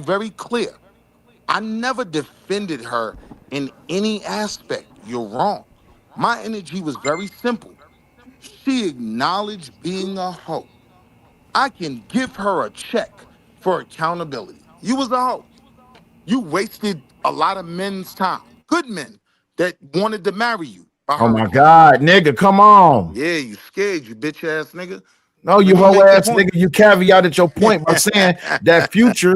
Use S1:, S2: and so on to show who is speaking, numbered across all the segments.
S1: very clear. I never defended her in any aspect. You're wrong. My energy was very simple. She acknowledged being a hoe. I can give her a check for accountability. You was a hoe. You wasted a lot of men's time, good men that wanted to marry you by
S2: Oh
S1: her
S2: my
S1: account.
S2: God, nigga, come on.
S1: Yeah, you scared, you bitch ass nigga.
S2: No,
S1: Let
S2: you
S1: me
S2: hoe
S1: make the
S2: ass
S1: point.
S2: nigga. You caveated your point by saying that future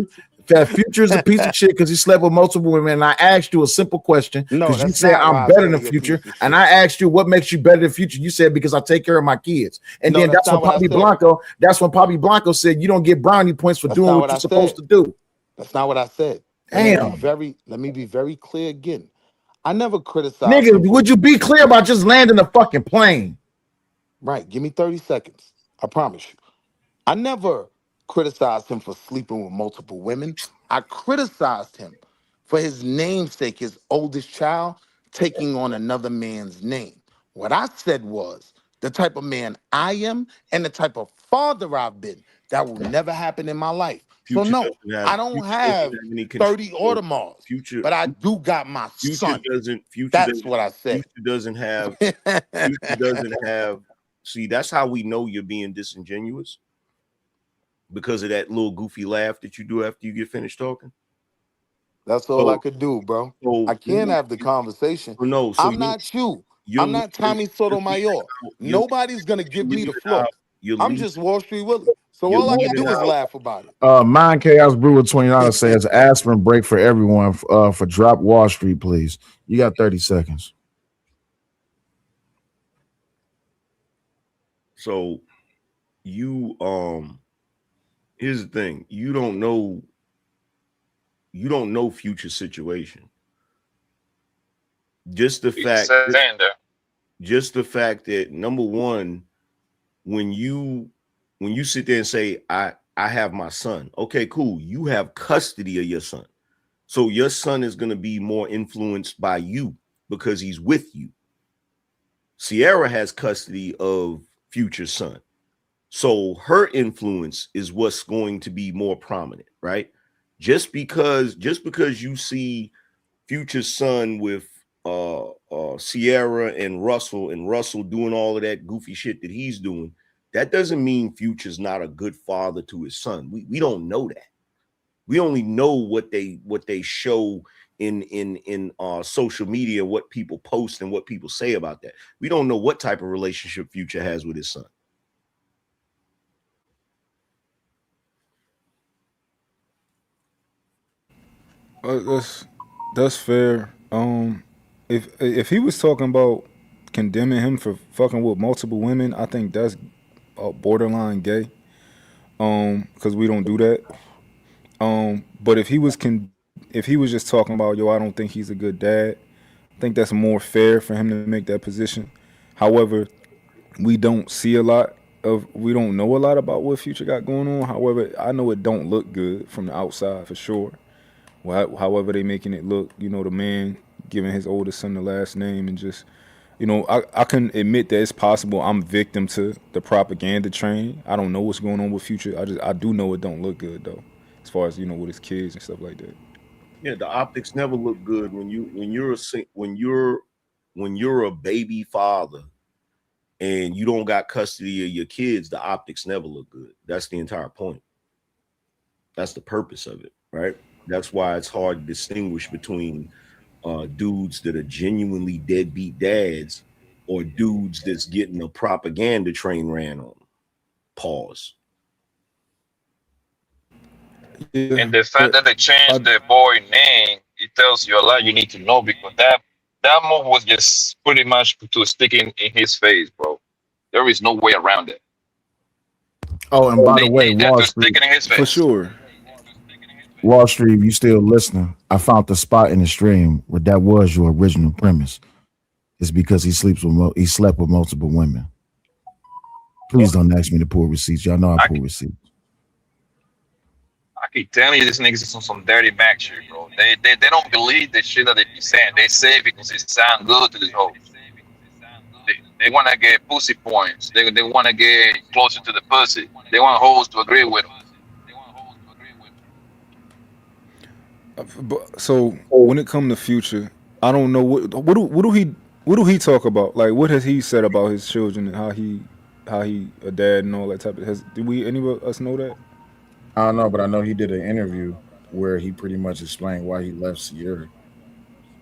S2: is a piece of shit because he slept with multiple women. And I asked you a simple question
S1: No,
S2: because you
S1: that's
S2: said
S1: not
S2: I'm
S1: why I
S2: better than
S1: said
S2: the
S1: he a
S2: future,
S1: piece of
S2: and
S1: shit.
S2: I asked you what makes you better than the future. You said because I take care of my kids, and
S1: No,
S2: then
S1: that's not what I said.
S2: That's when Poppy Blanco said you don't get brownie points for
S1: That's
S2: doing
S1: not
S2: what
S1: what
S2: you're
S1: I
S2: supposed
S1: said.
S2: to do.
S1: That's not what I said.
S2: Damn,
S1: Let me be very clear again. I never criticized
S2: nigga,
S1: him for
S2: would you be clear about just landing the fucking plane?
S1: right. Give me 30 seconds. I promise you. I never criticized him for sleeping with multiple women. I criticized him for his namesake, his oldest child, taking on another man's name. What I said was the type of man I am and the type of father I've been. That will never happen in my life. So no, I don't have
S3: Future doesn't have any
S1: 30
S3: control.
S1: Audemars,
S3: Future
S1: but I do got my
S3: future
S1: son.
S3: doesn't future
S1: That's
S3: doesn't
S1: what I said.
S3: future doesn't have future doesn't have. See, that's how we know you're being disingenuous because of that little goofy laugh that you do after you get finished talking.
S1: That's all I
S3: So,
S1: could do, bro. I
S3: so
S1: can't have the conversation.
S3: no, so
S1: I'm not you.
S3: you're
S1: I'm not
S3: leaving
S1: Tommy
S3: you're leaving
S1: Sotomayor.
S3: out
S1: Nobody's gonna give
S3: you're
S1: me the
S3: leaving out
S1: flow.
S3: you're
S1: I'm
S3: leaving
S1: just Wall Street Willie. So
S3: you're
S1: all I can
S3: leaving
S1: do is
S3: out
S1: laugh about it.
S2: Mind Chaos Brewer $20 says aspirin break for everyone for Drop Wall Street, please. You got 30 seconds.
S3: so you here's the thing. You don't know future situation. Just the
S4: It's
S3: fact
S4: saying there.
S3: just the fact that number one, when you sit there and say I have my son, okay, cool, you have custody of your son, so your son is going to be more influenced by you because he's with you. Sierra has custody of future son, so her influence is what's going to be more prominent, right? Just because you see future son with Sierra and Russell doing all of that goofy shit that he's doing, that doesn't mean Future's not a good father to his son. We don't know that. We only know what they show in social media, what people post and what people say about that. We don't know what type of relationship Future has with his son.
S5: That's fair. If he was talking about condemning him for fucking with multiple women, I think that's borderline gay. Because we don't do that. But if he was just talking about yo, I don't think he's a good dad. I think that's more fair for him to make that position. However, we don't know a lot about what Future got going on. However, I know it don't look good from the outside for sure. Well, however they making it look, the man giving his oldest son the last name and just, I can admit that it's possible I'm victim to the propaganda train. I don't know what's going on with Future. I do know it don't look good though, as far as with his kids and stuff like that.
S3: Yeah, the optics never look good when you're a baby father and you don't got custody of your kids. The optics never look good. That's the entire point. That's the purpose of it, right? That's why it's hard to distinguish between dudes that are genuinely deadbeat dads or dudes that's getting a propaganda train ran on. Pause.
S5: Yeah,
S4: And the fact that they changed the boy name, it tells you a lot you need to know because that move was just pretty much to stick in his face, bro. There is no way around it.
S2: Oh, and by the
S4: They
S2: way,
S4: needed
S2: Wall
S4: to
S2: Street,
S4: stick it in his
S5: for
S4: face.
S5: sure.
S2: Wall Street, if you still listening, I found the spot in the stream where that was your original premise. It's because he slept with multiple women. Please don't ask me to pull receipts. Y'all know I
S4: I,
S2: pull receipts.
S4: I keep telling you, these niggas is on some dirty Mac shit, bro. They don't believe the shit that they be saying. They say it because it sound good to this hoes. They want to get pussy points. They want to get closer to the pussy. They want hoes to agree with them.
S5: But so when it comes to Future, I don't know what do he talk about? Like what has he said about his children and how he a dad and all that type of do we any of us know that?
S2: I don't know, but I know he did an interview where he pretty much explained why he left Sierra.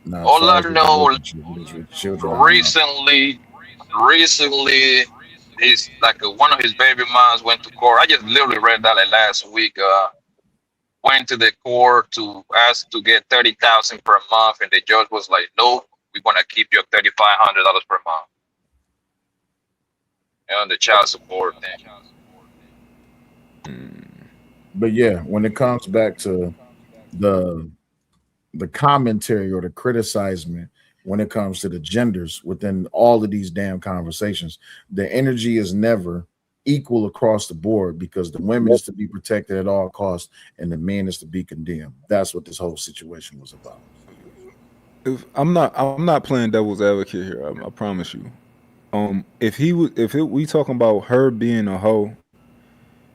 S2: Now, as
S4: All
S2: far
S4: I
S2: as his
S4: know
S2: relationship with his children, I don't know.
S4: recently, he's like one of his baby moms went to court. I just literally read that like last week. Went to the court to ask to get 30,000 per month, and the judge was like, "No, we're gonna keep your $3,500 per month." And the child support thing.
S2: But yeah, when it comes back to the commentary or the criticizement when it comes to the genders within all of these damn conversations, the energy is never equal across the board because the women is to be protected at all costs and the men is to be condemned. That's what this whole situation was about.
S5: If I'm not playing devil's advocate here. I promise you. If he was we talking about her being a hoe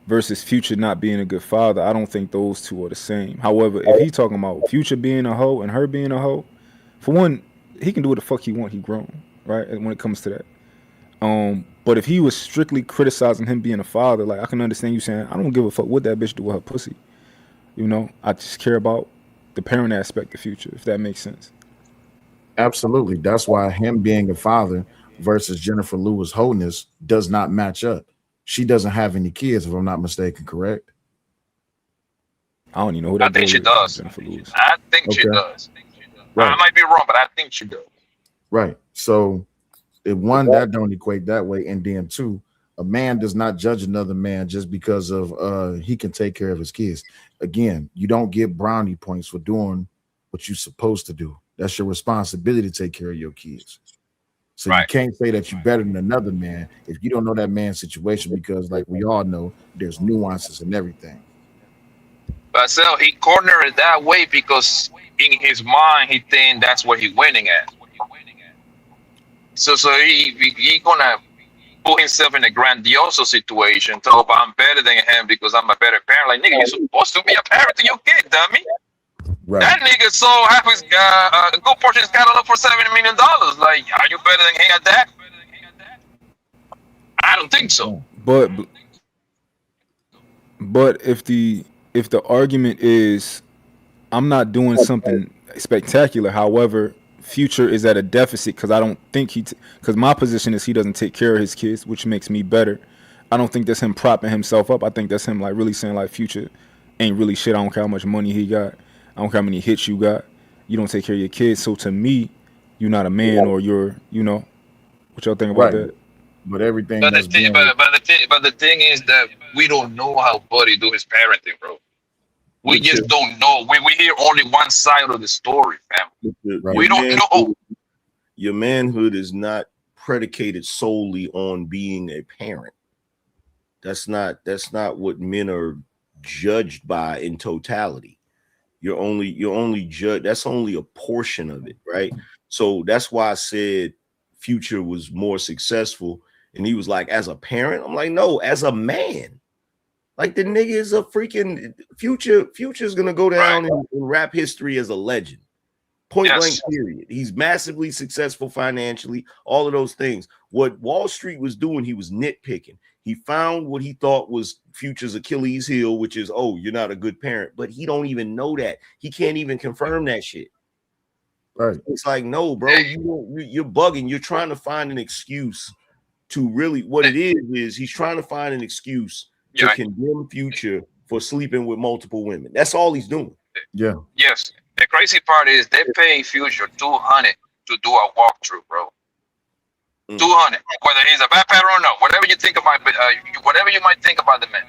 S5: versus Future not being a good father, I don't think those two are the same. However, if he talking about Future being a hoe and her being a hoe, for one, he can do what the fuck he want. He grown, right? And when it comes to that. But if he was strictly criticizing him being a father, like I can understand you saying, I don't give a fuck what that bitch do with her pussy. You know, I just care about the parent aspect of Future, if that makes sense.
S2: Absolutely. That's why him being a father versus Jennifer Lewis wholeness does not match up. She doesn't have any kids, if I'm not mistaken, correct?
S5: I don't even know who
S4: I
S5: that girl
S4: think she
S5: is,
S4: does.
S5: Jennifer Lewis.
S4: I think she
S2: Okay.
S4: does.
S2: Right.
S4: I might be wrong, but I think she does.
S2: Right. So if one, that don't equate that way, and then two, a man does not judge another man just because of he can take care of his kids. Again, you don't get brownie points for doing what you're supposed to do. That's your responsibility to take care of your kids. So you
S4: Right.
S2: can't say that you're better than another man if you don't know that man's situation, because like we all know, there's nuances and everything.
S4: But so he cornered it that way because in his mind he think that's what he winning at. So he gonna put himself in a grandioso situation. Talk about I'm better than him because I'm a better parent. Like nigga, you're supposed to be a parent to your kid, dummy.
S2: Right.
S4: That nigga sold half his a good portion of his catalog for $70 million. Like, are you better than him at that? I don't think so.
S5: But if the argument is I'm not doing something spectacular, however, Future is at a deficit because I don't think because my position is he doesn't take care of his kids, which makes me better. I don't think that's him propping himself up. I think that's him like really saying like Future ain't really shit. I don't care how much money he got. I don't care how many hits you got. You don't take care of your kids. So to me, you're not a man, or you're, you know, what y'all think about
S2: Right.
S5: that?
S2: But everything
S4: But the
S2: that's
S4: thing,
S2: being
S4: but the thing is that we don't know how Buddy do his parenting, bro. We
S3: But
S4: just don't know. We hear only one side of the story, fam.
S2: Right.
S4: We don't know.
S3: Your manhood is not predicated solely on being a parent. That's not what men are judged by in totality. You're only judged. That's only a portion of it, right? So that's why I said Future was more successful. And he was like, as a parent, I'm like, no, as a man. Like the nigga is a freaking Future's gonna go down in rap history as a legend. Point blank, period. He's massively successful financially, all of those things. What Wall Street was doing, he was nitpicking. He found what he thought was Future's Achilles heel, which is, oh, you're not a good parent. But he don't even know that. He can't even confirm that shit.
S2: Right.
S3: It's like, no, bro, you're bugging. You're trying to find an excuse to really, what it is he's trying to find an excuse to condemn Future for sleeping with multiple women. That's all he's doing.
S2: Yeah.
S4: Yes. The crazy part is they pay Future $200 to do a walkthrough, bro. $200, whether he's a bad parent or not, whatever you think about, whatever you might think about the man,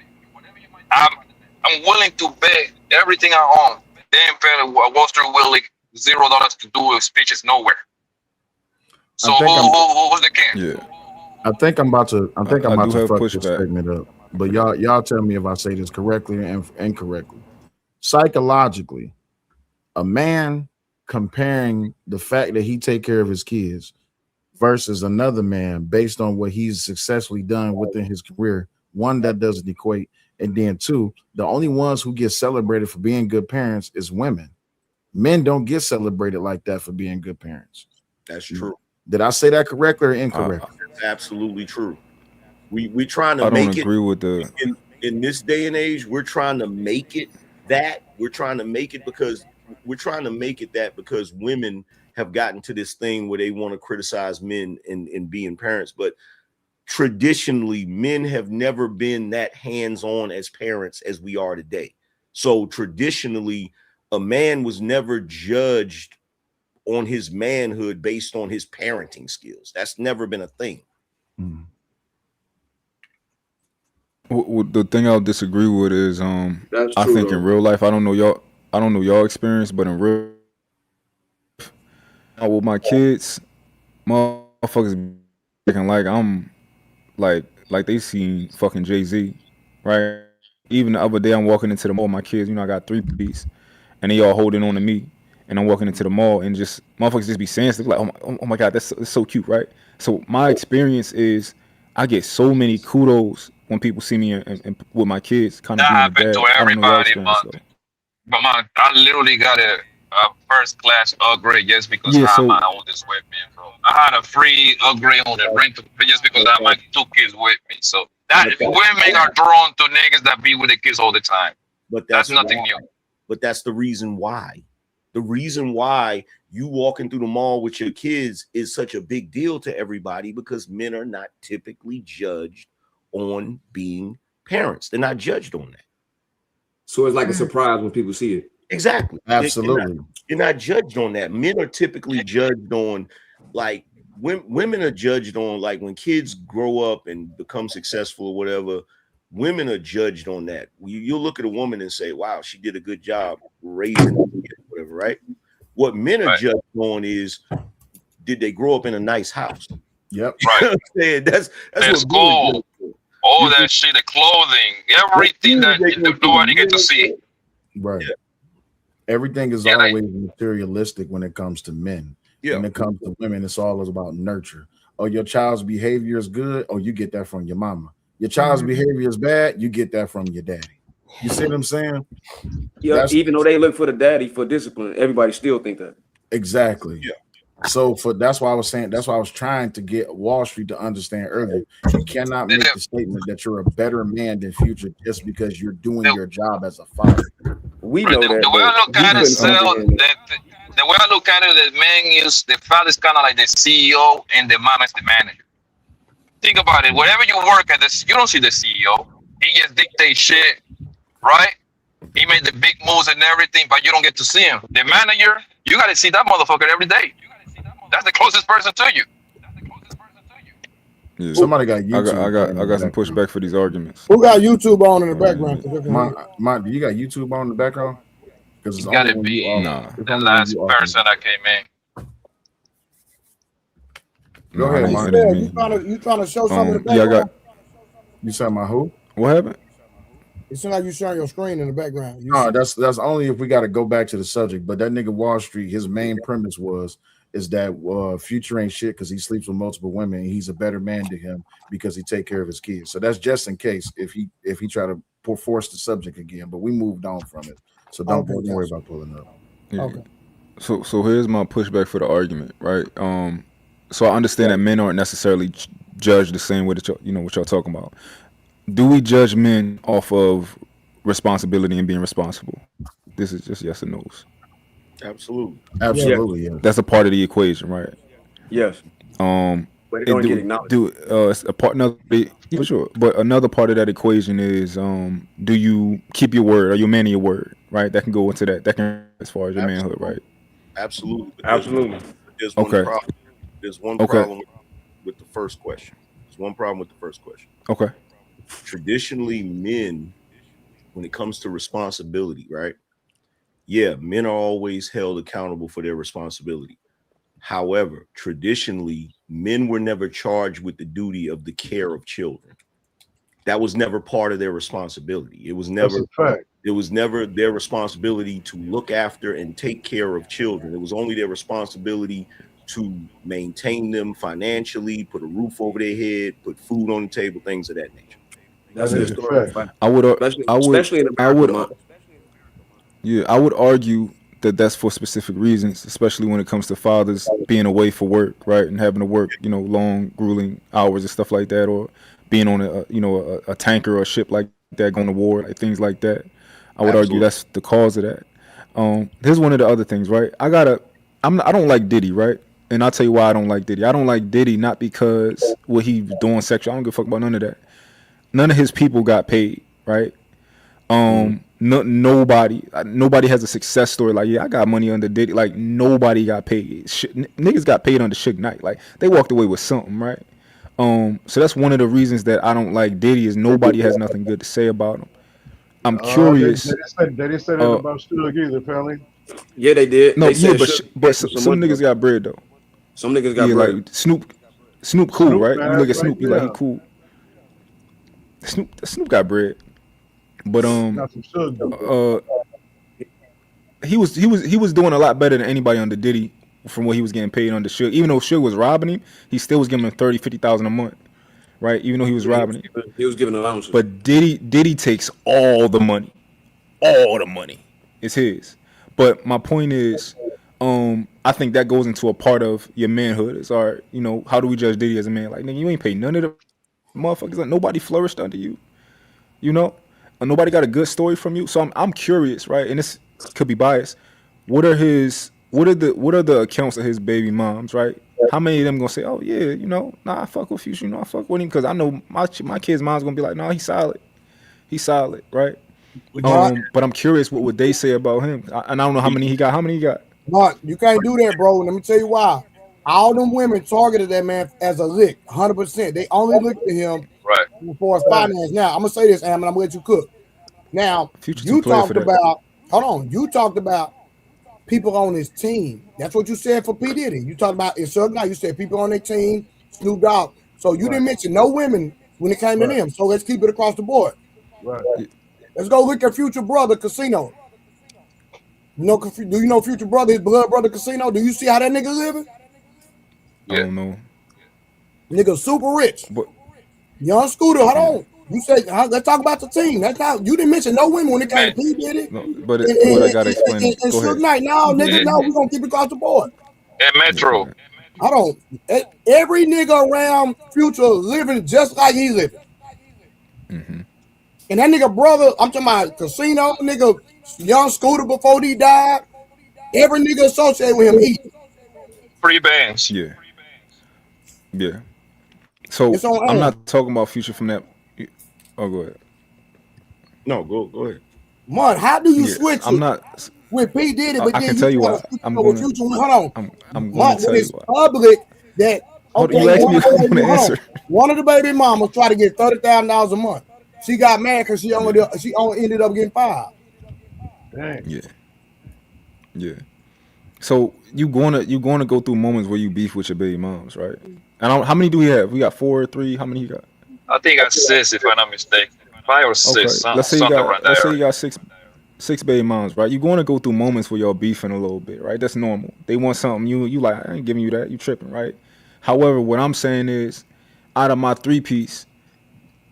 S4: I'm willing to bet everything I own. They ain't paying a Wall Street Willie $0 to do speeches nowhere. So who's the king?
S5: Yeah.
S2: I think I'm about to fuck this
S5: pushback.
S2: segment up. But y'all tell me if I say this correctly and incorrectly. Psychologically, a man comparing the fact that he take care of his kids versus another man based on what he's successfully done within his career, one, that doesn't equate, and then two, the only ones who get celebrated for being good parents is women. Men don't get celebrated like that for being good parents.
S3: That's true.
S2: Did I say that correctly or incorrect?
S3: That's absolutely true. We're trying to
S5: I don't
S3: make
S5: agree
S3: it
S5: with the.
S3: in this day and age. We're trying to make it that. We're trying to make it because women have gotten to this thing where they want to criticize men in being parents, but traditionally men have never been that hands-on as parents as we are today. So traditionally a man was never judged on his manhood based on his parenting skills. That's never been a thing.
S5: The thing I'll disagree with is
S6: That's
S5: I
S6: true,
S5: think
S6: though.
S5: in real life, I don't know y'all experience, but in real with my kids, motherfuckers acting like I'm like they seen fucking Jay-Z, right? Even the other day I'm walking into the mall, my kids, I got 3 piece and they all holding on to me. And I'm walking into the mall and just motherfuckers just be saying stuff like, oh my God, that's so cute, right? So my experience is I get so many kudos when people see me and with my kids kind of
S4: That
S5: being a
S4: happened
S5: dad.
S4: to
S5: I don't know y'all
S4: everybody,
S5: experience
S4: but
S5: though.
S4: man, I literally got a first class upgrade just because
S5: Yeah,
S4: I had
S5: so
S4: my oldest with me, bro. I had a free upgrade on the rental just because I had my 2 kids with me. So that women are drawn to niggas that be with the kids all the time.
S3: But
S4: That's nothing new.
S3: But that's the reason why. The reason why you walking through the mall with your kids is such a big deal to everybody, because men are not typically judged on being parents. They're not judged on that.
S6: So it's like a surprise when people see it.
S3: Exactly.
S2: Absolutely.
S3: You're not judged on that. Men are typically judged on, like, women are judged on, like, when kids grow up and become successful or whatever, women are judged on that. You'll look at a woman and say, wow, she did a good job raising whatever, right? What men are judged on is, did they grow up in a nice house?
S2: Yep.
S4: Right.
S3: That's
S4: Let's
S3: what
S4: go. All that shit, the clothing, everything that nobody get to see.
S2: Right. Yeah. Everything is always materialistic when it comes to men.
S3: Yeah.
S2: When it comes to women, it's all about nurture. Oh, your child's behavior is good. Oh, you get that from your mama. Your child's behavior is bad. You get that from your daddy. You see what I'm saying?
S6: Yeah. Even though they look for the daddy for discipline, everybody still think that.
S2: Exactly. Yeah. So that's why I was saying, that's why I was trying to get Wall Street to understand earlier. You cannot make the statement that you're a better man than Future just because you're doing your job as a father.
S6: We know that.
S4: The way I look at it, the way I look at it, the man is the father is kind of like the CEO and the mom is the manager. Think about it. Wherever you work at this, you don't see the CEO. He just dictates shit, right? He made the big moves and everything, but you don't get to see him. The manager, you got to see that motherfucker every day. That's the closest person to you.
S5: Yeah.
S2: Somebody got YouTube.
S5: I got some pushback for these arguments.
S7: Who got YouTube on in the background?
S2: Do you got YouTube on in the background? Because it's
S4: gotta be the last person that came in.
S2: Go ahead, Mark.
S7: You trying to show something in the background?
S2: Yeah, you said my who?
S5: What happened?
S7: It seems like you showing your screen in the background.
S2: No, that's only if we got to go back to the subject. But that nigga Wall Street, his main premise is that Future ain't shit because he sleeps with multiple women. And he's a better man to him because he take care of his kids. So that's just in case if he try to force the subject again. But we moved on from it, so don't worry about pulling up.
S5: Yeah. Okay. So here's my pushback for the argument, right? So I understand that men aren't necessarily judged the same way that what y'all talking about. Do we judge men off of responsibility and being responsible? This is just yes or no's.
S3: Absolutely.
S2: Yeah.
S5: That's a part of the equation, right?
S6: Yes.
S5: But
S6: it don't get acknowledged.
S5: It's a part. For sure. But another part of that equation is, do you keep your word? Are you a man of your word? Right. That can go into that. That can as far as your manhood, right?
S3: Absolutely. There's one problem with the first question.
S5: Okay.
S3: Traditionally, men, when it comes to responsibility, right? Yeah, men are always held accountable for their responsibility. However, traditionally, men were never charged with the duty of the care of children. That was never part of their responsibility. It was never their responsibility to look after and take care of children. It was only their responsibility to maintain them financially, put a roof over their head, put food on the table, things of that nature.
S6: That's a historical fact.
S5: I would argue that's for specific reasons, especially when it comes to fathers being away for work, right, and having to work, long, grueling hours and stuff like that, or being on a tanker or a ship like that, going to war, like things like that. I would argue that's the cause of that. Here's one of the other things, right? I don't like Diddy, right? And I'll tell you why I don't like Diddy. I don't like Diddy not because what he was doing sexual. I don't give a fuck about none of that. None of his people got paid, right? Nobody has a success story like, yeah, I got money under Diddy. Like, nobody got paid. Niggas got paid under Suge Knight. Like, they walked away with something, right? So that's one of the reasons that I don't like Diddy is nobody has nothing good to say about him. I'm curious.
S8: They didn't say that about Suge either, Pelly.
S6: Yeah, they did.
S5: No,
S6: they said
S5: but some niggas got bread though.
S6: Some niggas got bread.
S5: Like Snoop cool, right? You look at Snoop, you like he cool. Snoop got bread, but
S8: Got some Suge, though.
S5: he was doing a lot better than anybody under Diddy from what he was getting paid under Suge. Even though Suge was robbing him, he still was giving him 30,000-50,000 a month, right? Even though he was robbing him,
S6: he was giving allowances.
S5: but Diddy takes all the money. All the money is his. But my point is, I think that goes into a part of your manhood. It's all right, how do we judge Diddy as a man? Like, nigga, you ain't paid none of the motherfuckers. Like, nobody flourished under you, and nobody got a good story from you. So I'm curious, right? And this could be biased. What are the accounts of his baby moms, right? How many of them gonna say, oh yeah, I fuck with Future, I fuck with him because I know my kid's mom's gonna be like, no, he's solid, right? But I'm curious, what would they say about him? And I don't know how many he got.
S7: Mark, you can't do that, bro. Let me tell you why. All them women targeted that man as a lick, 100%. They only looked at him for his finance. Now, I'm gonna say this, Am, and I'm gonna let you cook. Now, you talked about people on his team. That's what you said for P. Diddy. You talked about it's Suge Knight. You said people on their team, Snoop Dogg. So you didn't mention no women when it came to them. So let's keep it across the board.
S8: Right.
S7: Let's go look at Future brother Casino. Do you know Future brother, his blood brother Casino? Do you see how that nigga living?
S5: I don't know.
S7: Nigga super rich.
S5: But
S7: Young Scooter, hold on. You said let's talk about the team. That's how you didn't mention no women when it came to P. Diddy.
S5: No, but what I gotta explain.
S7: And Suge Knight, no, nigga, no, we're gonna keep it across the board.
S4: And Metro.
S7: Hold on. Every nigga around Future living just like he living.
S5: Mm-hmm.
S7: And that nigga brother, I'm talking about Casino, nigga, Young Scooter before he died. Every nigga associated with him eating.
S4: Free bands.
S5: Yeah. So I'm not talking about Future from that. Oh, go ahead.
S3: No, go ahead.
S7: Mud, how do you switch
S5: I'm not
S7: with P. Diddy? But
S5: I can tell you why. I'm going to
S7: hold on.
S5: I'm going to tell you why.
S7: Public that
S5: you asked me if I want to answer.
S7: One of the baby mamas tried to get $30,000 a month. She got mad because she only ended up getting 5.
S8: Dang.
S5: Yeah. So you gonna go through moments where you beef with your baby moms, right? And how many do we have? We got 4 or 3. How many you got?
S4: I think I got 6, if I'm not mistaken. 5 or 6.
S5: Okay. Let's say you got six baby moms, right? You're going to go through moments where y'all beefing a little bit, right? That's normal. They want something, you like, I ain't giving you that. You tripping, right? However, what I'm saying is, out of my 3-piece,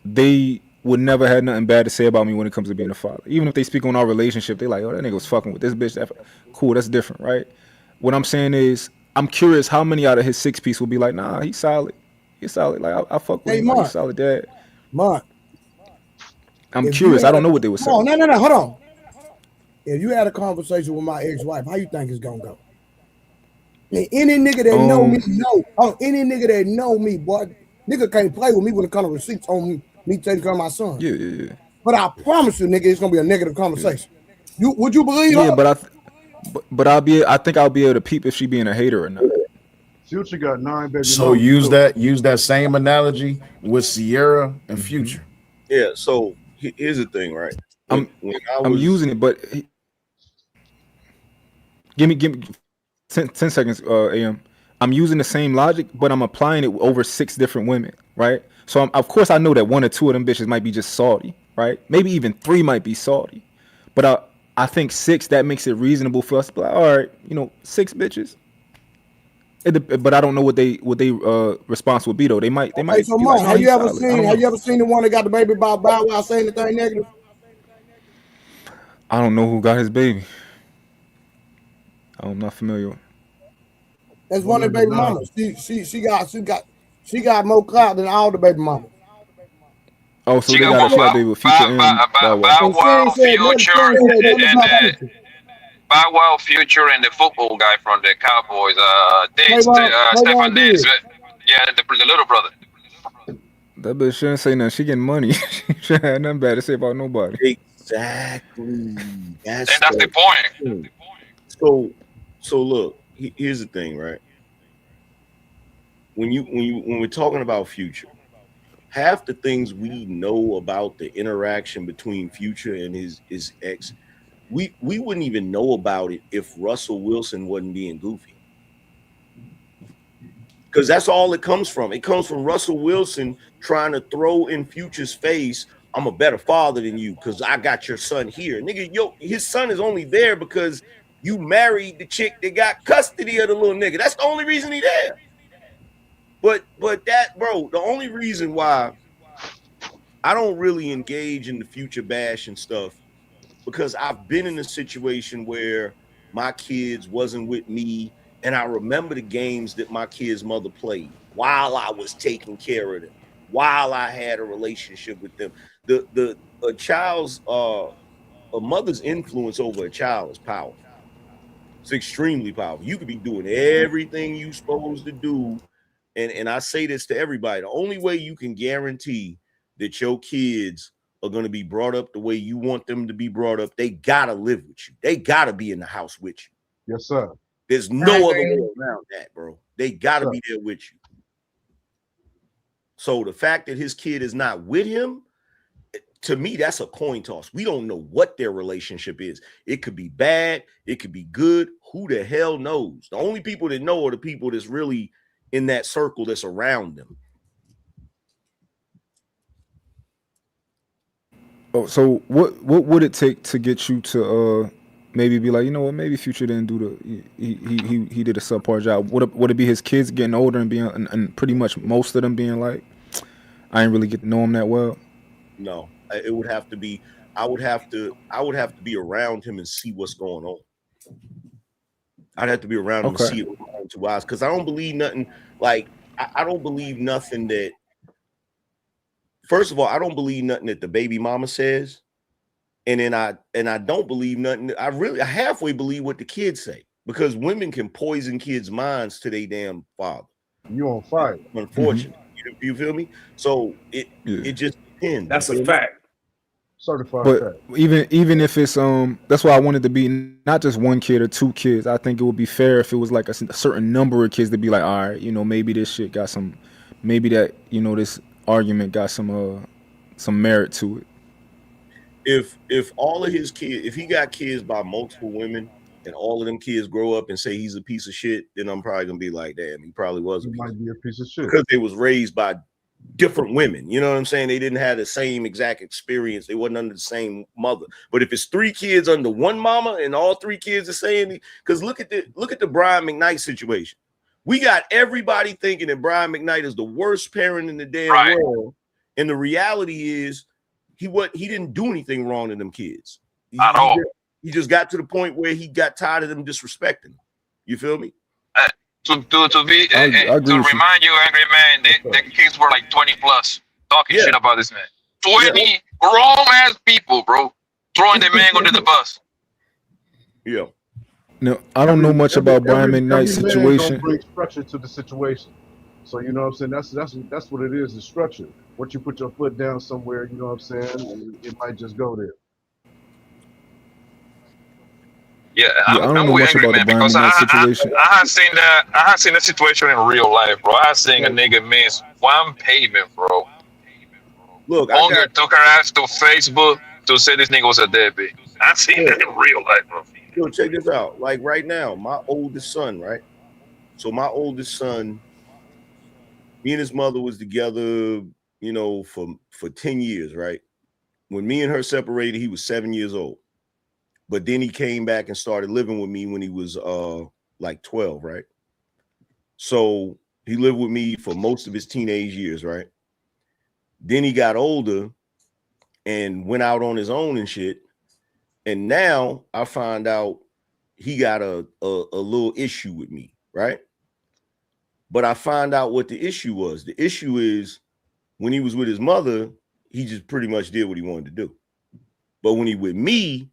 S5: they would never have nothing bad to say about me when it comes to being a father. Even if they speak on our relationship, they like, oh, that nigga was fucking with this bitch. Cool, that's different, right? What I'm saying is, I'm curious how many out of his 6-piece will be like, nah, he's solid. He's solid. Like, I fuck with him. Like, he's solid dad.
S7: Mark.
S5: I'm curious. I don't know what they would say.
S7: Oh, no, hold on. If you had a conversation with my ex-wife, how you think it's gonna go? And any nigga that know me, any nigga that know me, boy, nigga can't play with me when it comes to receipts on me taking care of my son.
S5: Yeah.
S7: But I promise you, nigga, it's gonna be a negative conversation. Would you believe her?
S5: Yeah, but I think I'll be able to peep if she being a hater or not.
S8: Future got 9 baby.
S2: So use that same analogy with Sierra and Future.
S3: Yeah. So here's the thing, right?
S5: I'm using it, but give me 10 seconds, AM. I'm using the same logic, but I'm applying it over 6 different women, right? So of course I know that 1 or 2 of them bitches might be just salty, right? Maybe even 3 might be salty, but I think 6, that makes it reasonable for us to be like, all right, 6 bitches. But I don't know what they response would be though. They might.
S7: Okay, so Mark, have you ever seen the one that got the baby by Bow Wow saying anything negative?
S5: I don't know who got his baby. I'm not familiar.
S7: That's one of the baby mamas. She got more clout than all the baby mamas.
S5: Oh, so they got a flat baby with Future and Bow Wow.
S4: Bow Wow, Future, and Bow Wow, Future, and the football guy from the Cowboys, Stefan Diggs. Yeah, the little brother.
S5: That bitch shouldn't say nothing. She getting money. She shouldn't have nothing bad to say about nobody.
S3: Exactly.
S4: That's the point.
S3: So look, here's the thing, right? When we're talking about Future, half the things we know about the interaction between Future and his ex, we wouldn't even know about it if Russell Wilson wasn't being goofy. Because that's all it comes from. It comes from Russell Wilson trying to throw in Future's face, I'm a better father than you because I got your son here. Nigga, his son is only there because you married the chick that got custody of the little nigga. That's the only reason he there. But that, bro, the only reason why I don't really engage in the Future bash and stuff, because I've been in a situation where my kids wasn't with me, and I remember the games that my kids' mother played while I was taking care of them, while I had a relationship with them. A mother's influence over a child is powerful. It's extremely powerful. You could be doing everything you're supposed to do. And I say this to everybody. The only way you can guarantee that your kids are going to be brought up the way you want them to be brought up, they got to live with you. They got to be in the house with you.
S8: Yes, sir.
S3: There's no other way around that, bro. They got to be there with you. So the fact that his kid is not with him, to me, that's a coin toss. We don't know what their relationship is. It could be bad. It could be good. Who the hell knows? The only people that know are the people that's really in that circle that's around them.
S5: Oh, so what would it take to get you to maybe be like, you know what, maybe Future didn't do he did a subpar job? Would it be his kids getting older and being and pretty much most of them being like, I ain't really get to know him that well?
S3: No, it would have to be. I would have to be around him and see what's going on. I'd have to be around him and see it with my own 2 eyes, because I don't believe nothing. Like I don't believe nothing that. First of all, I don't believe nothing that the baby mama says, and then I don't believe nothing. I halfway believe what the kids say, because women can poison kids' minds to their damn father.
S8: You on fire?
S3: Unfortunately, you feel me? So it just depends.
S6: That's a fact.
S8: Certified
S5: but
S8: fact.
S5: even if it's that's why I wanted to be not just one kid or 2 kids. I think it would be fair if it was like a certain number of kids to be like, all right, you know, maybe this shit got some, maybe that, you know, this argument got some merit to it.
S3: If all of his kids, if he got kids by multiple women and all of them kids grow up and say he's a piece of shit, then I'm probably gonna be like, damn, he probably was
S8: He might be a piece of shit
S3: because they was raised by different women. You know what I'm saying? They didn't have the same exact experience. They wasn't under the same mother. But if it's 3 kids under one mama and all 3 kids are saying, because look at the Brian McKnight situation. We got everybody thinking that Brian McKnight is the worst parent in the damn world, and the reality is he didn't do anything wrong to them kids.
S4: At all.
S3: He just got to the point where he got tired of them disrespecting him. You feel me?
S4: To remind you, Angry Man, the kids were like 20 plus talking shit about this man. 20 grown ass people, bro, throwing the man under the bus.
S3: Yeah.
S5: No, I don't know much about Brian McKnight's situation.
S8: Don't bring structure to the situation. So you know what I'm saying? That's what it is, the structure. Once you put your foot down somewhere, you know what I'm saying, it might just go there.
S4: Yeah,
S5: I don't know much about the Brian McKnight situation.
S4: I have seen that. I have seen the situation in real life, bro. I have seen a nigga miss one payment, bro.
S3: Look,
S4: Unger took her ass to Facebook to say this nigga was a deadbeat. I've seen that in real life, bro.
S3: Yo, check this out. Like right now, my oldest son, right? So my oldest son, me and his mother was together, you know, for 10 years, right? When me and her separated, he was 7 years old. But then he came back and started living with me when he was like 12, right? So he lived with me for most of his teenage years, right? Then he got older and went out on his own and shit. And now I find out he got a little issue with me, right? But I find out what the issue was. The issue is when he was with his mother, he just pretty much did what he wanted to do. But when he with me,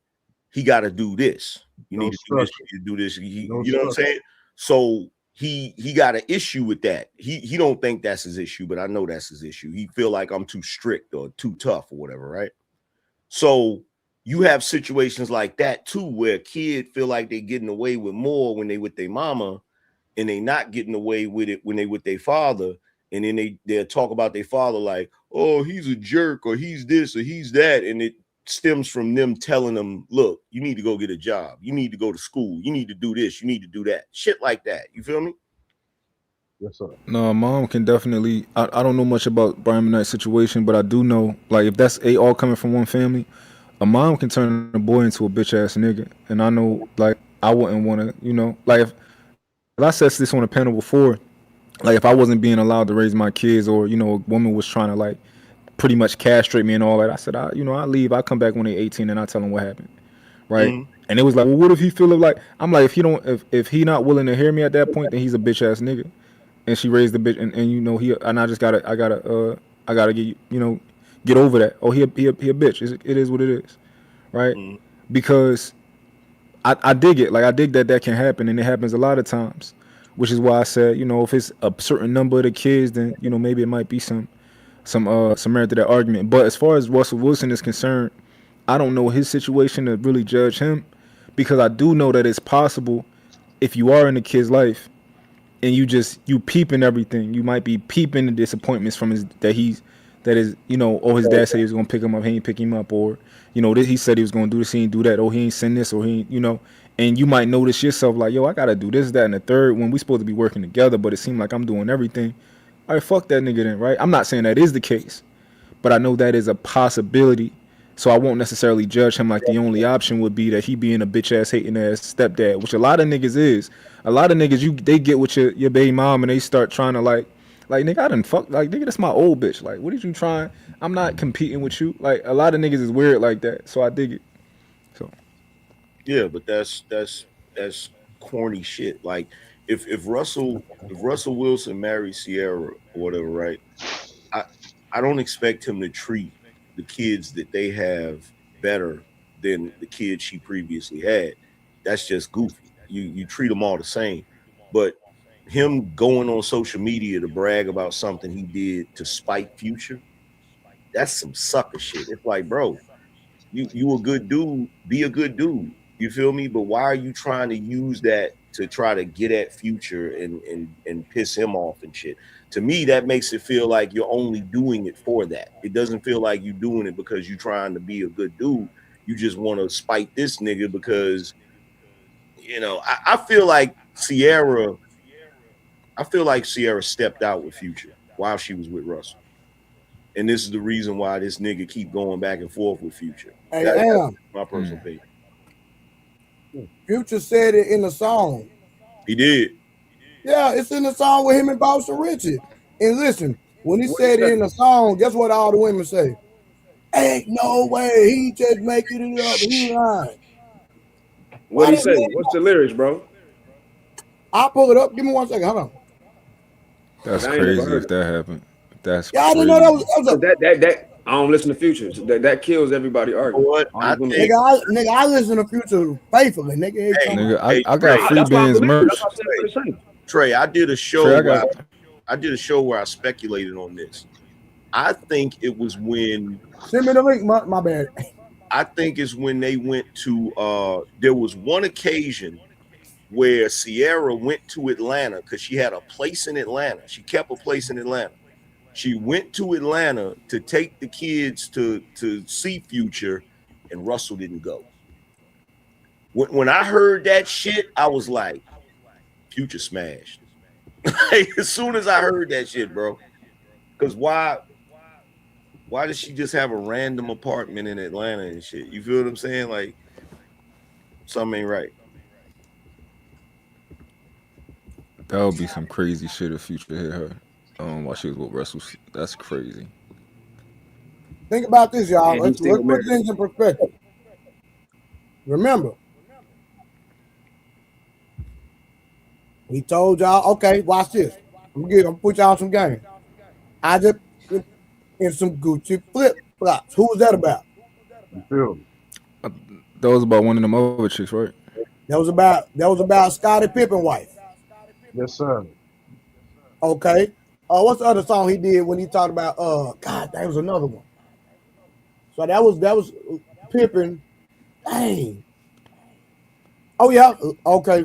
S3: he got to do this. You need to do this. You do this. You know what I'm saying? So he got an issue with that. He don't think that's his issue, but I know that's his issue. He feel like I'm too strict or too tough or whatever, right? So you have situations like that too, where a kid feel like they getting away with more when they with their mama, and they not getting away with it when they with their father. And then they'll talk about their father like, oh, he's a jerk, or he's this, or he's that. And it stems from them telling them, look, you need to go get a job. You need to go to school. You need to do this. You need to do that. Shit like that. You feel me?
S8: Yes, sir.
S5: No, mom can definitely. I don't know much about Brian McKnight's situation, but I do know, like, if that's all coming from one family, a mom can turn a boy into a bitch ass nigga. And I know, like, I wouldn't want to, like, if I said this on a panel before, like, if I wasn't being allowed to raise my kids, or, a woman was trying to, like, pretty much castrate me and all that, I said, I leave. I come back when they're 18 and I tell them what happened. Right. Mm-hmm. And it was like, well, what if he feel like, I'm like, if he not willing to hear me at that point, then he's a bitch ass nigga. And she raised the bitch, and I just gotta get over that. Oh, he a bitch. It is what it is. Right. Mm-hmm. Because I dig it. Like, I dig that can happen, and it happens a lot of times, which is why I said, if it's a certain number of the kids, then, maybe it might be some merit to that argument. But as far as Russell Wilson is concerned, I don't know his situation to really judge him, because I do know that it's possible, if you are in a kid's life and you peeping everything, you might be peeping the disappointments from his dad said he was gonna pick him up, he ain't pick him up, or he said he was gonna do this, he ain't do that, or he ain't send this, or he and you might notice yourself like, yo, I gotta do this, that, and the third, when we supposed to be working together, but it seemed like I'm doing everything. All right, fuck that nigga then, right? I'm not saying that is the case, but I know that is a possibility. So I won't necessarily judge him like the only option would be that he being a bitch ass hating ass stepdad, which a lot of niggas is. A lot of niggas, they get with your baby mom and they start trying to like nigga, I done fuck, like, nigga, that's my old bitch. Like, what are you trying? I'm not competing with you. Like, a lot of niggas is weird like that. So I dig it. So
S3: yeah, but that's corny shit. Like, if Russell Wilson married Ciara or whatever, right? I don't expect him to treat the kids that they have better than the kids she previously had. That's just goofy. You treat them all the same. But him going on social media to brag about something he did to spite Future, that's some sucker shit. It's like, bro, you a good dude, be a good dude. You feel me? But why are you trying to use that to try to get at Future and piss him off and shit? To me, that makes it feel like you're only doing it for that. It doesn't feel like you're doing it because you're trying to be a good dude. You just want to spite this nigga because, I feel like Ciara stepped out with Future while she was with Russell. And this is the reason why this nigga keep going back and forth with Future.
S7: Hey,
S3: that's my personal opinion.
S7: Future said it in the song.
S3: He did.
S7: Yeah, it's in the song with him and Boston Richard. And listen, when he said it in the song, guess what all the women say? Ain't no way, he just making it up. He lying.
S6: What he say? What's the lyrics, bro?
S7: I'll pull it up. Give me 1 second. Hold on.
S5: That's crazy if that happened. That's
S7: I didn't know that was
S6: that I don't listen to Future. That kills everybody arguing.
S3: What?
S7: Nigga, I listen to Future faithfully. Nigga,
S5: I got free bands merch.
S3: Trey, I did a show. Where I speculated on this. I think it was when.
S7: Send me the link. My bad.
S3: I think it's when they went to. There was one occasion where Ciara went to Atlanta because she had a place in Atlanta. She kept a place in Atlanta. She went to Atlanta to take the kids to see Future, and Russell didn't go. When I heard that shit, I was like, Future smashed. As soon as I heard that shit, bro. Because why does she just have a random apartment in Atlanta and shit? You feel what I'm saying? Like, something ain't right.
S5: That would be some crazy shit if Future hit her while she was with Russell. That's crazy.
S7: Think about this, y'all. Let's put things in perspective. Remember, He told y'all, okay, watch this. I'm gonna put y'all on some game. I just in some Gucci flip flops. Who was that about?
S8: You feel me?
S5: That was about one of them other chicks, right?
S7: That was about Scottie Pippen wife.
S8: Yes, sir.
S7: Okay. What's the other song he did when he talked about God, that was another one. So that was Pippen. Dang. Oh yeah. Okay.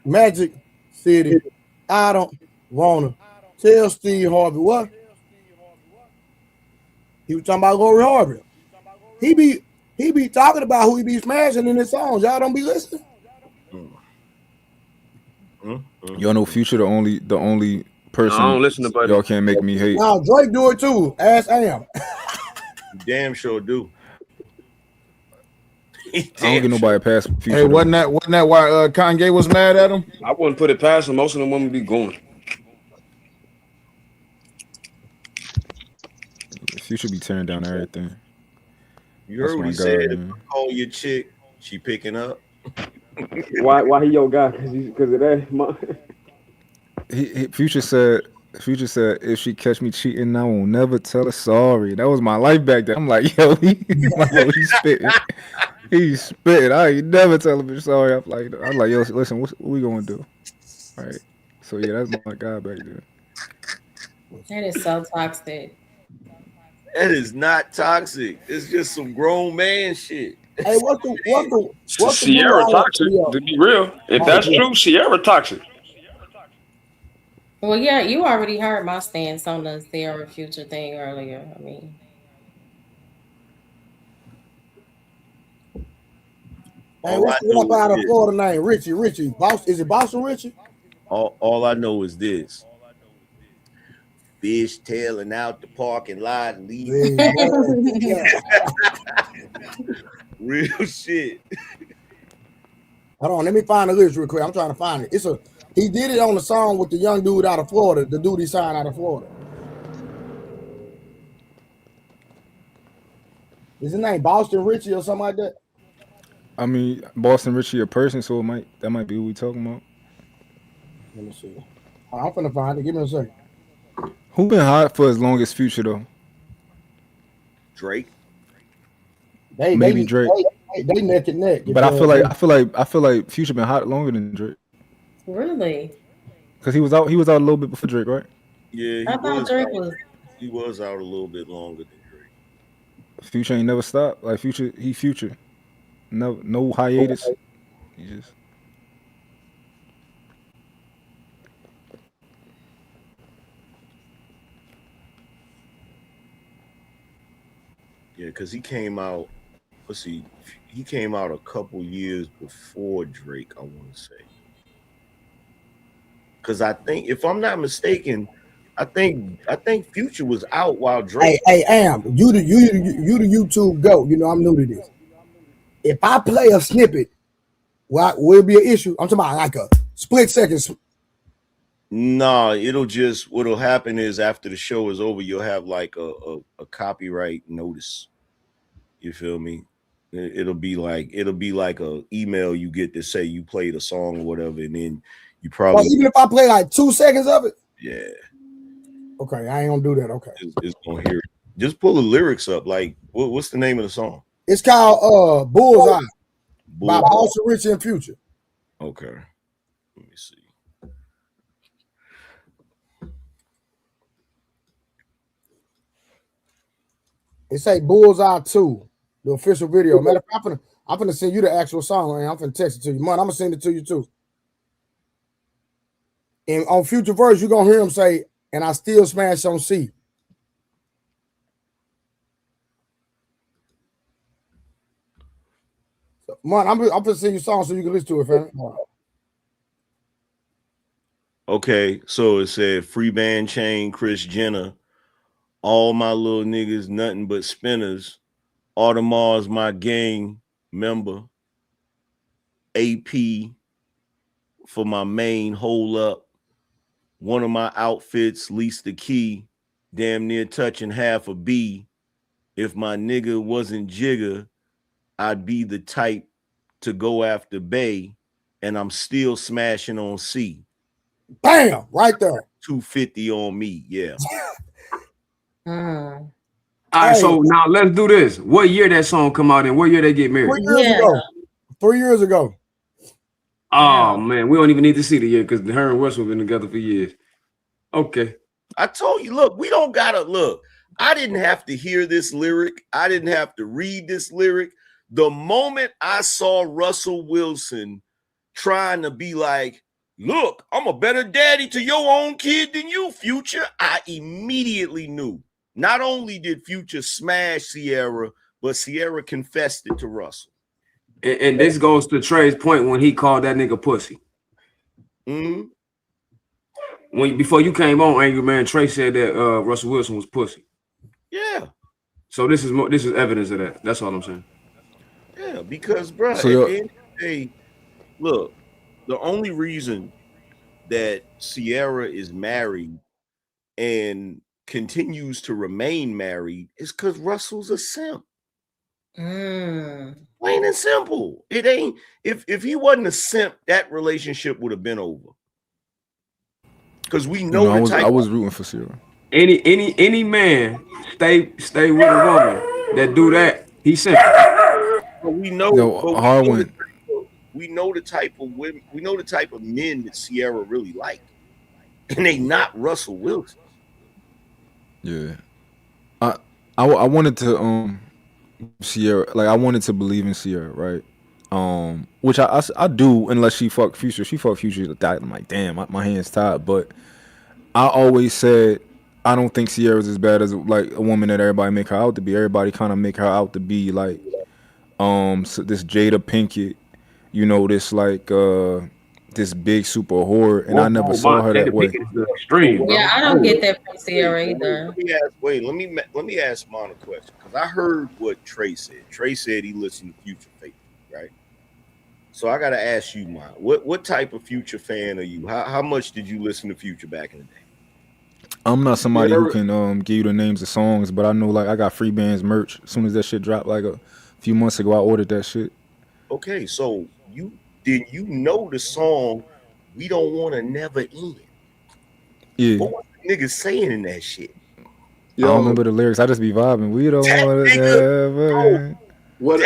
S7: Magic City. I don't wanna tell Steve Harvey what. He was talking about Lori Harvey. He be talking about who he be smashing in his songs. Y'all don't be listening.
S5: Y'all know Future the only
S6: No,
S5: person
S6: I don't listen to Buddy.
S5: y'all can't make me hate.
S7: Now Drake do it too. Ask Am.
S3: Damn sure do.
S5: I don't get nobody past Future.
S2: Hey, wasn't that why Kanye was mad at him?
S6: I wouldn't put it past him. Most of them women be going.
S5: Future be tearing down everything.
S3: You heard what he said. If you call your chick, she picking up.
S6: Why he your guy? Because of that.
S5: Future said if she catch me cheating, I won't never tell her sorry. That was my life back then. I'm like, yo, he's spitting. He's spitting. I ain't never tell him sorry. I'm like, yo, listen, what we gonna do? All right. So yeah, that's my guy back there.
S9: That is so toxic.
S3: That is not toxic. It's just some grown man shit.
S7: Hey, what's the
S6: Sierra toxic? To be real, if that's true, Sierra toxic.
S9: Well, yeah, you already heard my stance on the Sierra Future thing earlier. I mean,
S7: hey, what's the one out of Florida name? Richie. Is it Boston Richie?
S3: All I know is this. Fish tailing out the parking lot and leaving. Real shit.
S7: Hold on, let me find the lyrics real quick. I'm trying to find it. He did it on the song with the young dude out of Florida, the dude he signed out of Florida. Is his name Boston Richie or something like that?
S5: I mean, Boston Richie a person, so that might be who we talking about.
S7: Let me see. I'm finna find it. Give me a second.
S5: Who been hot for as long as Future though?
S3: Drake.
S5: Maybe Drake.
S7: They neck and neck.
S5: But I feel like Future been hot longer than Drake.
S9: Really?
S5: Because he was out a little bit before Drake, right?
S3: Yeah,
S9: I thought Drake was.
S3: He was out a little bit longer than Drake.
S5: Future ain't never stopped. Like Future. No hiatus. He just.
S3: Yeah, because he came out. Let's see. He came out a couple years before Drake, I want to say. Because I think, if I'm not mistaken, I think Future was out while Drake.
S7: Hey, Am, you the YouTube GOAT. You know I'm new to this. If I play a snippet, will it be an issue? I'm talking about like a split second.
S3: No, what'll happen is after the show is over, you'll have like a copyright notice. You feel me? It'll be like a email you get to say you played a song or whatever, and then you probably
S7: even if I play like 2 seconds of it.
S3: Yeah.
S7: Okay, I ain't gonna do that. Okay.
S3: It's gonna hear it. Just pull the lyrics up. Like what's the name of the song?
S7: It's called Bullseye by Boston Richie and Future.
S3: Okay. Let me see.
S7: It say Bullseye 2, the official video. Matter of fact, I'm finna send you the actual song, and I'm finna text it to you. Man, I'm gonna send it to you too. And on Future verse, you're gonna hear him say, "And I still smash on C." So, man, I'm gonna send you a song so you can listen to it, fam.
S3: Okay, so it said Free Band Chain, Chris Jenner, all my little niggas, nothing but spinners. Audemars, my gang member. AP for my main hold up. One of my outfits, least the key, damn near touching half a B. If my nigga wasn't Jigga, I'd be the type to go after Bay, and I'm still smashing on C.
S7: Bam, right there.
S3: 250 on me. Yeah.
S6: All right, so now let's do this. What year that song come out in? What year they get married?
S7: 3 years ago. 3 years ago.
S6: Oh man, we don't even need to see the year because her and Russell been together for years. Okay.
S3: I told you, look, we don't gotta look. I didn't have to hear this lyric. I didn't have to read this lyric. The moment I saw Russell Wilson trying to be like, look, I'm a better daddy to your own kid than you, Future, I immediately knew. Not only did Future smash Sierra, but Sierra confessed it to Russell.
S6: And this goes to Trey's point when he called that nigga pussy.
S3: Mm-hmm.
S6: When before you came on, Angry Man, Trey said that Russell Wilson was pussy.
S3: Yeah.
S6: So this is evidence of that. That's all I'm saying.
S3: Yeah, because bro,
S5: So
S3: at the end of the day, look, the only reason that Sierra is married and continues to remain married is because Russell's a simp. Plain and simple. It ain't if he wasn't a simp, that relationship would have been over. Because we know
S5: I was rooting for Sierra.
S6: Any man stay with a woman that do that, he's simple.
S3: We know. We know the type of women. We know the type of men that Sierra really like, and they not Russell Wilson.
S5: Yeah, I wanted to Sierra, like I wanted to believe in Sierra, right? Which I do unless she fuck Future. She fuck Future, I'm like, damn, my hands tied. But I always said I don't think Sierra's as bad as like a woman that everybody make her out to be. Everybody kind of make her out to be like so this Jada Pinkett, you know, this like this big super whore, and I never saw her that way.
S6: Extreme,
S9: yeah, I don't get that from Sierra either.
S3: Let me ask Mon a question, because I heard what Trey said. Trey said he listened to Future faithfully, right? So I gotta ask you, Mon, what type of Future fan are you? How much did you listen to Future back in the day?
S5: I'm not somebody who can give you the names of songs, but I know like I got Free Bands merch. As soon as that shit dropped like a few months ago, I ordered that shit.
S3: Okay, so you know the song "We Don't Want to Never End"?
S5: Yeah.
S3: What was the nigga saying in that shit?
S5: I don't remember the lyrics. I just be vibing. We don't want to never end.
S8: What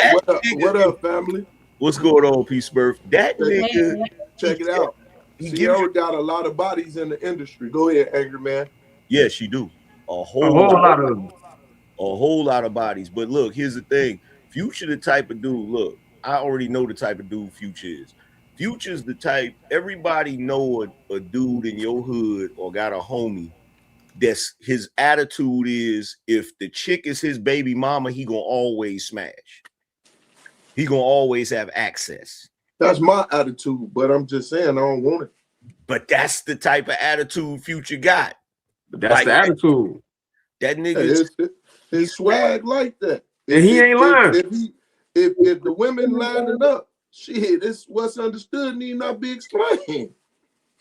S8: up, family?
S3: What's going on, P Smurf? That nigga,
S8: check it out. Sierra got a lot of bodies in the industry. Go ahead, Angry Man.
S3: Yes, she do. A whole lot of them. A whole lot of bodies. But look, here's the thing. Future the type of dude. Look, I already know the type of dude Future is. Future's the type, everybody know a dude in your hood or got a homie that's his attitude is if the chick is his baby mama, he gonna always smash. He gonna always have access.
S8: That's my attitude, but I'm just saying I don't want it.
S3: But that's the type of attitude Future got.
S6: But that's like the attitude.
S3: That nigga,
S8: his swag like that.
S6: And he ain't lying.
S8: If the women lining up, shit, this what's understood need not be explained.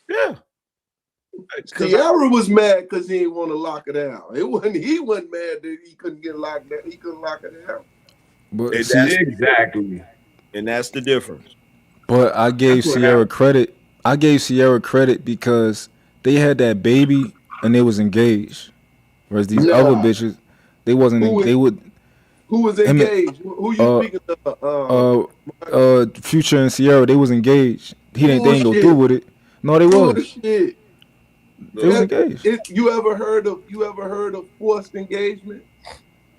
S3: Yeah.
S8: Sierra was mad because he didn't want to lock it down. He wasn't mad that he couldn't get locked down. He couldn't lock it down.
S5: But
S6: exactly.
S3: And that's the difference.
S5: But I gave Sierra credit. I gave Sierra credit because they had that baby and they was engaged. Whereas these other bitches, they wasn't.
S8: Who was engaged? Who you speaking of?
S5: Future and Sierra, they was engaged. They ain't go through with it. No, they was. They was engaged.
S8: You ever heard of forced engagement?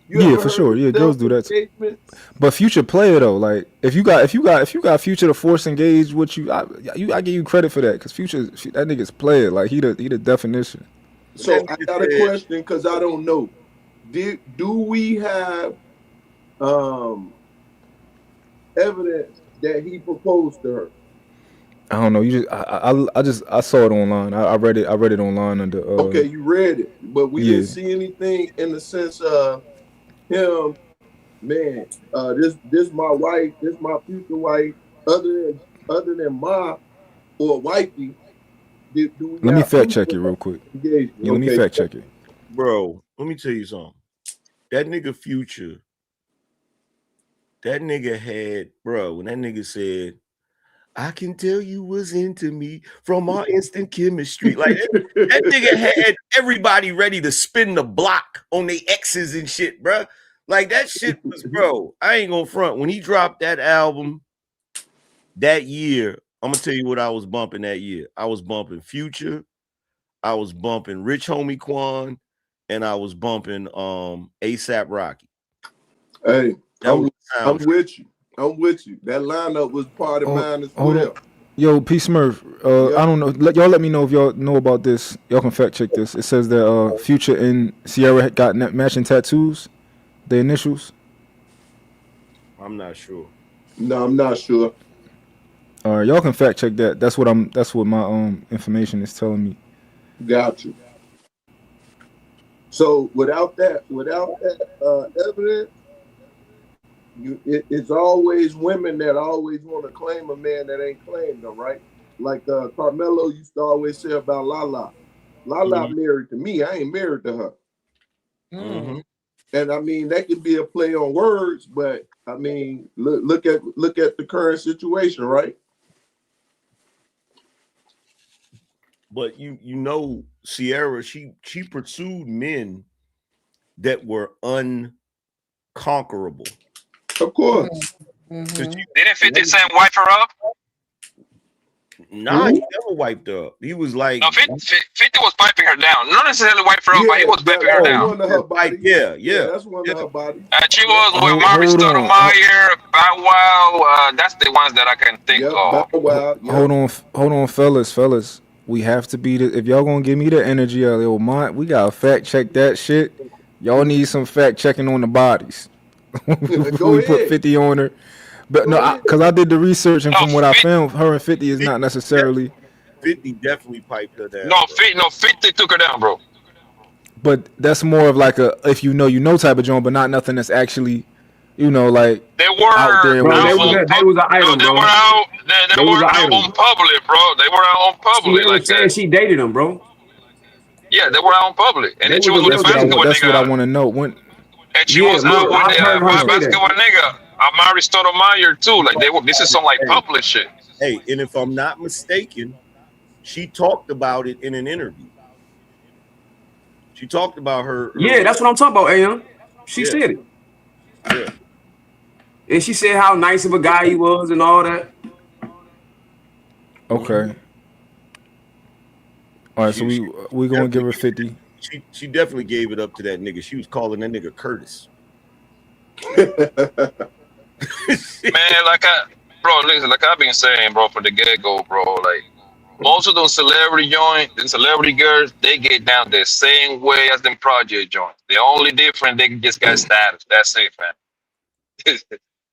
S5: Yeah, for sure. Yeah, girls do that. But Future player though, like if you got Future to force engage with you, I give you credit for that because Future that nigga's player. Like he the definition.
S8: So I got a question because I don't know. Do we have evidence that he proposed to her?
S5: I don't know. I saw it online. I read it online under.
S8: Okay, you read it, but we didn't see anything in the sense of him. Man, this my wife. This my future wife. Other than my or wifey.
S5: Let me fact check it real quick. Yeah, let me fact check it,
S3: bro. Let me tell you something. That nigga Future. That nigga had, bro. When that nigga said, I can tell you was into me from our instant chemistry. Like that nigga had everybody ready to spin the block on their exes and shit, bro. Like that shit was, bro. I ain't gonna front. When he dropped that album that year, I'm gonna tell you what I was bumping that year. I was bumping Future, I was bumping Rich Homie Quan, and I was bumping ASAP Rocky.
S8: Hey, I'm with you. I'm with you. That lineup was part of mine as well.
S5: Yo, P Smurf, I don't know. Y'all let me know if y'all know about this. Y'all can fact check this. It says that Future and Sierra got matching tattoos, the initials.
S3: I'm not sure.
S8: No, I'm not sure.
S5: All right, y'all can fact check that. That's what my information is telling me.
S8: Got you. So without that evidence, it's always women that always want to claim a man that ain't claimed them, right? Like Carmelo used to always say about Lala. Lala married to me. I ain't married to her.
S3: Mm-hmm.
S8: And I mean, that could be a play on words, but I mean, look at the current situation, right?
S3: But you know, Sierra, she pursued men that were unconquerable.
S8: Of course.
S9: Mm-hmm.
S4: Didn't 50 Cent wipe her up?
S3: Nah, he never wiped her up. He was like,
S4: no, 50 was piping her down. Not necessarily wipe her up, but he was piping her down.
S8: One of her body.
S3: Yeah.
S8: That's one of her body.
S4: And she was with Mari Stoudemire, Bow Wow. That's the ones that I can think of.
S8: Bow Wow.
S5: Hold on, fellas. We have to be if y'all gonna give me the energy of the mind, we gotta fact check that shit. Y'all need some fact checking on the bodies. We put 50 on her. But no, because I did the research, and from what I found, her and 50 is not necessarily.
S3: 50 definitely piped her down.
S4: No, 50 took her down, bro.
S5: But that's more of like a if you know type of joint, but not nothing that's actually, like
S4: they were
S5: out there.
S6: Bro, they was an item,
S4: they
S6: bro.
S4: Were out. They were out on public, bro. They were out on public.
S6: She like said she dated him, bro.
S4: Yeah, they were out on public, and then she was with a basketball nigga.
S5: That's what I want to know. When
S4: and she was out with a basketball nigga. Mari Stoudemire too. Like this is some like public shit.
S3: Hey, and if I'm not mistaken, she talked about it in an interview. She talked about her.
S6: Yeah, that's what I'm talking about, AM. She said it.
S3: Yeah.
S6: And she said how nice of a guy he was and all that.
S5: Okay. All right, so we gonna give her 50.
S3: She definitely gave it up to that nigga. She was calling that nigga Curtis.
S4: Man, listen, like I've been saying, bro, from the get-go, bro, like most of those celebrity joints and celebrity girls, they get down the same way as them project joints. The only difference, they just got status. That's it, man.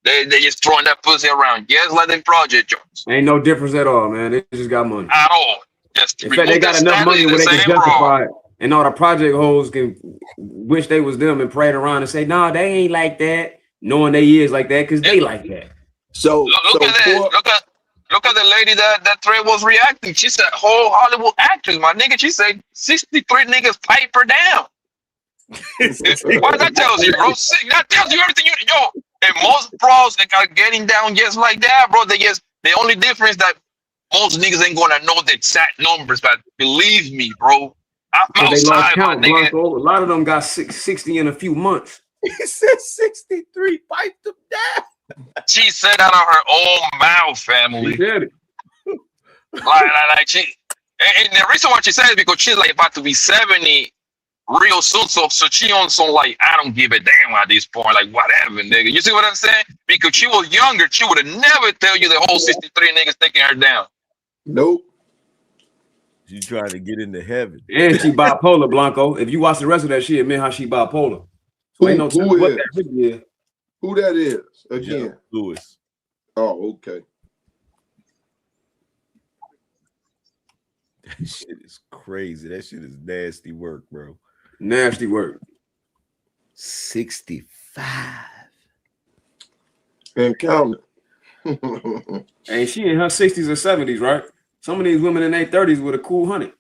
S4: they just throwing that pussy around, just like them project joints.
S6: Ain't no difference at all, man. They just got money.
S4: At all. Just
S6: in fact, they got enough money where they can justify it. And all the project hoes can wish they was them and parade around and say, "Nah, they ain't like that," knowing they is like that because they like that.
S8: So
S4: look at that. Look at the lady that thread was reacting. She said, "Whole Hollywood actors, my nigga." She said, 63 niggas pipe her down. What that tells you, bro? That tells you everything. And most pros that are getting down just like that, bro. The only difference that most niggas ain't gonna know the exact numbers, but believe me, bro. I'm outside,
S6: they lost count,
S4: my nigga.
S6: Blanco. A lot of them got 60 in a few months.
S3: He said 63 piped them down.
S4: She said out of her own mouth, family.
S6: She did it.
S4: Like she, and the reason why she said it is because she's like about to be 70 real soon. So she on some like, I don't give a damn at this point, like whatever, nigga. You see what I'm saying? Because she was younger, she would have never tell you the whole 63 niggas taking her down.
S8: Nope.
S3: She trying to get into heaven.
S6: And she bipolar, Blanco. If you watch the rest of that shit, it meant how she bipolar. So ain't no
S8: who
S6: what
S8: is?
S6: that is.
S8: Who that is again?
S3: Yeah, Lewis.
S8: Oh, okay.
S3: That shit is crazy. That shit is nasty work, bro.
S6: Nasty work.
S3: 65.
S8: And counting.
S6: And she in her 60s or 70s, right? Some of these women in their 30s with a cool 100.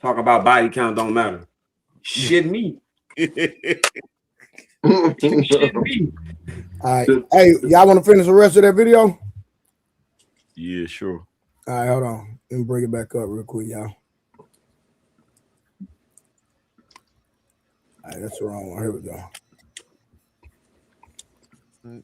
S6: Talk about body count don't matter. Shit me. Shit me.
S7: All right. Hey, y'all want to finish the rest of that video?
S3: Yeah, sure.
S7: All right, hold on. Let me bring it back up real quick, y'all. All right, that's the wrong one. Here we go.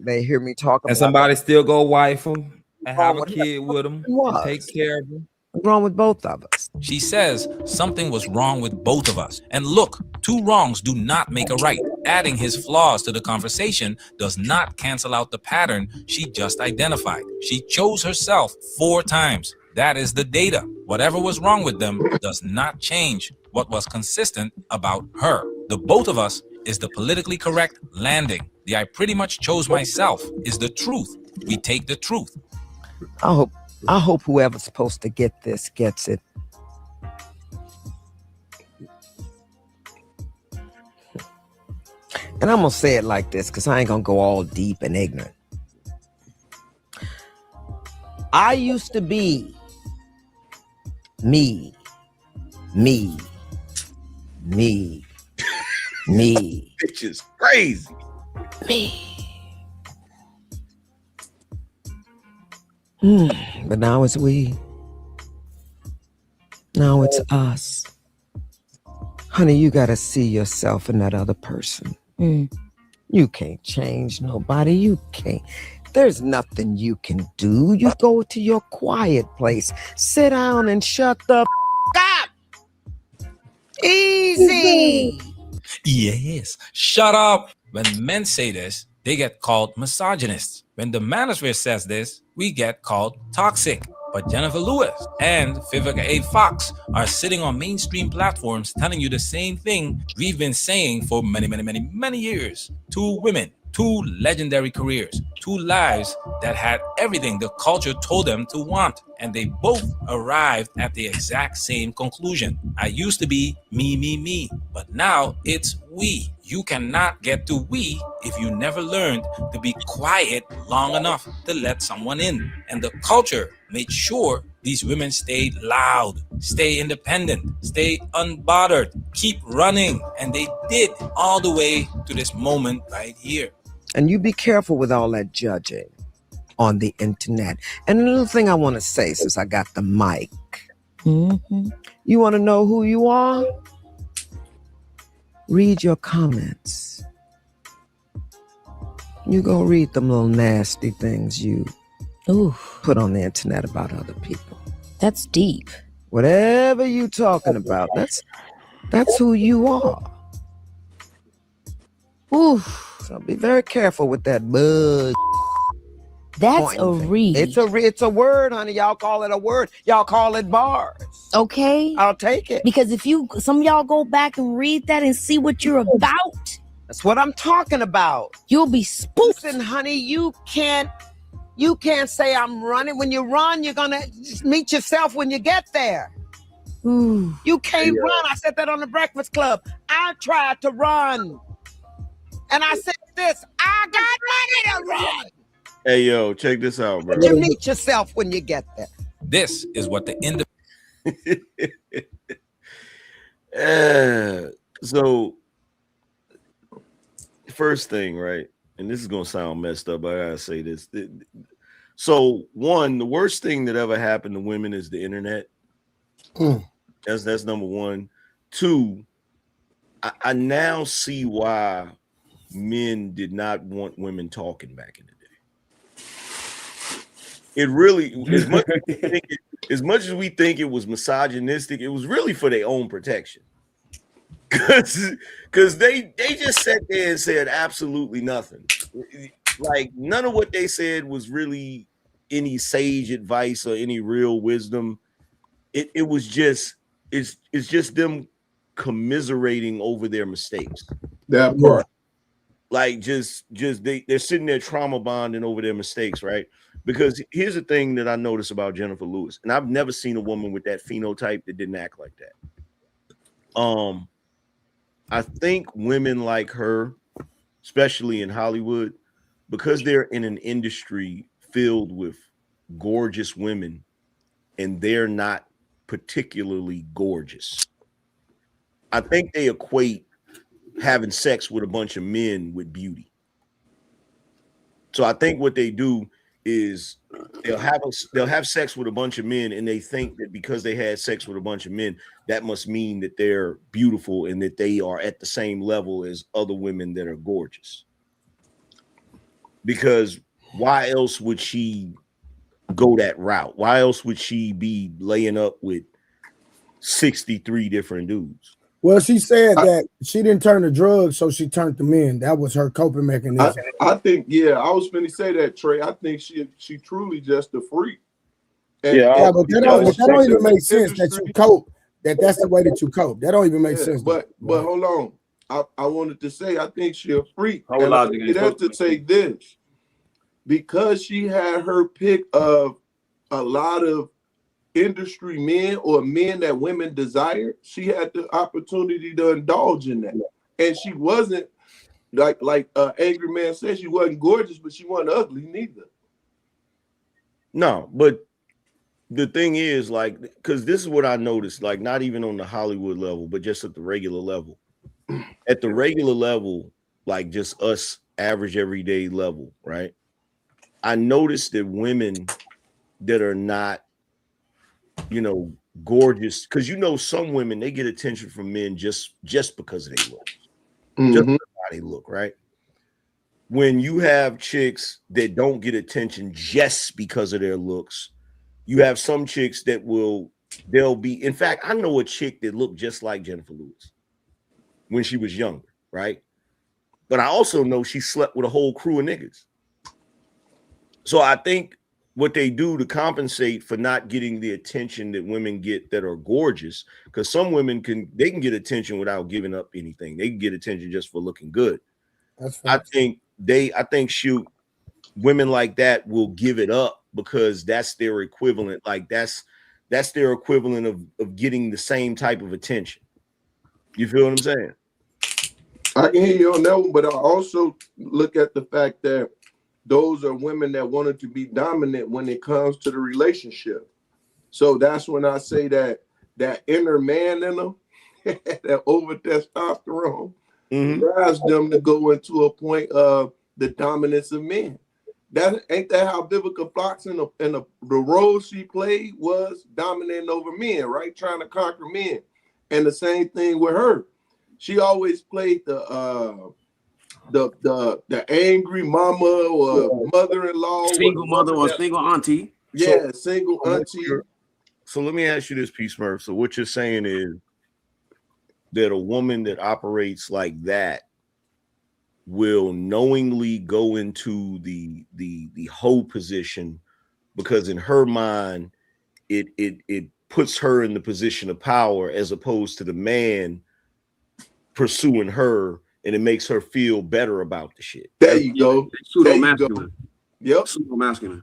S10: They hear me talk about
S5: And somebody still go wife him and have a kid with him and take care of him.
S10: What's wrong with both of us?
S11: She says something was wrong with both of us. And look, two wrongs do not make a right. Adding his flaws to the conversation does not cancel out the pattern she just identified. She chose herself 4 times. That is the data. Whatever was wrong with them does not change what was consistent about her. The both of us is the politically correct landing. The I pretty much chose myself is the truth. We take the truth.
S10: I hope whoever's supposed to get this gets it. And I'm gonna say it like this because I ain't gonna go all deep and ignorant. I used to be me.
S3: Bitch is crazy.
S10: But now it's we. Now it's us. Honey, you gotta see yourself in that other person. You can't change nobody. You can't. There's nothing you can do. You go to your quiet place, sit down and shut the up. Easy.
S11: Yes, shut up. When men say this, they get called misogynists. When the manosphere says this, we get called toxic. But Jennifer Lewis and Vivica A. Fox are sitting on mainstream platforms telling you the same thing we've been saying for many years. 2 women, 2 legendary careers, 2 lives that had everything the culture told them to want. And they both arrived at the exact same conclusion. I used to be me, but now it's we. You cannot get to we if you never learned to be quiet long enough to let someone in. And the culture made sure these women stayed loud, stay independent, stay unbothered, keep running. And they did all the way to this moment right here.
S10: And you be careful with all that judging on the internet. And another thing I want to say since I got the mic. You want to know who you are? Read your comments. You go read them little nasty things you put on the internet about other people.
S12: That's deep.
S10: Whatever you talking about, that's who you are. So be very careful with that bug.
S12: That's a read.
S10: It's a word, honey. Y'all call it a word. Y'all call it bars.
S12: Okay.
S10: I'll take it.
S12: Because if some of y'all go back and read that and see what you're about.
S10: That's what I'm talking about.
S12: You'll be spooked.
S10: Listen, honey, you can't say I'm running. When you run, you're gonna meet yourself when you get there. You can't run. I said that on the Breakfast Club. I tried to run. And I said this, I got money to run.
S3: Hey, yo, check this out, bro.
S10: You meet yourself when you get there.
S11: This is what the end
S3: of so first thing, right? And this is gonna sound messed up, but I gotta say this. So, one, the worst thing that ever happened to women is the internet. That's number one. 2, I now see why men did not want women talking back in the day. It really, as much as we think it was misogynistic, it was really for their own protection. Because they just sat there and said absolutely nothing. Like none of what they said was really any sage advice or any real wisdom. It was just it's just them commiserating over their mistakes.
S8: That part.
S3: Like just they're sitting there trauma bonding over their mistakes, right? Because here's the thing that I noticed about Jennifer Lewis, and I've never seen a woman with that phenotype that didn't act like that. I think women like her, especially in Hollywood, because they're in an industry filled with gorgeous women and they're not particularly gorgeous. I think they equate having sex with a bunch of men with beauty. So I think what they do is they'll have sex with a bunch of men, and they think that because they had sex with a bunch of men, that must mean that they're beautiful and that they are at the same level as other women that are gorgeous. Because why else would she go that route? Why else would she be laying up with 63 different dudes?
S7: Well, she said that she didn't turn to drugs, so she turned to men. That was her coping mechanism.
S8: I think, I was going to say that, Trey. I think she truly just a freak. And,
S7: but that don't even make sense that you cope. That's the way that you cope. That don't even make sense.
S8: But hold on. I wanted to say I think she a freak.
S6: Whole
S8: and
S6: lot
S8: I have to say this. Because she had her pick of a lot of industry men or men that women desired, she had the opportunity to indulge in that. And she wasn't like Angry Man said, she wasn't gorgeous, but she wasn't ugly neither.
S3: No, but the thing is, like, because this is what I noticed, like, not even on the Hollywood level, but just at the regular level. At the regular level, like just us average everyday level, right? I noticed that women that are not, gorgeous, because some women, they get attention from men just because they look, just how they look, right? When you have chicks that don't get attention just because of their looks, you have some chicks that they'll be. In fact, I know a chick that looked just like Jennifer Lewis when she was younger, right? But I also know she slept with a whole crew of niggas. So I think what they do to compensate for not getting the attention that women get that are gorgeous, because some women can get attention without giving up anything. They can get attention just for looking good. I think women like that will give it up because that's their equivalent. Like that's their equivalent of getting the same type of attention. You feel what I'm saying?
S8: I can hear you on that one, but I also look at the fact that those are women that wanted to be dominant when it comes to the relationship. So that's when I say that inner man in them, that over testosterone, drives them to go into a point of the dominance of men. Ain't that how Vivica Fox in the role she played was dominating over men, right? Trying to conquer men. And the same thing with her. She always played the angry mama or mother-in-law,
S6: single mother or single auntie.
S8: Yeah, single auntie.
S3: So let me ask you this, P. Smurf. So what you're saying is that a woman that operates like that will knowingly go into the hoe position because in her mind it puts her in the position of power as opposed to the man pursuing her, and it makes her feel better about the shit.
S8: There you go.
S6: Pseudo masculine.
S8: Yep.
S6: Pseudo masculine.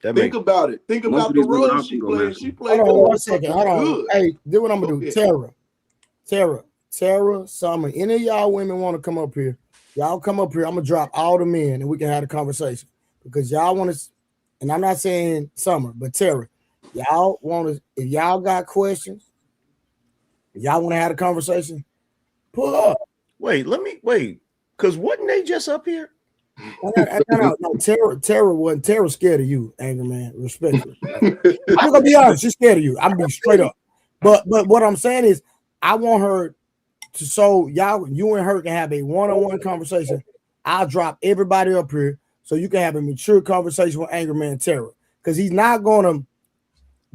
S8: Think about it. Think about the role she played. She played.
S7: Hold on 1 second. Hold on. Hey, do what I'm gonna do. Tara, Summer. Any of y'all women want to come up here? Y'all come up here. I'm gonna drop all the men, and we can have a conversation because y'all want to. And I'm not saying Summer, but Tara, y'all want to. If y'all got questions, if y'all want to have a conversation, pull up.
S3: Wait, because wasn't they just up here?
S7: No, Tara wasn't. Tara's scared of you, Angry Man. Respectfully. I'm gonna be honest, she's scared of you. I'm gonna be straight up. But what I'm saying is, I want her to you and her can have a one-on-one conversation. I'll drop everybody up here so you can have a mature conversation with Angry Man Tara. Because he's not gonna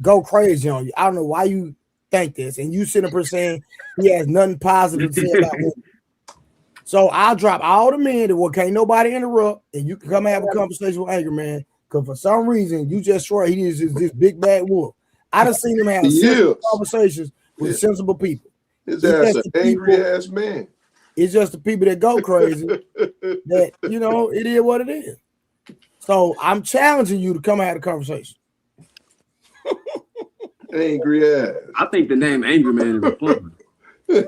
S7: go crazy on you. I don't know why you think this, and you sitting up here saying he has nothing positive to say about women. So I'll drop all the men that can't nobody interrupt, and you can come have a conversation with Angry Man. Because for some reason you just swear he is this big bad wolf. I done seen him have sensible conversations with sensible people.
S8: His ass an angry ass man.
S7: It's just the people that go crazy that it is what it is. So I'm challenging you to come have a conversation.
S8: Angry ass.
S6: I think the name Angry Man is a plug. I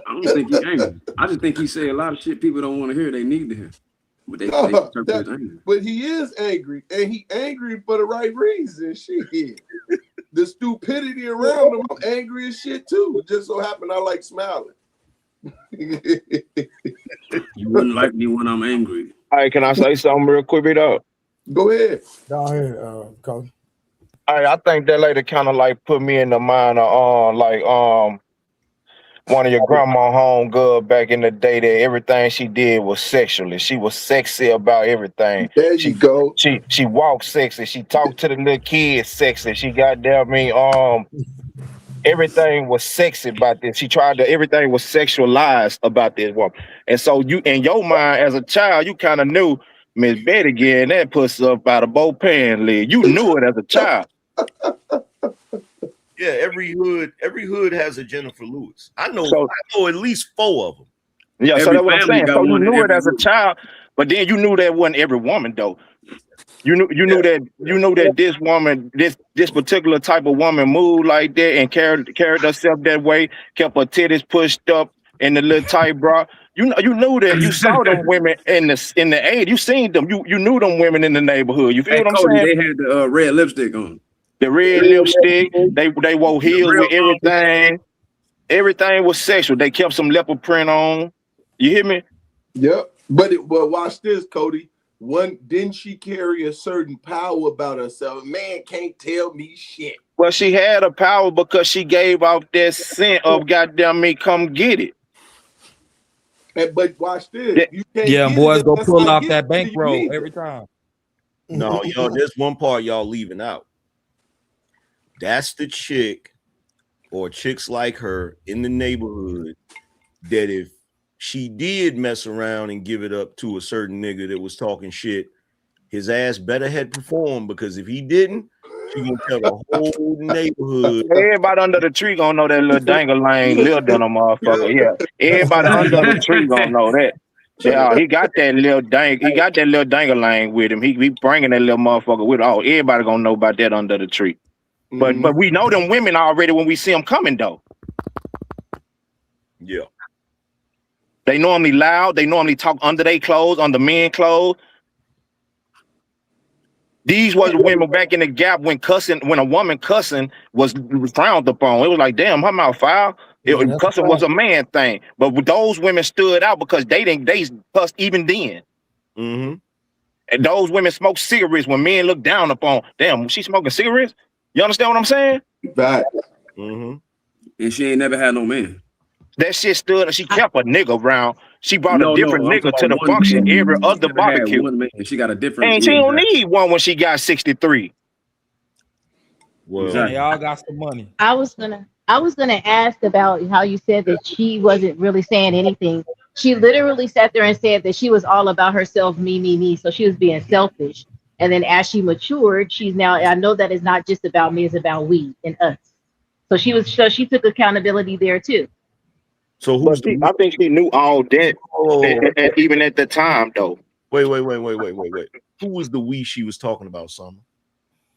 S6: don't think he's angry. I just think he say a lot of shit people don't want to hear. They need to hear. But
S8: but he is angry, and he angry for the right reason. Shit. The stupidity around him, I'm angry as shit too. It just so happened I like smiling.
S6: You wouldn't like me when I'm angry.
S13: All right, can I say something real quick, though?
S8: Go ahead.
S7: Go ahead, Coach.
S13: All right, I think that lady kind of like put me in the mind of one of your grandma home girl back in the day that everything she did was sexually. She was sexy about everything.
S8: There you go.
S13: She walked sexy. She talked to the little kids sexy. She everything was sexy about this. Everything was sexualized about this woman. And so you, in your mind as a child, you kind of knew Miss Betty getting that pussy up out of both pants leg. You knew it as a child.
S3: Yeah, every hood has a Jennifer Lewis. I know at least 4 of them.
S13: Yeah, so that's what I'm saying. So you knew it as a child, but then you knew that wasn't every woman though. You knew that this woman, this particular type of woman moved like that and carried herself that way, kept her titties pushed up in the little tight bra. You knew that. You saw them women in the 80s. You seen them. You knew them women in the neighborhood. You feel what I'm saying?
S6: They had the red lipstick on.
S13: The red lipstick. They wore heels with everything. Everything was sexual. They kept some leopard print on. You hear me?
S8: Yep. But watch this, Cody. Didn't she carry a certain power about herself? Man can't tell me shit.
S13: Well, she had a power because she gave off that scent of goddamn me, come get it.
S8: But watch this. You can't
S11: Yeah,
S8: get
S11: boys
S8: it
S11: go
S8: unless
S11: pull
S8: I
S11: off
S8: give
S11: that
S8: it to you
S11: bankroll
S8: either.
S11: every time.
S3: No, there's one part y'all leaving out. That's the chick or chicks like her in the neighborhood that if she did mess around and give it up to a certain nigga that was talking shit, his ass better had performed, because if he didn't, she gonna tell the whole neighborhood.
S13: Everybody under the tree gonna know that little dangling lived on a motherfucker. Yeah, everybody under the tree gonna know that. Yeah, he got that little dangling with him. He bringing that little motherfucker with him. Oh, everybody gonna know about that under the tree. But we know them women already when we see them coming though.
S3: Yeah.
S13: They normally loud. They normally talk under their clothes, under men clothes. These was the women back in the Gap when a woman cussing was frowned upon. It was like, damn, her mouth foul. Cussing was a man thing. But those women stood out because they cussed even then.
S3: Mm-hmm.
S13: And those women smoked cigarettes when men looked down upon. Damn, she smoking cigarettes? You understand what I'm saying?
S8: Right.
S3: Mm-hmm.
S6: And she ain't never had no man.
S13: That shit stood. She kept a nigga around. She brought a different nigga to the function
S6: man.
S13: every other barbecue.
S6: One man. She got a different.
S13: And she don't need one when she got 63.
S3: Well,
S11: They all got some money.
S14: I was gonna ask about how you said that she wasn't really saying anything. She literally sat there and said that she was all about herself, me. So she was being selfish. And then as she matured, she's now, I know that it's not just about me, it's about we and us. So she took accountability there too.
S3: So
S13: I think she knew all that, even at the time though.
S3: Wait. Who was the we she was talking about, Summer?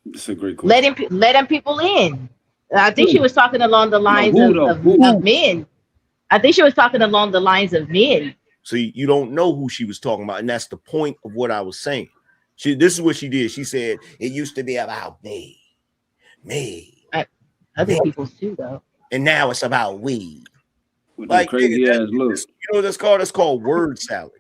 S6: That's a great question.
S14: Letting people in. I think she was talking along the lines of men. I think she was talking along the lines of men.
S3: See, you don't know who she was talking about, and that's the point of what I was saying. This is what she did. She said, it used to be about me.
S14: Other people's too, though.
S3: And now it's about we.
S6: Like crazy ass look.
S3: You know what that's called word salad.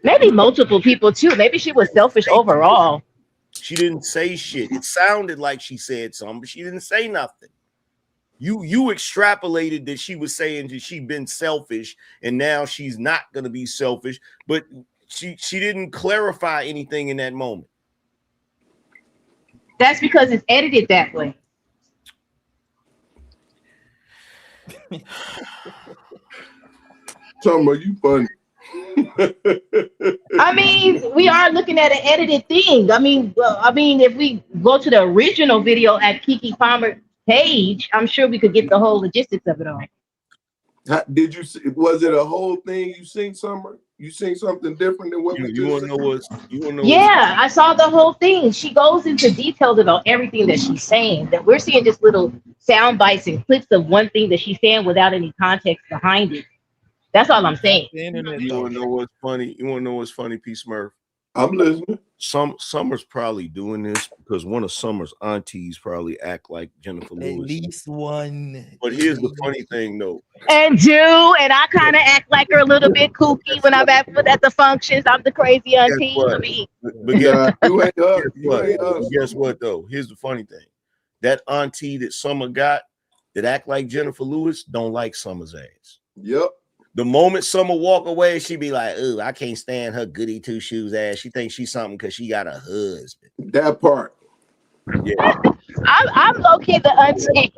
S14: Maybe multiple people too. Maybe she was selfish overall.
S3: She didn't say shit. It sounded like she said something, but she didn't say nothing. You extrapolated that she was saying that she'd been selfish and now she's not going to be selfish, but she didn't clarify anything in that moment.
S14: That's because it's edited that way.
S8: Summer, you funny.
S14: I mean, we are looking at an edited thing. I mean, if we go to the original video at Keke Palmer's page, I'm sure we could get the whole logistics of it all.
S8: Did you? Was it a whole thing? You seen Summer? You seen something different than what
S3: you want to know? What?
S14: Yeah, I saw the whole thing. She goes into details about everything that she's saying. That we're seeing just little sound bites and clips of one thing that she's saying without any context behind it. That's all I'm saying.
S3: You want to know what's funny? You want to know what's funny, P. Smurf?
S8: I'm listening.
S3: Summer's probably doing this because one of Summer's aunties probably act like Jennifer Lewis.
S15: At least one.
S3: But here's the funny thing, though.
S14: And I kind of act like her a little bit kooky when I'm at the functions. I'm the crazy auntie.
S3: But guess what, though? Here's the funny thing. That auntie that Summer got that act like Jennifer Lewis don't like Summer's ass.
S8: Yep.
S3: The moment Summer walk away, she be like, "Ooh, I can't stand her goody two shoes ass. She thinks she's something because she got a husband."
S8: That part.
S3: Yeah.
S14: I'm low key the auntie.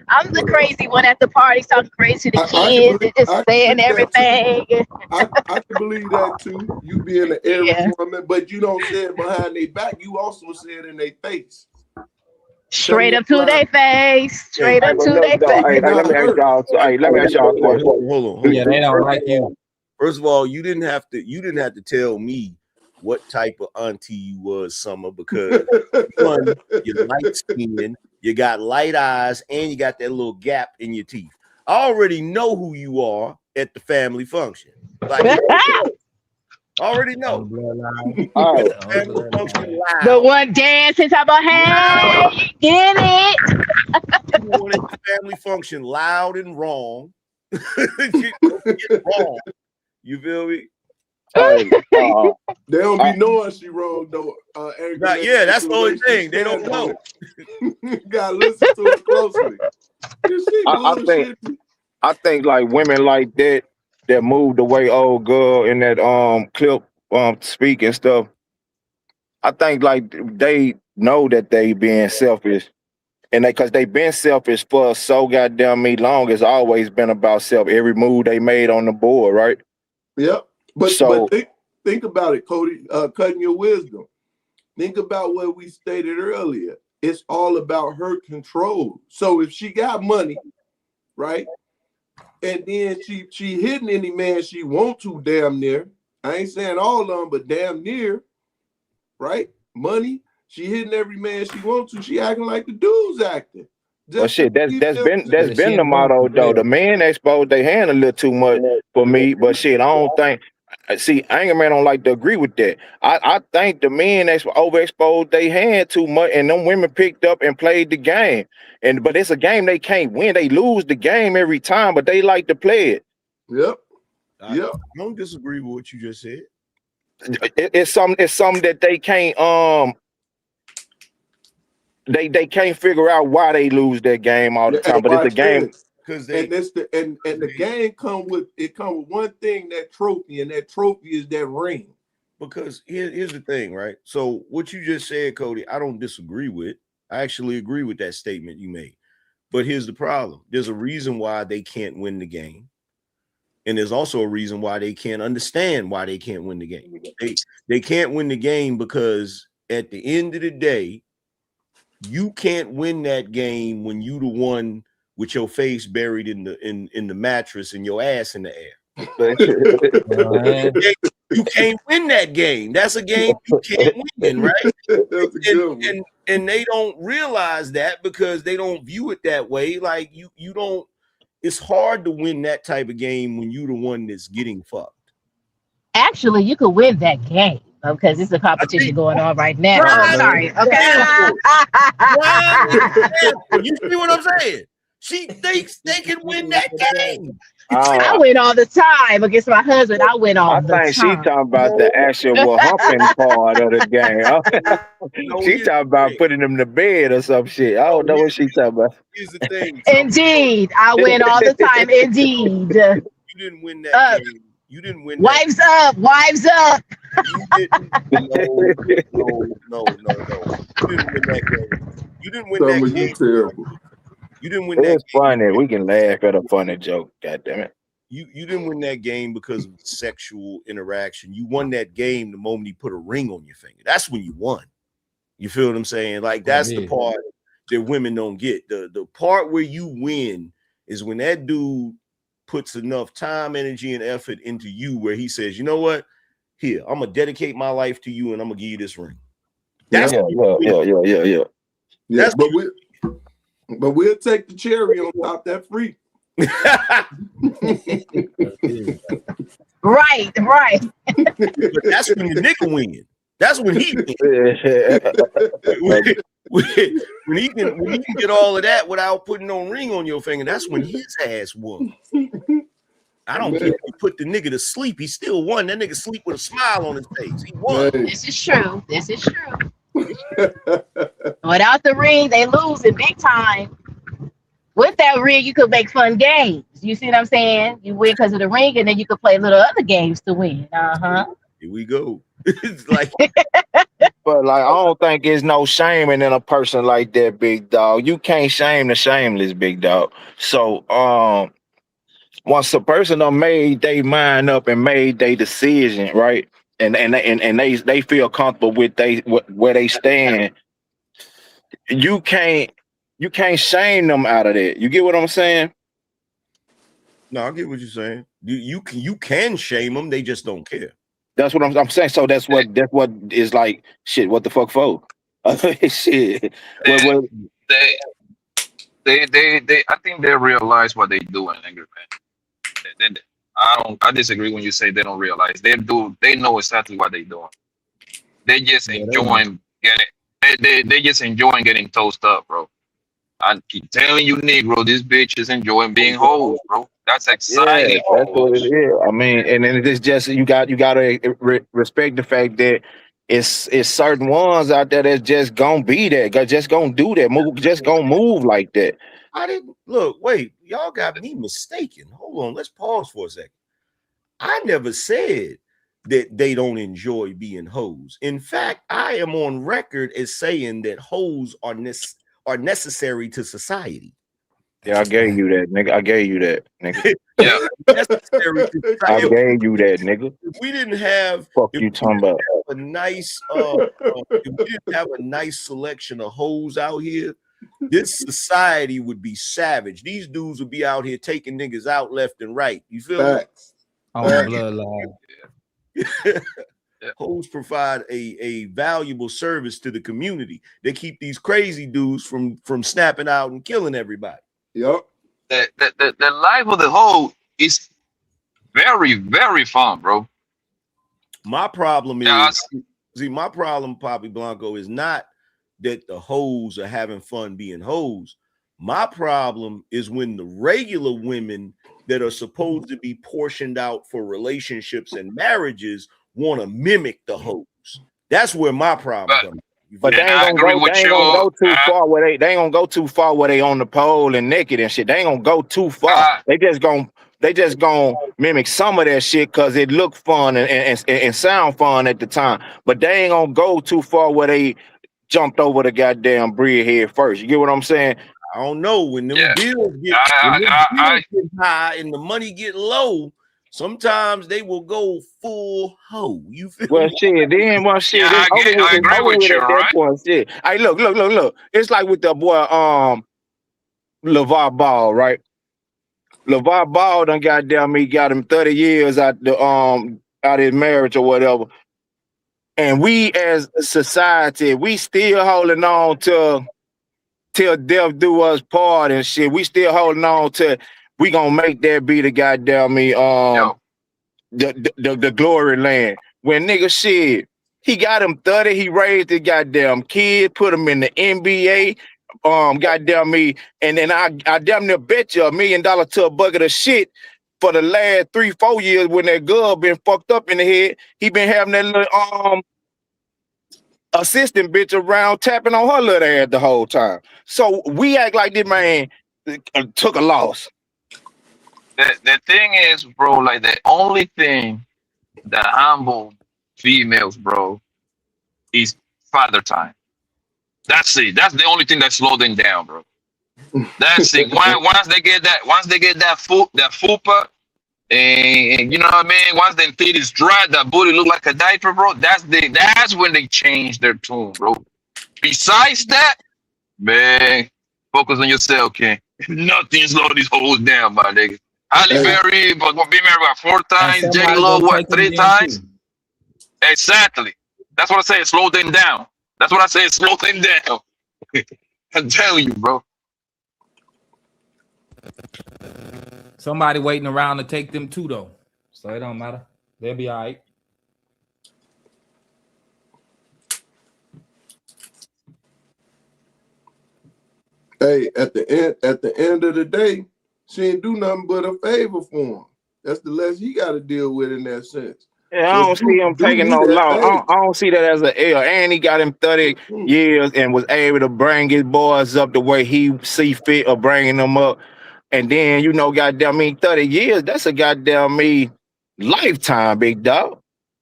S14: I'm the crazy one at the party talking crazy to the kids and just saying everything.
S8: I can believe that too. You being an Aaron woman, but you don't say it behind their back. You also say it in their face.
S14: Straight up to their face. Straight up to their face.
S13: Hey, let me ask y'all. Let me ask y'all a question.
S3: Hold on.
S15: Yeah, they don't like you.
S3: First of all, you didn't have to tell me what type of auntie you was, Summer, because one, you're light skinned, you got light eyes, and you got that little gap in your teeth. I already know who you are at the family function. Like, already know.
S14: The one dancing, talking about, hey, get it.
S3: Family function loud and wrong. Wrong. You feel me?
S8: They don't be knowing she wrong though.
S3: Yeah, that's the only thing. They don't know.
S8: You gotta listen to it closely.
S13: I think like women like that moved the way old girl in that clip speak and stuff. I think like they know that they being selfish, and because they been selfish for so goddamn long. It's always been about self. Every move they made on the board, right?
S8: Yep. But think about it, Cody. Cutting your wisdom. Think about what we stated earlier. It's all about her control. So if she got money, right, and then she hitting any man she want to, damn near. I ain't saying all of them, but damn near, right? Money. She hitting every man she wants to. She acting like the dude's acting.
S13: Well, shit, that's been the motto though. The men exposed their hand a little too much for me, but shit, I don't think. See, Anger Man don't like to agree with that. I think the men overexposed their hand too much, and them women picked up and played the game. But it's a game they can't win. They lose the game every time, but they like to play it.
S8: Yep.
S3: I don't disagree with what you just said.
S13: It's something that they can't they can't figure out why they lose that game all the time. But it's a game.
S8: And the game come with one thing, that trophy, and that trophy is that ring.
S3: Because here's the thing, right? So what you just said, Cody, I don't disagree with. I actually agree with that statement you made. But here's the problem. There's a reason why they can't win the game. And there's also a reason why they can't understand why they can't win the game. They can't win the game because at the end of the day, you can't win that game when you the one with your face buried in the mattress and your ass in the air. You can't win that game. That's a game you can't win, right? And they don't realize that because they don't view it that way. Like you don't. It's hard to win that type of game when you're the one that's getting fucked.
S14: Actually, you could win that game because it's a competition going on right now. Oh, sorry. Okay.
S3: You see what I'm saying? She thinks they can win that game.
S14: I win all the time against my husband. I win all the time.
S13: I think she talking about the actual humping part of the game. She talking about putting them to bed or some shit. I don't know what she talking about.
S3: Here's the thing.
S14: Indeed, I win all the time. Indeed.
S3: You didn't win that game. You didn't win.
S14: Wives up. Wives up.
S3: No. You didn't win that game. You didn't win that game.
S8: Terrible.
S3: You didn't win that.
S13: It's funny. We can laugh at a funny joke. God damn it.
S3: You didn't win that game because of sexual interaction. You won that game the moment he put a ring on your finger. That's when you won. You feel what I'm saying? Like that's the part that women don't get. The part where you win is when that dude puts enough time, energy, and effort into you where he says, you know what? Here, I'm gonna dedicate my life to you and I'm gonna give you this ring. That's
S13: yeah.
S8: That's but we'll take the cherry on top that free.
S14: Right.
S3: But that's when the nigga win. That's when he when he can get all of that without putting no ring on your finger. That's when his ass won. I don't care if you put the nigga to sleep. He still won. That nigga sleep with a smile on his face. He won.
S14: This is true. This is true. Without the ring, they lose in big time. With that ring, you could make fun games. You see what I'm saying? You win because of the ring, and then you could play little other games to win.
S3: Here we go. It's like,
S13: but like, I don't think there's no shaming in a person like that, big dog. You can't shame the shameless, big dog. So, once a person done made their mind up and made their decision, right, and they feel comfortable with where they stand, you can't shame them out of that. You get what I'm saying?
S3: No, I get what you're saying. You can shame them. They just don't care.
S13: That's what I'm saying. So that's what is like. Shit, what the fuck for? Shit.
S4: They I think they realize what they doing, angry man. I disagree when you say they don't realize. They do. They know exactly what they doing. They just enjoying getting. They just enjoying getting toasted up, bro. I keep telling you, Negro, this bitch is enjoying being hoes, bro. That's exciting.
S13: Yeah, that's what it is. I mean, and then it's just you gotta respect the fact that it's certain ones out there that's just gonna be that, just gonna do that, just gonna move like that.
S3: I didn't look. Wait, y'all got me mistaken. Hold on, let's pause for a second. I never said that they don't enjoy being hoes. In fact, I am on record as saying that hoes are necessary to society.
S13: Yeah, I gave you that, nigga. I gave you that, nigga.
S3: Yeah, necessary to society.
S13: I gave you that, nigga.
S3: If we didn't have,
S13: fuck you talking about
S3: a nice, if we didn't have a nice selection of hoes out here, this society would be savage. These dudes would be out here taking niggas out left and right. You feel me?
S15: On bloodline.
S3: Hoes provide a valuable service to the community. They keep these crazy dudes from snapping out and killing everybody.
S8: Yep.
S4: The life of the hoe is very, very fun, bro.
S3: My problem is, my problem, Papi Blanco, is not that the hoes are having fun being hoes. My problem is when the regular women that are supposed to be portioned out for relationships and marriages want to mimic the hoes. That's where my problem comes.
S13: But they ain't gonna go too far where they ain't gonna go too far where they on the pole and naked and shit. They ain't gonna go too far. They just gonna mimic some of that shit because it look fun and sound fun at the time. But they ain't gonna go too far where they jumped over the goddamn bridge head first. You get what I'm saying?
S3: I don't know when them bills get high and the money get low. Sometimes they will go full hoe. You feel
S13: well, shit. Then one shit.
S4: I agree with you, right?
S13: Shit. Hey, look. It's like with the boy, LeVar Ball, right? LeVar Ball done goddamn me got him 30 years out his marriage or whatever. And we as a society, we still holding on to till death do us part and shit. We still holding on to. We gonna make that be the goddamn me the glory land. When nigga shit, he got him 30, he raised the goddamn kid, put him in the NBA, goddamn me, and then I damn near bet you $1 million to a bucket of shit for the last 3-4 years when that girl been fucked up in the head. He been having that little assistant bitch around tapping on her little ass the whole time. So we act like this man took a loss.
S4: The thing is, bro, like the only thing that humble females, bro, is father time. That's it. That's the only thing that slowed them down, bro. That's it. Once they get that fupa, and you know what I mean. Once them titties dry, that booty look like a diaper, bro. That's when they change their tune, bro. Besides that, man, focus on yourself, King. Nothing slow these hoes down, my nigga. Halle Berry, but be married about 4 times. J Lo, what, 3 times? Exactly. That's what I say. Slow them down. That's what I say. Slow them down. I'm telling you, bro.
S15: Somebody waiting around to take them too, though. So it don't matter. They'll be all right.
S8: Hey, at the end of the day, she ain't do nothing but a favor for him. That's the less he got to deal with in that sense.
S13: Yeah,
S8: So
S13: I don't see him taking
S8: me
S13: no
S8: that
S13: loss.
S8: favor.
S13: I don't see that as an L. And he got him 30 years and was able to bring his boys up the way he see fit of bringing them up. And then, you know, goddamn me, 30 years, that's a goddamn me lifetime, big dog.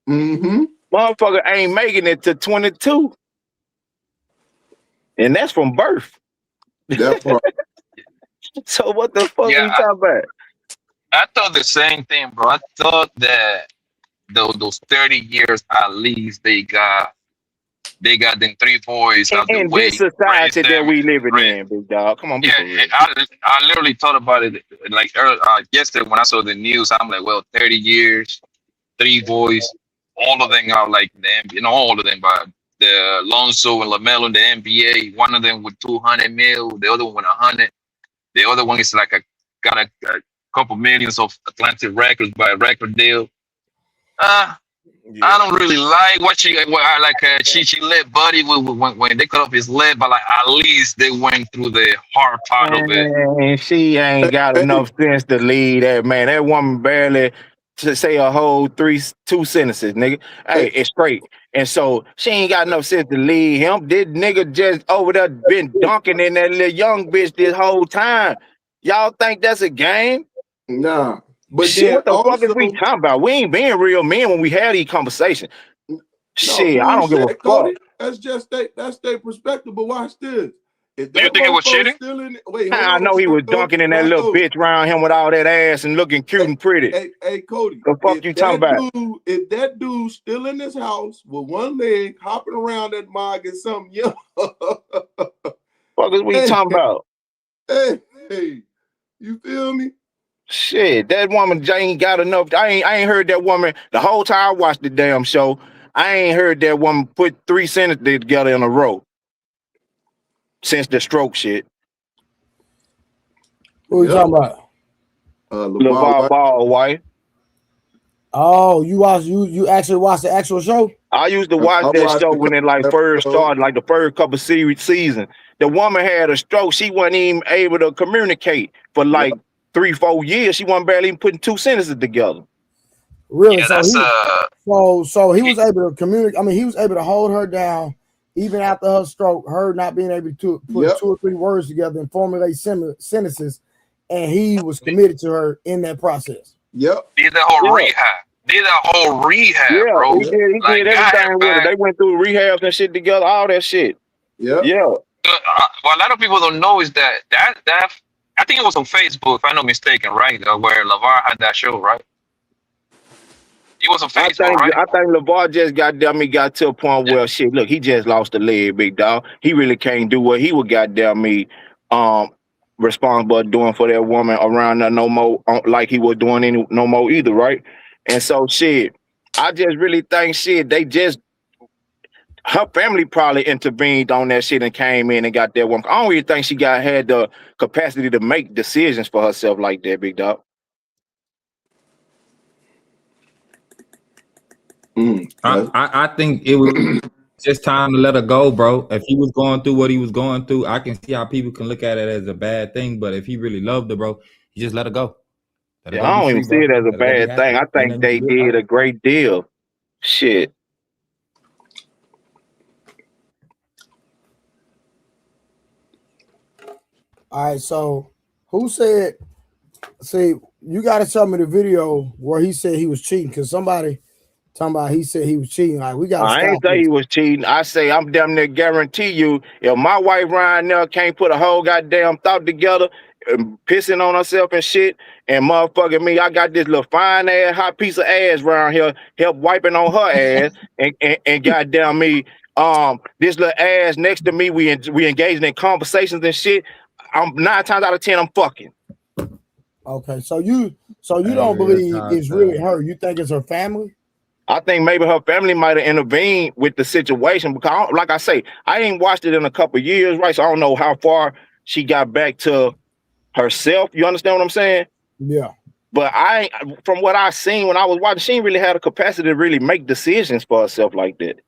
S13: Motherfucker ain't making it to 22. And that's from birth.
S8: That part.
S13: So what the fuck
S4: Yeah,
S13: we talking about?
S4: I thought the same thing, bro. I thought that those 30 years at least they got them 3 boys out the
S13: In
S4: way.
S13: this society that we living in, big dog. Come on, be for real.
S4: I literally thought about it like yesterday when I saw the news. I'm like, well, 30 years, 3 boys, all of them are like all of them, but the Alonso and LaMelo in the NBA. One of them with 200 mil, the other one with 100. The other one is like got a couple millions of Atlantic records by a record deal. I don't really like what she let Buddy when they cut off his leg, but like at least they went through the hard part of it.
S13: And she ain't got enough sense to lead that man. That woman barely to say a whole 2 sentences, nigga. Hey, it's straight. And so she ain't got enough sense to lead him. This nigga just over there been dunking in that little young bitch this whole time. Y'all think that's a game?
S8: Nah. But
S13: shit, what the
S8: also,
S13: fuck is we talking about? We ain't being real men when we have these conversations. Shit, I don't give a fuck.
S8: Cody, that's their perspective. But watch this. If
S4: you think it was cheating?
S13: I know he was dunking in that little bitch around him with all that ass and looking cute and pretty.
S8: Hey, Cody.
S13: The fuck you talking about?
S8: If that dude still in his house with one leg hopping around that mog and something young.
S13: Fuck is we talking about?
S8: Hey, you feel me?
S13: Shit, that woman ain't got enough. I ain't heard that woman the whole time I watched the damn show. I ain't heard that woman put 3 sentences together in a row since the stroke shit.
S7: Who you talking about?
S13: LeVar Ball wife.
S7: Oh, you actually watched the actual show?
S13: I used to watch that show when it like first started, like the first couple seasons. The woman had a stroke. She wasn't even able to communicate for like 3-4 years. She wasn't barely even putting 2 sentences together.
S7: Really? So he was able to communicate. I mean, he was able to hold her down even after her stroke, her not being able to put 2 or 3 words together and formulate sentences, and he was committed to her in that process.
S8: Yep.
S4: Did the whole rehab. Bro.
S13: He did everything with her. They went through rehabs and shit together, all that shit.
S8: Yeah.
S4: What a lot of people don't know is that I think it was on Facebook, if I'm not mistaken, right? Where LeVar had that show, right? It was on Facebook, right?
S13: I think LeVar just got to a point where shit. Look, he just lost a leg, big dog. He really can't do what he would responsible doing for that woman around there no more, like he was doing no more either, right? And so shit, I just really think shit. Her family probably intervened on that shit and came in and got that woman. I don't really think she had the capacity to make decisions for herself like that, big dog.
S15: I think it was just time to let her go, bro. If he was going through what he was going through, I can see how people can look at it as a bad thing. But if he really loved her, bro, he just let her go.
S13: I don't even see it as a bad thing. I think they did a great deal. Shit.
S7: All right, so who said? See, you got to tell me the video where he said he was cheating, because somebody talking about he said he was cheating. Like, we got.
S13: I ain't say he was cheating. I say I'm damn near guarantee you, if my wife Ryan now can't put a whole goddamn thought together, and pissing on herself and shit, and motherfucking me, I got this little fine ass hot piece of ass around here, help wiping on her ass, and goddamn me, this little ass next to me, we engaging in conversations and shit. I'm 9 times out of 10, I'm fucking.
S7: Okay, so you don't believe it's really her? You think it's her family?
S13: I think maybe her family might have intervened with the situation, because, like I say, I ain't watched it in a couple of years, right? So I don't know how far she got back to herself. You understand what I'm saying?
S7: Yeah.
S13: But from what I seen when I was watching, she ain't really had a capacity to really make decisions for herself like that.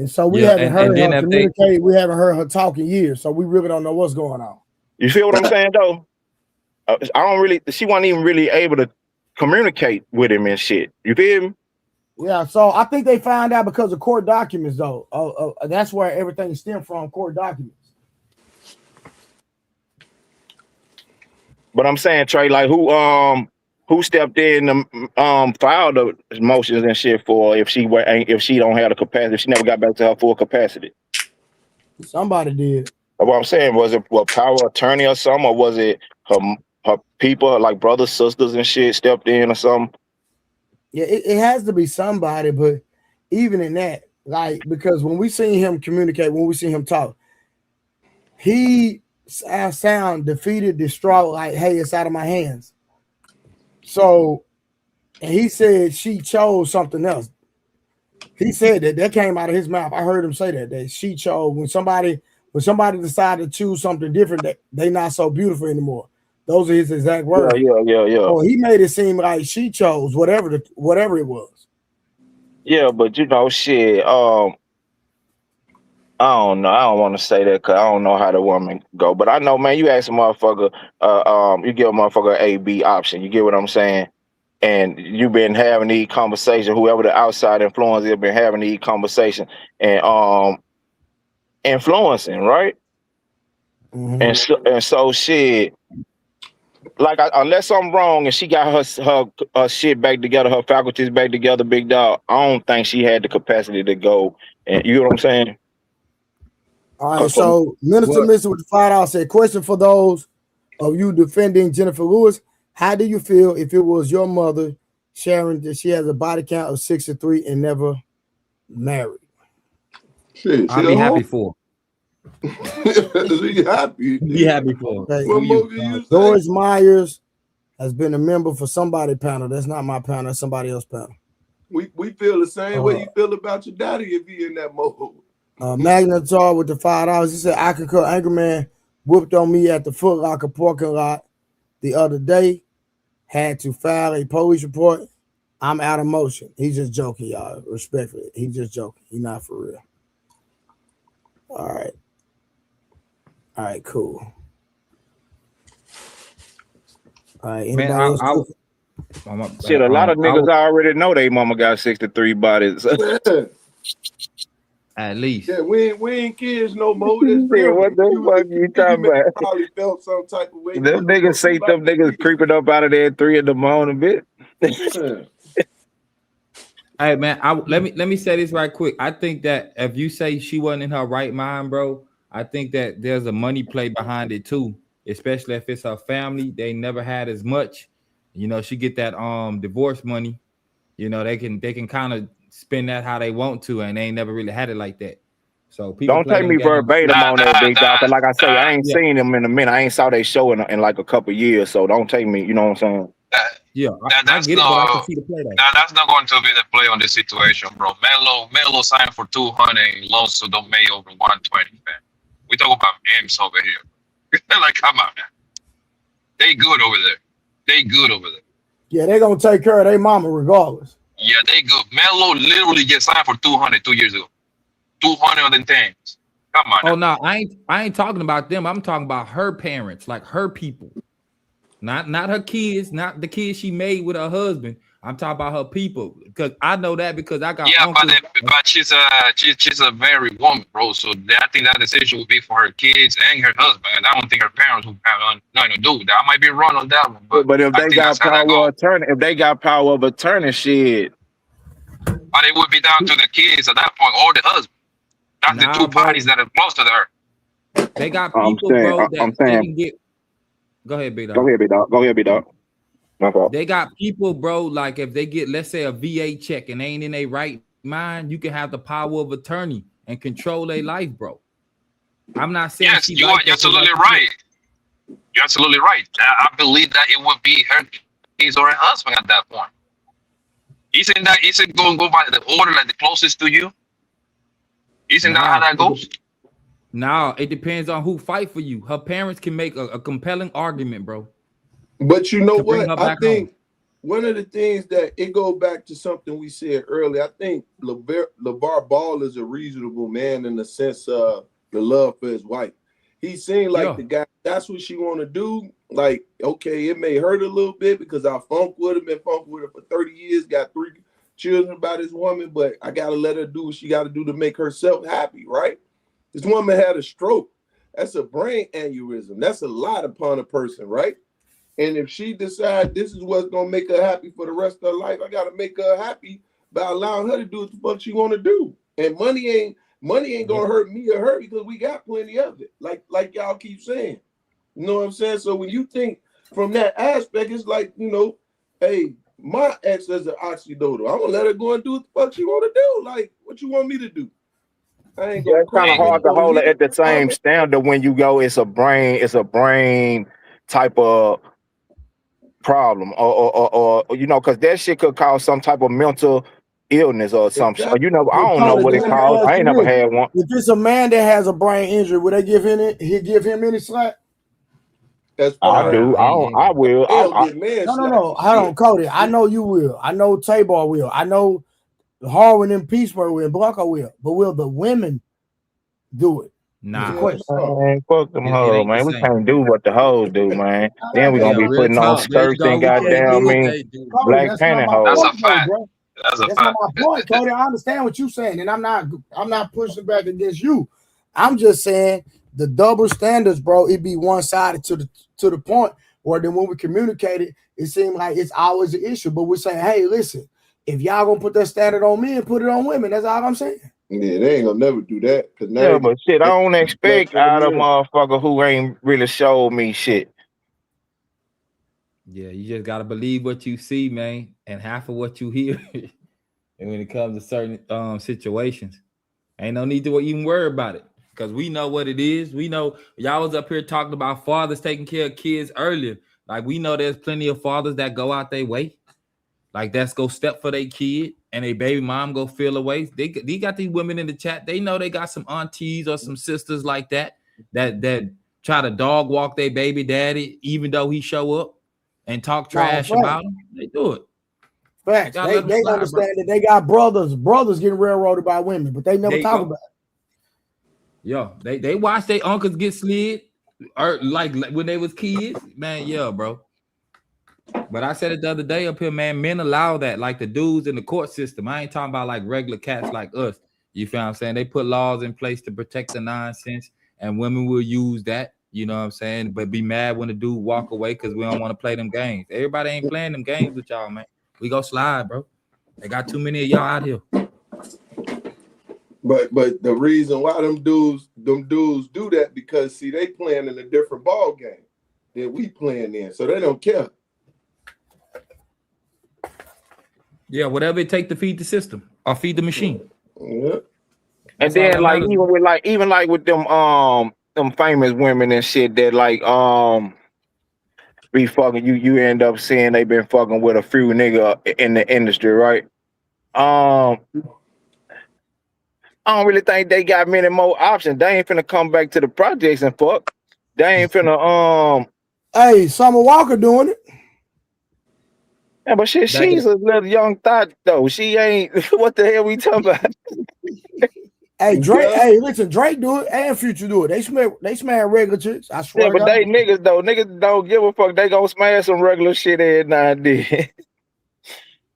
S7: And so we haven't heard her communicate. We haven't heard her talk in years. So we really don't know what's going on.
S13: You feel what I'm saying, though? She wasn't even really able to communicate with him and shit. You feel me?
S7: Yeah, so I think they found out because of court documents, though. That's where everything stemmed from, court documents.
S13: But I'm saying, Trey, like who stepped in and filed the motions and shit for if she don't have the capacity, if she never got back to her full capacity?
S7: Somebody did.
S13: What I'm saying, was it a power attorney or something, or was it her people, like brothers, sisters, and shit stepped in or something?
S7: Yeah, it has to be somebody, but even in that, like, because when we see him communicate, when we see him talk, he sound defeated, distraught, like, hey, it's out of my hands. So, and he said she chose something else. He said that came out of his mouth. I heard him say that she chose when somebody decided to choose something different, that they not so beautiful anymore. Those are his exact words.
S13: Yeah.
S7: So he made it seem like she chose whatever it was.
S13: Yeah, but shit. I don't know. I don't want to say that because I don't know how the woman go. But I know, man, you ask a motherfucker, you give a motherfucker an A-B option. You get what I'm saying? And you've been having these conversations, whoever the outside influence has been having these conversations and influencing, right? Mm-hmm. And so shit, like unless I'm wrong and she got her shit back together, her faculties back together, big dog, I don't think she had the capacity to go. And you know what I'm saying?
S7: All right, so Minister Missy with the $5 said, question for those of you defending Jennifer Lewis. How do you feel if it was your mother sharing that she has a body count of 63 and never married?
S8: Shit,
S15: I'll be happy for
S8: her. Be happy.
S15: Be happy for her.
S7: Okay. Doris Myers has been a member for somebody panel. That's not my panel, that's somebody else's panel.
S8: We feel the same way you feel about your daddy if he in that mode.
S7: Magnetar with the $5. He said, I concur. Angry Man whooped on me at the Foot Locker parking lot the other day. Had to file a police report. I'm out of motion. He's just joking, y'all. Respectfully. He's just joking. He's not for real. All right, cool. All right,
S13: man, shit, a lot of niggas already know they mama got 63 bodies.
S15: At least.
S8: Yeah, we ain't kids no more. Yeah,
S13: what the fuck you talking about?
S8: Probably felt some type of way.
S13: Them niggas say them niggas creeping up out of there at 3 in the morning, bitch.
S15: Hey man, let me say this right quick. I think that if you say she wasn't in her right mind, bro, I think that there's a money play behind it too. Especially if it's her family, they never had as much. You know, she get that divorce money. You know, they can kind of spend that how they want to, and they ain't never really had it like that. So people
S13: don't take me verbatim on that, big dog. Like I say, I ain't seen them in a minute. I ain't saw they show in like a couple years. So don't take me. You know what I'm saying?
S15: I get it, but I can see the play though.
S4: That's not going to be the play on this situation, bro. Melo signed for 200 and Lonzo don't make over 120. Man. We talk about M's over here. Like, come on, man. They good over there.
S7: Yeah, they gonna take care of their mama regardless.
S4: Yeah, they good. Melo literally get signed for 200 2 years ago. 210. Come on.
S15: Oh no, I ain't talking about them. I'm talking about her parents, like her people. Not her kids, not the kids she made with her husband. I'm talking about her people because I know that because I got
S4: but she's a married woman, bro. So I think that decision would be for her kids and her husband. And I don't think her parents would have nothing to do with that. I might be wrong on that one,
S13: but if they got power of attorney, shit.
S4: But it would be down to the kids at that point or the husband. That's the two parties that are close to her.
S15: They got people, bro, that they can get. Go ahead, big dog. They got people, bro, like if they get, let's say, a VA check and they ain't in their right mind, you can have the power of attorney and control their life, bro. I'm not saying
S4: you're absolutely right. You're absolutely right. I believe that it would be her kids or her husband at that point. Isn't going to go by the order like the closest to you? Isn't that how that goes?
S15: No, it depends on who fight for you. Her parents can make a compelling argument, bro.
S8: But you know what? I think one of the things that it go back to something we said earlier. I think LeVar Ball is a reasonable man in the sense of the love for his wife. He seemed like the guy. That's what she want to do. Like, okay, it may hurt a little bit because I been funk with her for 30 years, got 3 children by this woman, but I gotta let her do what she gotta do to make herself happy, right? This woman had a stroke. That's a brain aneurysm. That's a lot upon a person, right? And if she decides this is what's gonna make her happy for the rest of her life, I gotta make her happy by allowing her to do what the fuck she wanna do. And money ain't gonna hurt me or her because we got plenty of it. Like y'all keep saying. You know what I'm saying? So when you think from that aspect, it's like, you know, hey, my ex is an oxydodo. I'm gonna let her go and do what the fuck she wanna do. Like, what you want me to do? I ain't gonna.
S13: It's kind of hard to hold it at the same standard when you go. It's a brain type of problem, or you know, because that shit could cause some type of mental illness or something. Exactly. You know, I don't know what it calls. I ain't never had one.
S7: If it's a man that has a brain injury, would they give him any slack?
S8: That's
S13: I do. I will.
S7: No. Hold on, Cody. I know you will. I know Tabor will. I know Harwin and Peacemaker will. Blanco will. But will the women do it?
S15: Nah.
S13: Man, fuck them hoes, man. We can't do what the hoes do, man. Then we're gonna be putting on skirts and goddamn Black Panther hoes.
S4: That's a fact. That's
S7: not my point, Cody. I understand what you're saying, and I'm not pushing back against you. I'm just saying the double standards, bro. It be one-sided to the point where then when we communicate it, it seems like it's always an issue. But we're saying, hey, listen, if y'all gonna put that standard on men, put it on women. That's all I'm saying.
S8: Yeah, they ain't gonna never do that.
S13: Yeah, but shit, I don't expect out of motherfucker who ain't really showed me shit.
S15: Yeah, you just gotta believe what you see, man, and half of what you hear. And when it comes to certain situations, ain't no need to even worry about it because we know what it is. We know y'all was up here talking about fathers taking care of kids earlier. Like we know there's plenty of fathers that go out their way, like that's go step for their kid, and a baby mom go feel away. They got these women in the chat. They know they got some aunties or some sisters like that try to dog walk their baby daddy, even though he show up and talk trash about him. They do it.
S7: Facts. They understand that they got brothers getting railroaded by women, but they never talk about it.
S15: Yo, they watch their uncles get slid, or like when they was kids, man. Yeah, bro. But I said it the other day up here, man. Men allow that, like the dudes in the court system. I ain't talking about like regular cats like us. You feel what I'm saying? They put laws in place to protect the nonsense, and women will use that. You know what I'm saying? But be mad when the dude walk away because we don't want to play them games. Everybody ain't playing them games with y'all, man. We go slide, bro. They got too many of y'all out here.
S8: But the reason why them dudes do that because see they playing in a different ball game than we playing in, so they don't care.
S15: Yeah, whatever it take to feed the system or feed the machine.
S8: Yeah.
S13: And then like even with them famous women and shit that like be fucking you end up seeing they been fucking with a few nigga in the industry, right? I don't really think they got many more options. They ain't finna come back to the projects and fuck. They ain't finna
S7: Hey, Summer Walker doing it.
S13: Yeah, but shit, she's a little young thought though. She ain't what the hell we talking about?
S7: Hey, Drake. Hey, listen, Drake do it and Future do it. They smash regular chicks. I swear.
S13: Yeah, but they niggas though. Niggas don't give a fuck. They gonna smash some regular shit every now and then.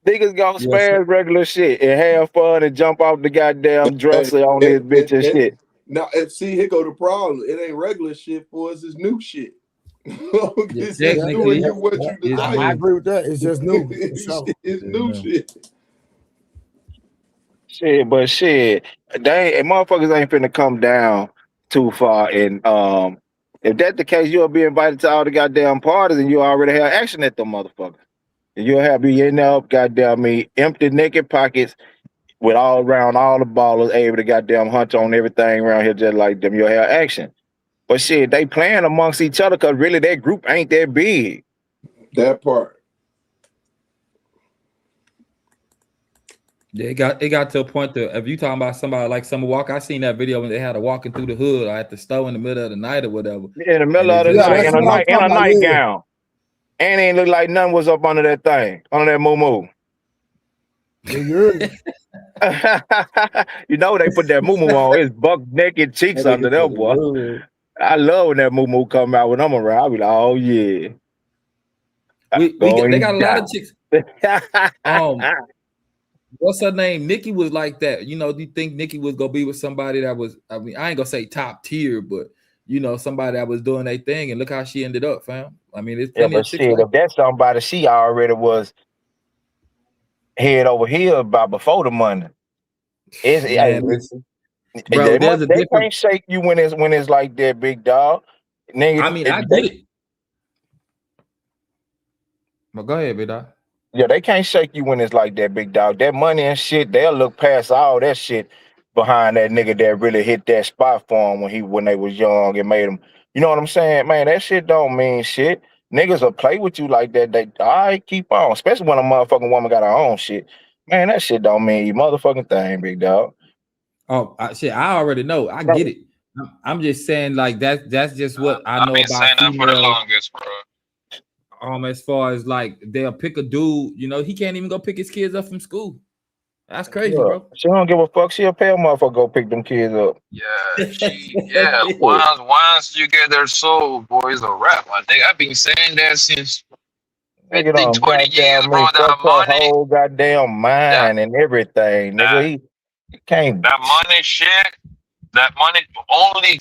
S13: Niggas gonna smash regular shit and have fun and jump off the goddamn dresser on this bitch and shit.
S8: Now, see, here go the problem. It ain't regular shit for us. It's new shit. It's
S7: just doing you what you desire. I agree with that. It's just new.
S8: It's new shit.
S13: Shit, but shit, motherfuckers ain't finna come down too far. And if that's the case, you'll be invited to all the goddamn parties, and you already have action at them motherfuckers. And you'll have you end up goddamn me empty naked pockets with all around all the ballers able to goddamn hunt on everything around here just like them. You'll have action. But shit, they playing amongst each other because really that group ain't that big.
S8: That part.
S15: Yeah, it got to a point that if you talking about somebody like Summer Walker, I seen that video when they had her walking through the hood or at the store in the middle of the night or whatever.
S13: In the middle of the night, in a nightgown. And it ain't look like nothing was up under that thing, under that moo-moo. You know they put that moo-moo on. It's buck naked cheeks under there, boy. I love when that moo-moo come out when I'm around. I'll be like, oh yeah.
S15: They got a lot of chicks. What's her name? Nikki was like that. You know, do you think Nikki was gonna be with somebody that was, I mean, I ain't gonna say top tier, but you know, somebody that was doing their thing, and look how she ended up, fam. I mean, it's plenty of chicks.
S13: Shit, if that's somebody she already was head over here about before the money. Bro, they can't shake you when it's like that, big dog. Nigga,
S15: I mean, I get it. But go ahead, big dog.
S13: Yeah, they can't shake you when it's like that, big dog. That money and shit, they'll look past all that shit behind that nigga that really hit that spot for him when they was young and made him. You know what I'm saying? Man, that shit don't mean shit. Niggas will play with you like that. They all right, keep on. Especially when a motherfucking woman got her own shit. Man, that shit don't mean you motherfucking thing, big dog.
S15: Oh, shit, I already know. I get it. I'm just saying, like, that's just what I know about
S4: saying that for the longest, bro.
S15: As far as like they'll pick a dude, you know, he can't even go pick his kids up from school. That's crazy, bro.
S13: She don't give a fuck. She'll pay a motherfucker go pick them kids up.
S4: Yeah, once you get their soul, boy, it's a wrap. I think I've been saying that since 15, 20 years, bro. That money,
S13: whole goddamn mind and everything, nigga. He can't.
S4: That money shit. That money only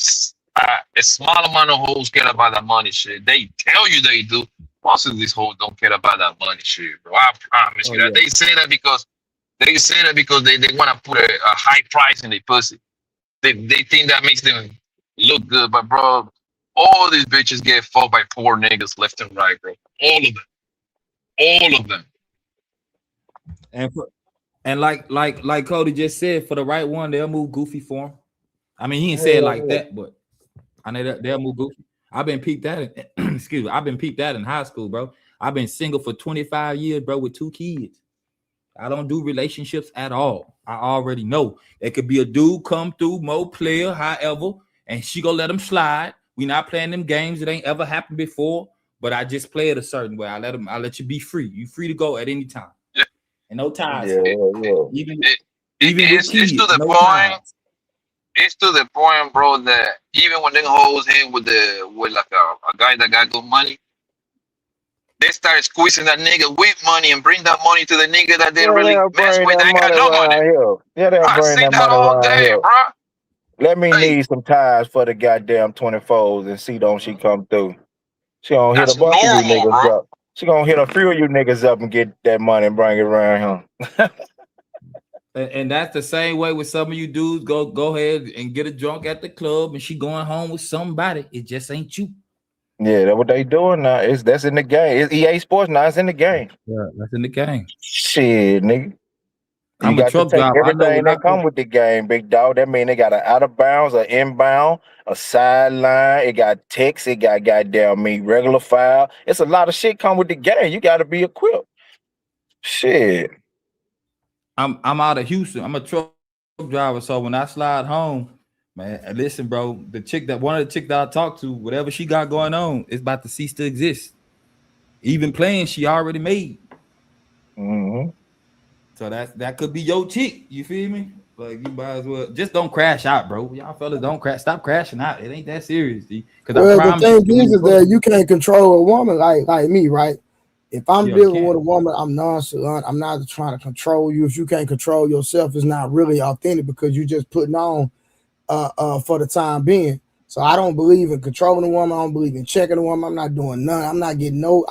S4: a small amount of hoes care about that money shit. They tell you they do. Most of these hoes don't care about that money shit, bro. I promise you that. They say that because they want to put a high price in their pussy. They think that makes them look good, but bro, all these bitches get fucked by poor niggas left and right, bro. All of them.
S15: And like Cody just said, for the right one, they'll move goofy for him. I mean, he didn't say it like that, but I know that they'll move goofy. I've been peeped that I've been peeped that in high school, bro. I've been single for 25 years, bro, with 2 kids. I don't do relationships at all. I already know. There could be a dude come through, more player, however, and she gonna let him slide. We not playing them games. It ain't ever happened before, but I just play it a certain way. I let you be free. You free to go at any time.
S4: Yeah.
S15: And no ties.
S4: Even it's to the point. Ties. It's to the point, bro, that even when they hoes hang with like a guy that got good money, they start squeezing that nigga with money and bring that money to the nigga that they really mess with. They got no money.
S13: Yeah, they'll bring that
S4: all day, bro.
S13: Let me need some ties for the goddamn 24s and see don't she come through. She gonna hit a bunch of you niggas up. She gonna hit a few of you niggas up and get that money and bring it around him.
S15: And that's the same way with some of you dudes. Go ahead and get a drunk at the club, and she going home with somebody. It just ain't you.
S13: Yeah, that's what they doing now. That's in the game. It's EA Sports now. It's in the game.
S15: Yeah, that's in the game.
S13: Shit, nigga.
S15: I'm a truck driver.
S13: Everything that come with the game, big dog. That mean they got an out of bounds, an inbound, a sideline. It got text. It got goddamn regular foul. It's a lot of shit come with the game. You got to be equipped. Shit.
S15: I'm out of Houston. I'm a truck driver, so when I slide home, man, listen, bro. One of the chicks that I talk to, whatever she got going on, is about to cease to exist. Even playing, she already made.
S13: Mm-hmm.
S15: So that could be your chick. You feel me? Like you might as well just don't crash out, bro. Y'all fellas don't crash. Stop crashing out. It ain't that serious, D.
S7: Well, the thing is that you can't control a woman like me, right? If I'm dealing with a woman, I'm nonchalant. I'm not trying to control you. If you can't control yourself, it's not really authentic because you're just putting on for the time being. So I don't believe in controlling a woman. I don't believe in checking a woman. I'm not doing none. I'm not giving no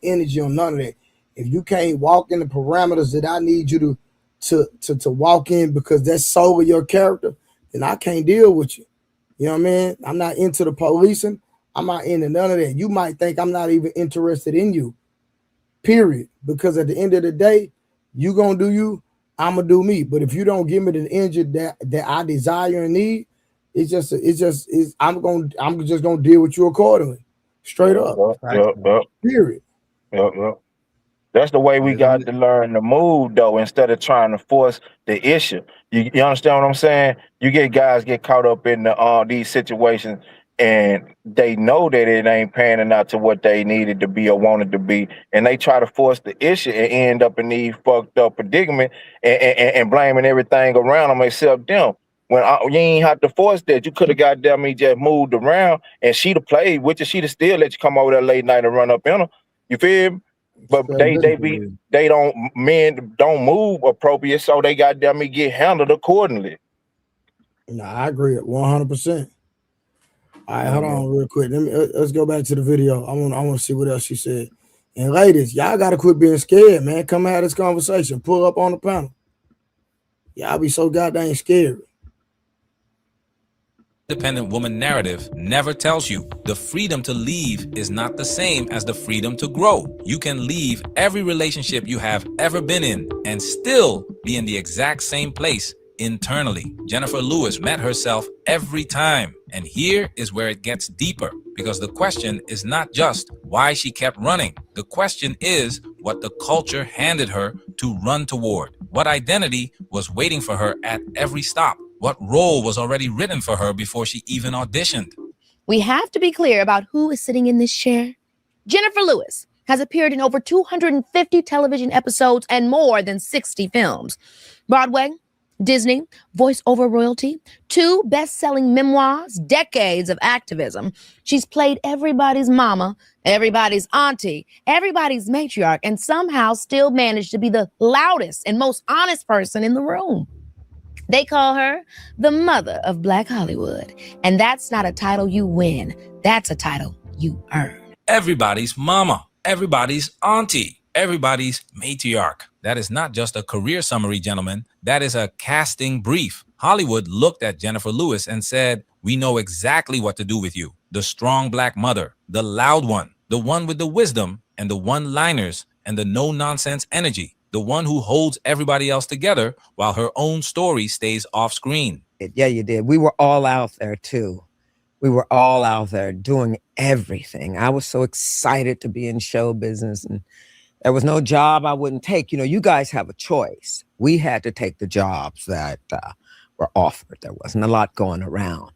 S7: energy on none of that. If you can't walk in the parameters that I need you to walk in because that's solely your character, then I can't deal with you. You know what I mean? I'm not into the policing. I'm not into none of that. You might think I'm not even interested in you. Period. Because at the end of the day, you gonna do you, I'm gonna do me. But if you don't give me the energy that I desire and need, I'm just gonna deal with you accordingly. Straight up.
S13: Yep.
S7: Period.
S13: Yep. That's the way we got to learn to move, though, instead of trying to force the issue. You understand what I'm saying? You get guys get caught up in these situations and they know that it ain't panning out to what they needed to be or wanted to be, and they try to force the issue and end up in these fucked up predicament and blaming everything around them except them. When you ain't have to force that, you could have goddamn me just moved around, and she'd have played with you. She'd have still let you come over there late night and run up in her. You feel me? But men don't move appropriate, so they goddamn me get handled accordingly.
S7: No, I agree 100%. All right, hold on real quick. Let's go back to the video. I want to see what else she said. And ladies, y'all gotta quit being scared, man. Come have this conversation. Pull up on the panel. Y'all be so goddamn scared.
S11: Independent woman narrative never tells you the freedom to leave is not the same as the freedom to grow. You can leave every relationship you have ever been in and still be in the exact same place internally. Jennifer Lewis met herself every time. And here is where it gets deeper, because the question is not just why she kept running. The question is what the culture handed her to run toward. What identity was waiting for her at every stop? What role was already written for her before she even auditioned?
S12: We have to be clear about who is sitting in this chair. Jennifer Lewis has appeared in over 250 television episodes and more than 60 films. Broadway, Disney, voiceover royalty, 2 best-selling memoirs, decades of activism. She's played everybody's mama, everybody's auntie, everybody's matriarch, and somehow still managed to be the loudest and most honest person in the room. They call her the mother of Black Hollywood. And that's not a title you win. That's a title you earn.
S11: Everybody's mama, everybody's auntie, everybody's matriarch. That is not just a career summary, gentlemen. That is a casting brief. Hollywood looked at Jennifer Lewis and said, we know exactly what to do with you. The strong Black mother, the loud one, the one with the wisdom and the one-liners and the no-nonsense energy. The one who holds everybody else together while her own story stays off screen.
S10: Yeah, you did. We were all out there too. We were all out there doing everything. I was so excited to be in show business, and there was no job I wouldn't take. You know, you guys have a choice. We had to take the jobs that were offered. There wasn't a lot going around.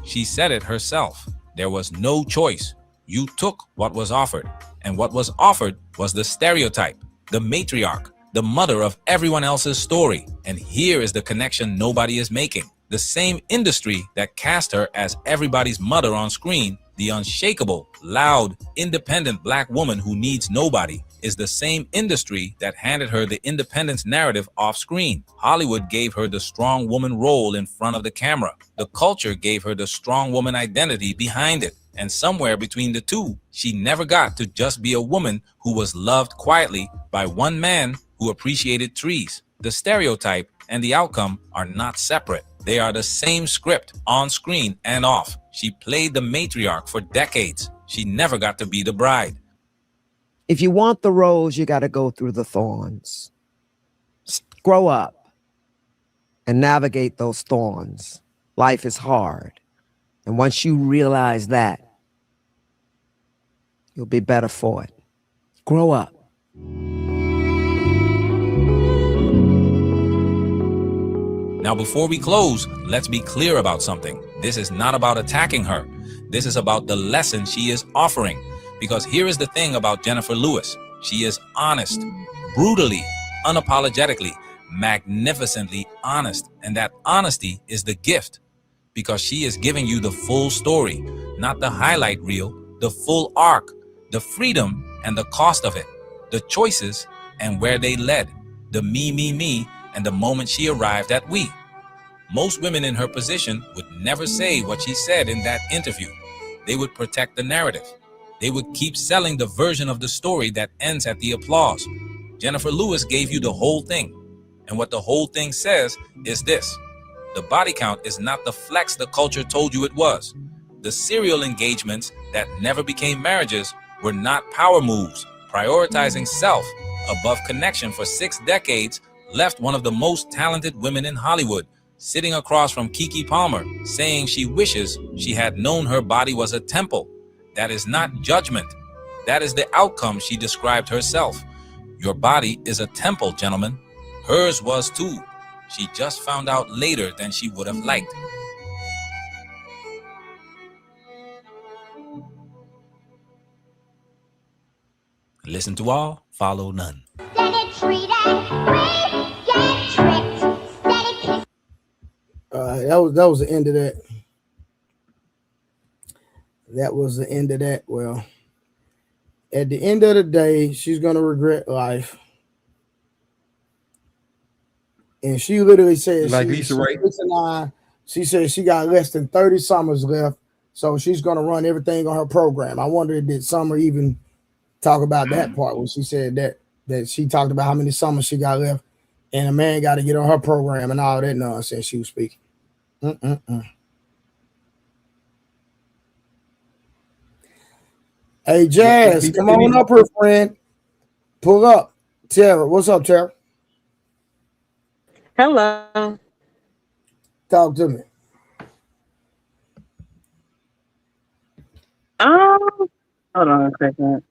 S11: She said it herself. There was no choice. You took what was offered, and what was offered was the stereotype, the matriarch, the mother of everyone else's story. And here is the connection nobody is making. The same industry that cast her as everybody's mother on screen, the unshakable, loud, independent Black woman who needs nobody, is the same industry that handed her the independence narrative off screen. Hollywood gave her the strong woman role in front of the camera. The culture gave her the strong woman identity behind it. And somewhere between the two, she never got to just be a woman who was loved quietly by one man who appreciated trees. The stereotype and the outcome are not separate. They are the same script on screen and off. She played the matriarch for decades. She never got to be the bride.
S10: If you want the rose, you got to go through the thorns. Grow up and navigate those thorns. Life is hard. And once you realize that, you'll be better for it. Grow up.
S11: Now, before we close, let's be clear about something. This is not about attacking her. This is about the lesson she is offering. Because here is the thing about Jennifer Lewis. She is honest, brutally, unapologetically, magnificently honest. And that honesty is the gift. Because she is giving you the full story, not the highlight reel, the full arc, the freedom and the cost of it, the choices and where they led, the me, and the moment she arrived at we. Most women in her position would never say what she said in that interview. They would protect the narrative. They would keep selling the version of the story that ends at the applause. Jennifer Lewis gave you the whole thing. And what the whole thing says is this: the body count is not the flex the culture told you it was. The serial engagements that never became marriages were not power moves. Prioritizing self above connection for 6 decades left one of the most talented women in Hollywood sitting across from Keke Palmer, saying she wishes she had known her body was a temple. That is not judgment. That is the outcome she described herself. Your body is a temple, gentlemen. Hers was too. She just found out later than she would have liked. Listen to all, follow none.
S7: That was the end of that. That was the end of that. Well, at the end of the day, she's gonna regret life. And she literally said,
S15: like Lisa Ray.
S7: She said she got less than 30 summers left, so she's gonna run everything on her program. I wonder, did Summer even talk about that part when she said that she talked about how many summers she got left, and a man got to get on her program and all that nonsense she was speaking. Hey, Jazz, come on up here, friend. Pull up. Tara, what's up, Tara?
S16: Hello.
S7: Talk to me.
S16: Hold on a second.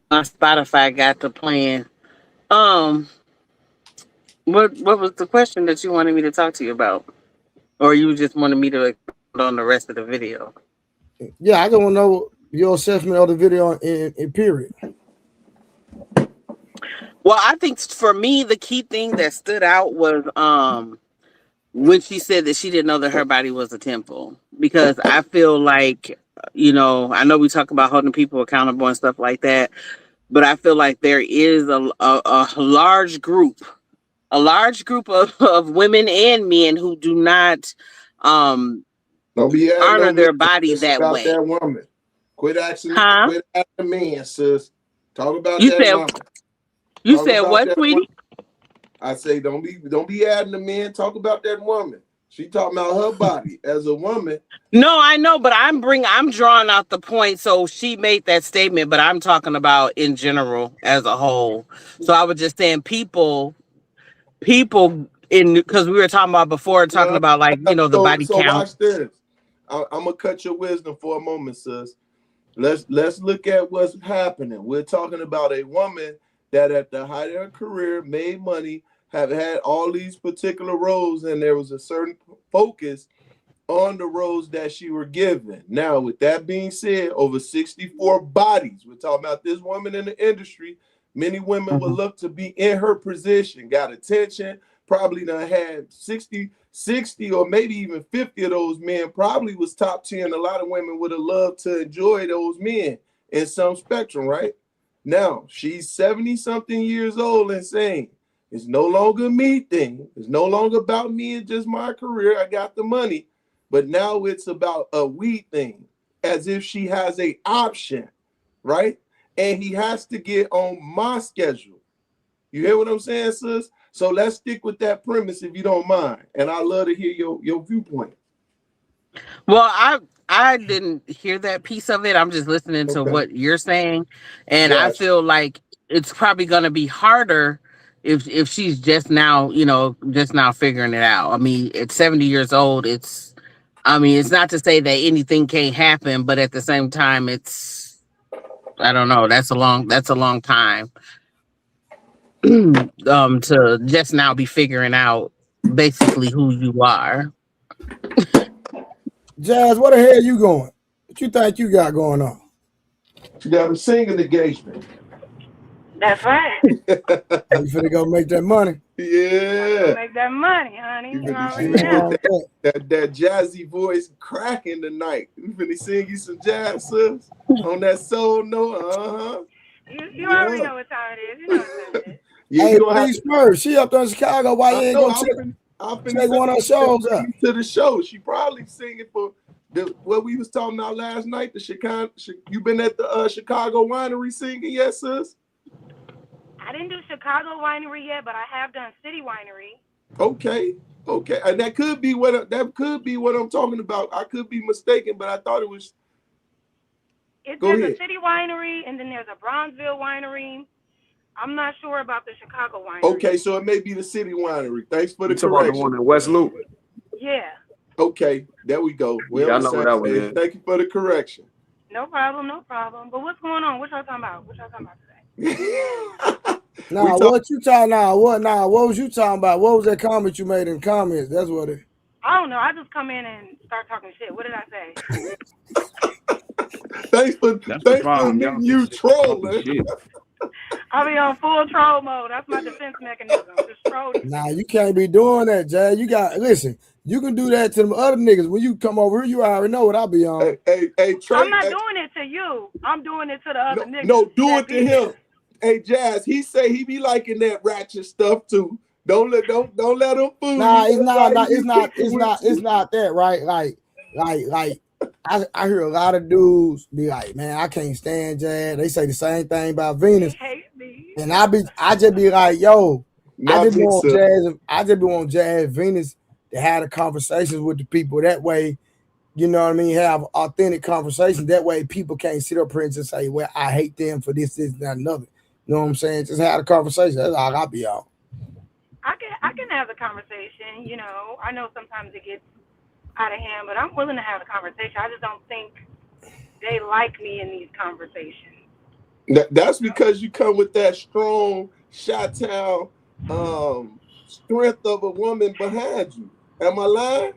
S16: My Spotify got to playing. What was the question that you wanted me to talk to you about? Or you just wanted me to on the rest of the video?
S7: Yeah, I don't know your assessment of the video in period.
S16: Well, I think for me, the key thing that stood out was when she said that she didn't know that her body was a temple. Because I feel like, I know we talk about holding people accountable and stuff like that, but I feel like there is a large group of women and men who do not honor their body that way.
S8: That woman. Quit asking the man, sis. Talk about
S16: you
S8: that
S16: said,
S8: woman.
S16: You said what, sweetie?
S8: I say don't be adding the men. Talk about that woman. She talking about her body as a woman.
S16: No, I know, but I'm drawing out the point. So she made that statement, but I'm talking about in general as a whole. So I was just saying people because we were talking about before, about like, the body
S8: so
S16: count.
S8: Watch this. I'm gonna cut your wisdom for a moment, sis. Let's look at what's happening. We're talking about a woman that at the height of her career made money, have had all these particular roles, and there was a certain focus on the roles that she were given. Now, with that being said, over 64 bodies. We're talking about this woman in the industry. Many women would look to be in her position, got attention, probably done had 60 or maybe even 50 of those men, probably was top 10. A lot of women would have loved to enjoy those men in some spectrum, right? Now, she's 70-something years old and saying, it's no longer me thing. It's no longer about me and just my career. I got the money. But now it's about a we thing, as if she has an option, right? And he has to get on my schedule. You hear what I'm saying, sis? So let's stick with that premise if you don't mind. And I'd love to hear your viewpoint.
S16: Well, I didn't hear that piece of it. I'm just listening to what you're saying. And I feel like it's probably going to be harder if she's just now figuring it out. I mean, at 70 years old, it's not to say that anything can't happen, but at the same time, I don't know. That's a long time to just now be figuring out basically who you are.
S7: Jazz, where the hell you going? What you think you got going on?
S8: She got a singing engagement.
S17: That's right.
S7: You finna go make that money.
S8: Yeah.
S17: Make that money, honey. You
S8: that jazzy voice cracking tonight. You finna sing you some jazz, sis? On that soul note,
S17: You already know what time it is. You know what time it is.
S7: Hey, please, Spurs. She up there in Chicago. Why you ain't gonna check one of her shows up?
S8: To the show. She probably singing for what we was talking about last night. The Chicago. You been at the Chicago winery singing yet, sis?
S17: I didn't do Chicago winery yet, but I have done City Winery.
S8: Okay, and that could be what I'm talking about. I could be mistaken, but I thought it was.
S17: There's a City Winery, and then there's a Bronzeville Winery. I'm not sure about the Chicago winery.
S8: Okay, so it may be the City Winery. Thanks for the
S6: correction.
S8: correction.
S6: The one in West Loop.
S17: Yeah.
S8: Okay, there we go.
S6: I know what that one is.
S8: Thank you for the correction.
S17: No problem. But what's going on? What y'all talking about? Today?
S7: What you talking now? What was you talking about? What was that comment you made in comments? That's what it.
S17: I don't know. I just come in and start talking shit. What did I say?
S8: Thanks for
S6: problem,
S8: admitting you trolling.
S17: I'll be on full troll mode. That's my defense mechanism. Just troll.
S7: Nah, you can't be doing that, Jay. You got listen. You can do that to them other niggas. When you come over here, you already know what I'll be on.
S8: Hey, Trey.
S17: I'm not doing it to you. I'm doing it to the other niggas.
S8: No, do it to him. Hey, Jazz. He say he be liking that ratchet stuff too. Don't let him fool you.
S7: Nah, it's not that, right? Like I hear a lot of dudes be like, man, I can't stand Jazz. They say the same thing about Venus. And I just be like, yo, I just be on Jazz Venus to have the conversations with the people. That way, you know what I mean, have authentic conversations. That way people can't sit up here and just say, well, I hate them for this, that, another. You know what I'm saying? Just have a conversation. That's all I be on.
S17: I can have the conversation, you know. I know sometimes it gets out of hand, but I'm willing to have a conversation. I just don't think they like me in these conversations.
S8: That's because you come with that strong Chi-Town strength of a woman behind you. Am I lying?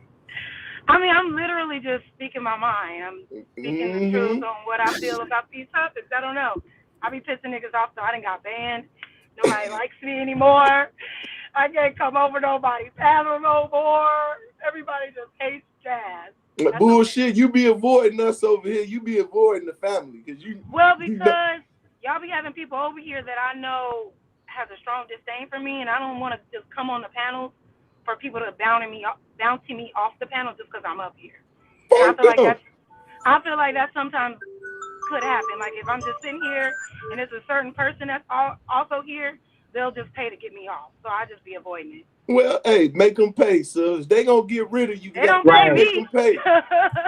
S17: I mean, I'm literally just speaking my mind. I'm speaking the truth on what I feel about these topics. I don't know. I be pissing niggas off, so I done got banned. Nobody likes me anymore. I can't come over nobody's panel no more. Everybody just hates Jazz.
S8: Bullshit, you be avoiding us over here. You be avoiding the family because
S17: because y'all be having people over here that I know has a strong disdain for me, and I don't want to just come on the panels for people to bouncing me off the panel just because I'm up here. And I feel like that sometimes could happen. Like if I'm just sitting here and there's a certain person that's also here, they'll just pay to get me off. So I just be avoiding it.
S8: Well, hey, make them pay, sis. They gonna get rid of you.
S17: They don't pay me.
S8: Make them pay.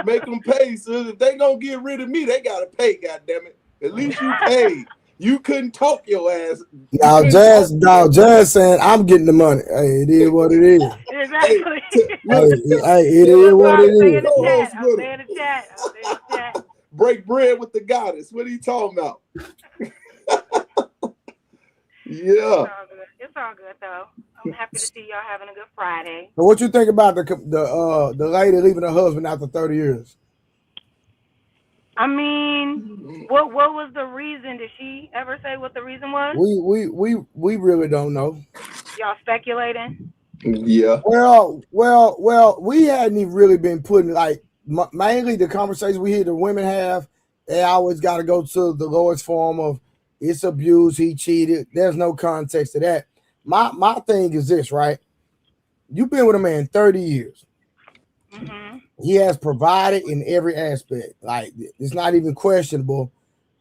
S8: Make them pay, sis. If they gonna get rid of me, they gotta pay. Goddammit. At least you paid. You couldn't talk your ass.
S7: Now, Jazz saying I'm getting the money. Hey, it is what it is.
S17: Exactly.
S7: Hey, it is what it is.
S17: I'll say in the chat.
S8: Break bread with the goddess. What are you talking about? Yeah.
S17: It's all good though. I'm happy to see y'all having a good Friday.
S7: So what you think about the lady leaving her husband after 30 years?
S17: I mean, what was the reason? Did she ever say what the reason was?
S7: We really don't know.
S17: Y'all speculating?
S8: Yeah.
S7: Well, we hadn't even really been putting like mainly the conversations we hear the women have. They always got to go to the lowest form of it's abuse. He cheated. There's no context to that. My thing is this, right? You've been with a man 30 years.
S17: Mm-hmm.
S7: He has provided in every aspect. Like it's not even questionable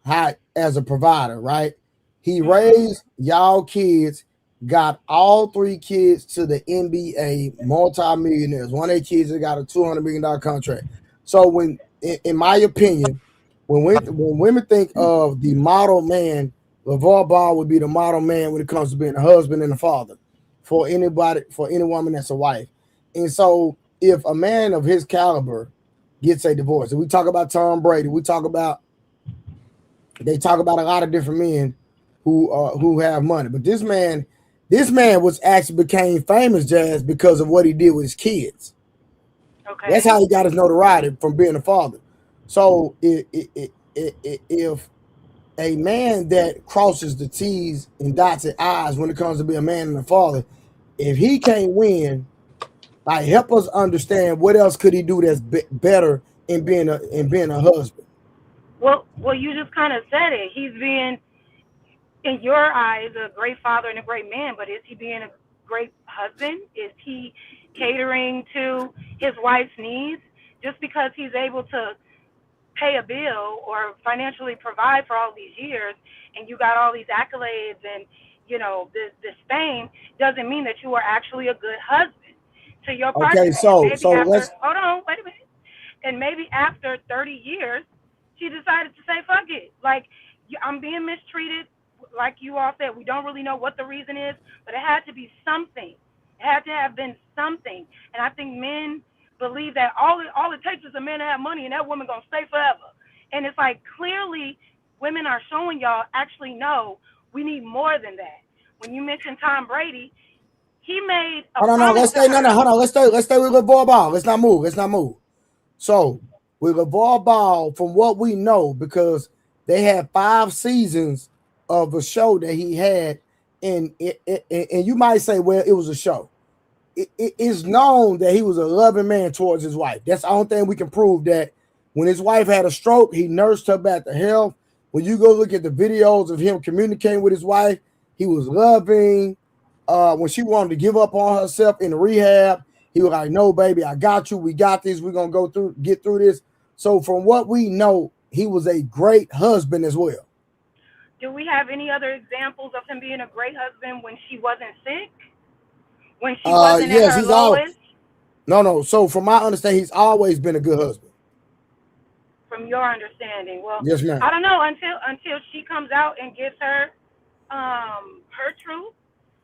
S7: how as a provider, right? He raised y'all kids, got all 3 kids to the NBA, multi-millionaires. One of their kids got a $200 million contract. So when, in my opinion, when women think of the model man, LeVar Ball would be the model man when it comes to being a husband and a father for anybody, for any woman that's a wife. And so if a man of his caliber gets a divorce, and we talk about Tom Brady, they talk about a lot of different men who have money, but this man was actually became famous, Jazz, because of what he did with his kids.
S17: Okay.
S7: That's how he got his notoriety, from being a father. So if a man that crosses the T's and dots the I's when it comes to being a man and a father, if he can't win, like help us understand what else could he do that's better in being a husband.
S17: Well, you just kind of said it. He's being, in your eyes, a great father and a great man, but is he being a great husband? Is he catering to his wife's needs? Just because he's able to pay a bill or financially provide for all these years, and you got all these accolades and, you know, this fame, doesn't mean that you are actually a good husband. To your partner.
S7: Okay, so let's
S17: hold on, wait a minute. And maybe after 30 years, she decided to say, fuck it. Like, I'm being mistreated. Like you all said, we don't really know what the reason is, but it had to be something. It had to have been something. And I think men believe that all it takes is a man to have money and that woman gonna stay forever. And it's like, clearly women are showing y'all actually no, we need more than that. When you mentioned Tom Brady, he made a
S7: Hold on,
S17: promise
S7: let's
S17: to
S7: stay.
S17: her.
S7: Hold on. Let's stay with LeVar Ball. Let's not move. So with LeVar Ball, from what we know, because they had 5 seasons of a show that he had, and you might say, well, it was a show. It is known that he was a loving man towards his wife. That's the only thing we can prove, that when his wife had a stroke, he nursed her back to health. When you go look at the videos of him communicating with his wife, he was loving. When she wanted to give up on herself in rehab, he was like, "No, baby, I got you. We got this. We're gonna get through this." So from what we know, he was a great husband as well.
S17: Do we have any other examples of him being a great husband when she wasn't sick? When she wasn't at her lowest?
S7: No. So from my understanding, he's always been a good husband.
S17: From your understanding, well,
S7: Yes, ma'am.
S17: I don't know until she comes out and gives her her truth.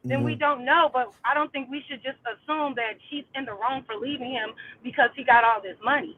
S17: Then we don't know, but I don't think we should just assume that she's in the wrong for leaving him because he got all this money.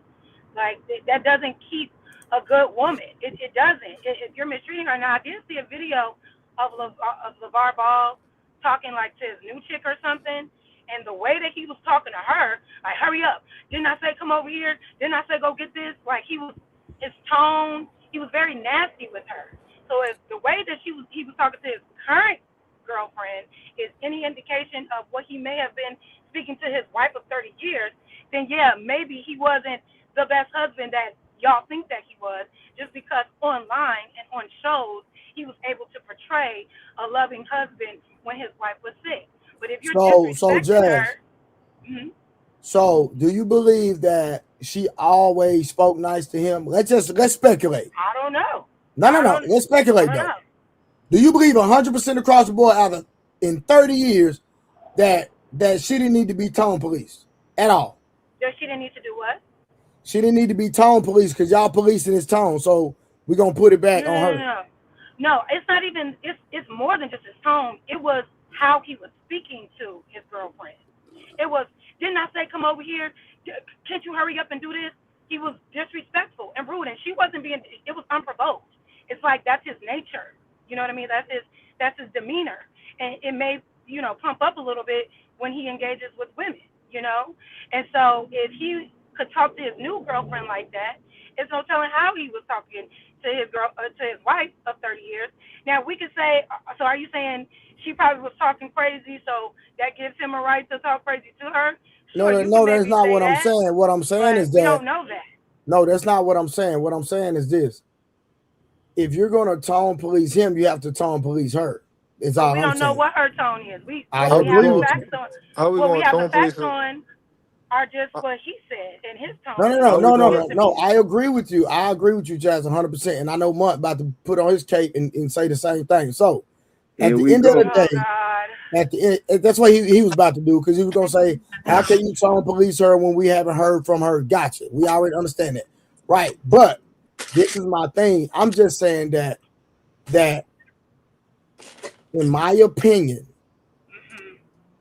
S17: Like, that doesn't keep a good woman. It doesn't. If you're mistreating her. Now, I did see a video of LeVar Ball talking like to his new chick or something, and the way that he was talking to her, like, hurry up. Didn't I say come over here? Didn't I say go get this? Like, his tone, he was very nasty with her. So if the way that he was talking to his current girlfriend is any indication of what he may have been speaking to his wife of 30 years, then yeah, maybe he wasn't the best husband that y'all think that he was, just because online and on shows he was able to portray a loving husband when his wife was sick. But if you're disrespecting
S7: Jazz,
S17: her,
S7: so do you believe that she always spoke nice to him? Let's speculate.
S17: I don't know.
S7: No. Let's speculate though. Do you believe 100% across the board, either in 30 years, that she didn't need to be tone police at all?
S17: That she didn't need to do what?
S7: She didn't need to be tone police because y'all policing his tone. So we're gonna put it back on her.
S17: No, it's not even. It's more than just his tone. It was how he was speaking to his girlfriend. It was, didn't I say come over here? Can't you hurry up and do this? He was disrespectful and rude, and she wasn't being. It was unprovoked. It's like that's his nature. You know what I mean? That's his demeanor, and it may pump up a little bit when he engages with women. And so if he could talk to his new girlfriend like that, it's no telling how he was talking to his wife of 30 years. Now we could say, so are you saying she probably was talking crazy, so that gives him a right to talk crazy to her? Sure,
S7: No, that's not what I'm saying. What I'm saying is that
S17: we don't know that.
S7: No, that's not what I'm saying. What I'm saying is this: if you're gonna tone police him, you have to tone police her. It's all
S17: we
S7: I'm
S17: don't
S7: saying.
S17: know what her tone is. We
S7: I
S17: have
S7: agree
S17: the
S7: with
S17: facts
S7: you.
S17: on. What we have the facts on are just what he said and his tone.
S7: No. I agree with you. I agree with you, Jazz, 100%. And I know Mutt about to put on his cape and say the same thing. So at the end of the day, that's what he was about to do, because he was gonna say, how can you tone police her when we haven't heard from her? Gotcha. We already understand that. Right. But this is my thing. I'm just saying that in my opinion,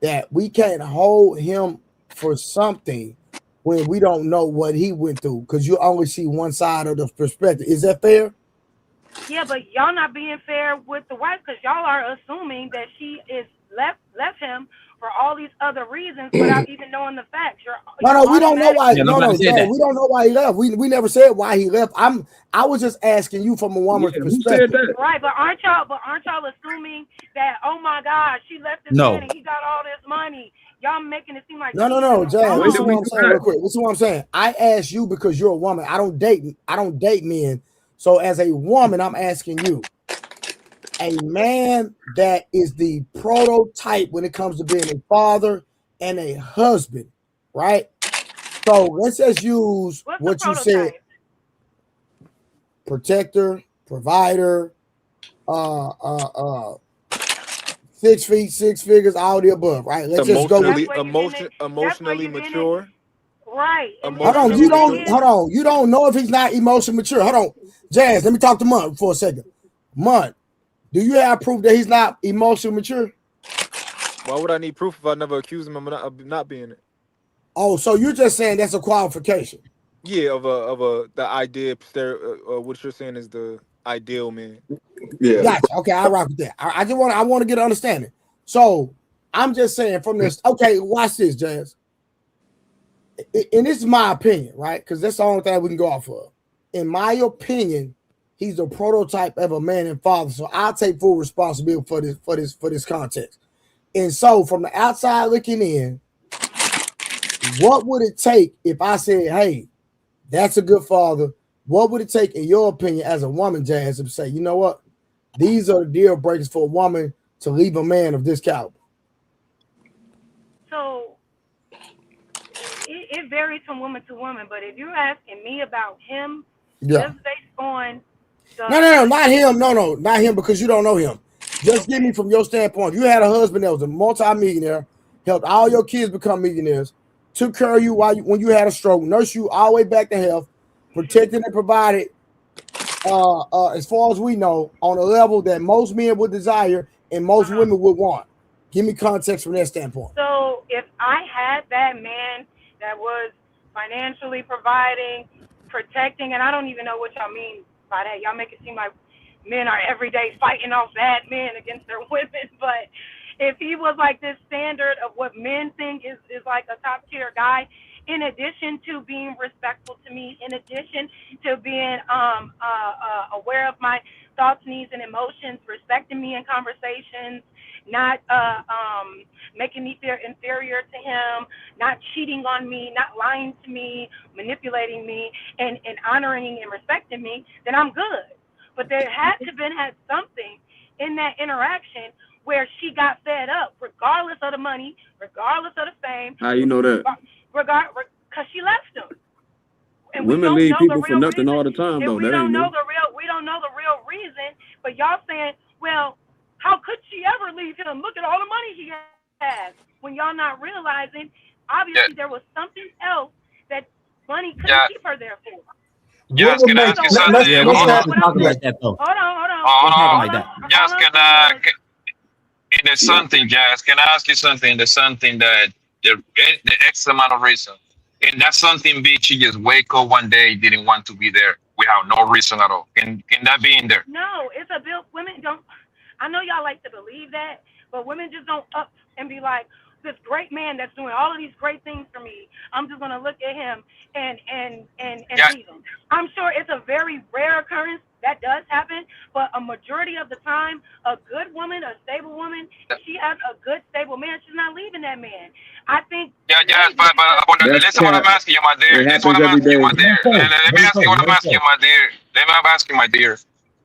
S7: that we can't hold him for something when we don't know what he went through, because you only see one side of the perspective. Is that fair?
S17: Yeah, but y'all not being fair with the wife, because y'all are assuming that she is left him for all these other reasons without even knowing the facts.
S7: No, we don't know why. We don't know why he left. We never said why he left. I was just asking you from a woman's perspective.
S17: Right, but aren't y'all assuming that, oh my God, she left this man and he got all this money? Y'all making it seem like
S7: No, Jazz. This is what I'm saying real quick. This is what I'm saying. I asked you because you're a woman. I don't date men. So as a woman, I'm asking you, a man that is the prototype when it comes to being a father and a husband, right? So let's just use what you said: protector, provider, 6 feet, 6 figures, all the above, right? Let's just go with
S18: emotionally mature.
S17: Right.
S7: Hold on. You don't know if he's not emotionally mature. Hold on, Jazz. Let me talk to Mutt for a second. Mutt, do you have proof that he's not emotionally mature?
S18: Why would I need proof if I never accused him of not being it?
S7: Oh, so you're just saying that's a qualification?
S18: Yeah, the idea. What you're saying is the ideal man.
S7: Yeah. Gotcha. Okay, I rock with that. I want to get an understanding. So I'm just saying from this. Okay, watch this, Jazz. And this is my opinion, right? Because that's the only thing we can go off of. In my opinion, he's a prototype of a man and father. So I'll take full responsibility for this context. And so from the outside looking in, what would it take if I said, hey, that's a good father? What would it take, in your opinion, as a woman, Jazz, to say, you know what? These are the deal breakers for a woman to leave a man of this caliber.
S17: So it varies from woman to woman, but if you're asking me about him, just based on
S7: No, not him. No, not him, because you don't know him. Just give me from your standpoint. If you had a husband that was a multi-millionaire, helped all your kids become millionaires, took care of you when you had a stroke, nursed you all the way back to health, protected and provided, as far as we know, on a level that most men would desire and most women would want. Give me context from that standpoint.
S17: So if I had that man that was financially providing, protecting, and I don't even know what y'all mean by that. Y'all make it seem like men are every day fighting off bad men against their women, but if he was like this standard of what men think is like a top tier guy, in addition to being respectful to me, in addition to being aware of my thoughts, needs, and emotions, respecting me in conversations, not making me feel inferior to him, not cheating on me, not lying to me, manipulating me, and honoring and respecting me, then I'm good. But there had to had something in that interaction where she got fed up, regardless of the money, regardless of the fame.
S6: How you know that?
S17: Because she left him. And
S6: women leave people for nothing all the time, though.
S17: We don't know the real reason. But y'all saying, well, how could she ever leave him? Look at all the money he has. When y'all not realizing, obviously there was something else that money couldn't keep her there for.
S4: Yes, can I ask you something?
S19: Yeah, we don't have to talk about that though.
S17: Hold on.
S4: Jazz, there's something, Jazz. Can I ask you something? There's something that the X amount of reason. And that's something be she just wake up one day, didn't want to be there without no reason at all. Can that be in there?
S17: No, it's a bill. Women don't. I know y'all like to believe that, but women just don't up and be like, this great man that's doing all of these great things for me, I'm just gonna look at him and leave him. I'm sure it's a very rare occurrence that does happen, but a majority of the time, a good woman, a stable woman, if she has a good stable man, she's not leaving that man. I think.
S4: But listen, what I'm asking you, my dear. Let me ask you what I'm asking you, my dear. Let me ask you, my dear.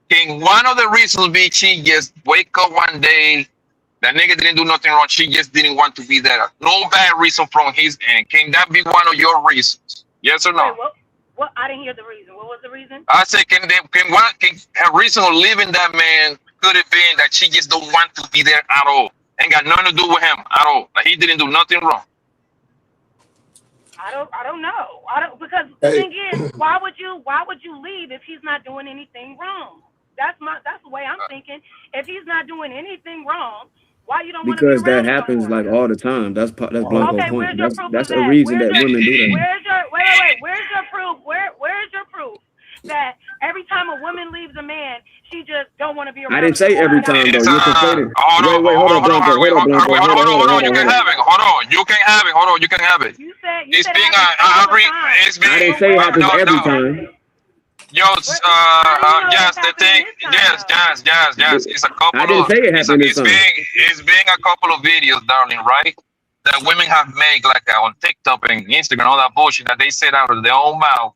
S4: Can one of the reasons be she just wake up one day? That nigga didn't do nothing wrong. She just didn't want to be there. No bad reason from his end. Can that be one of your reasons? Yes or no?
S17: Wait, what? I didn't hear the reason. What was the reason?
S4: I said, can her reason of leaving that man could have been that she just don't want to be there at all? Ain't got nothing to do with him at all. Like he didn't do nothing wrong.
S17: I don't know. Because the thing is, why would you leave if he's not doing anything wrong? That's the way I'm thinking. If he's not doing anything wrong, why you don't want to be
S6: because that happens like all the time. That's Blanco's point. That's a reason that women do that.
S17: Where's your proof? Where's your proof that every time a woman leaves a man, she just don't want to be around?
S6: I didn't say every time though. You're conflating.
S4: Hold on. You can have it. Hold on. You can have it. It's being
S6: I didn't say it happens every time.
S4: Jazz, the thing, Jazz, it's a couple
S6: I didn't say it happened
S4: it's being a couple of videos, darling, right? That women have made like on TikTok and Instagram, all that bullshit that they said out of their own mouth.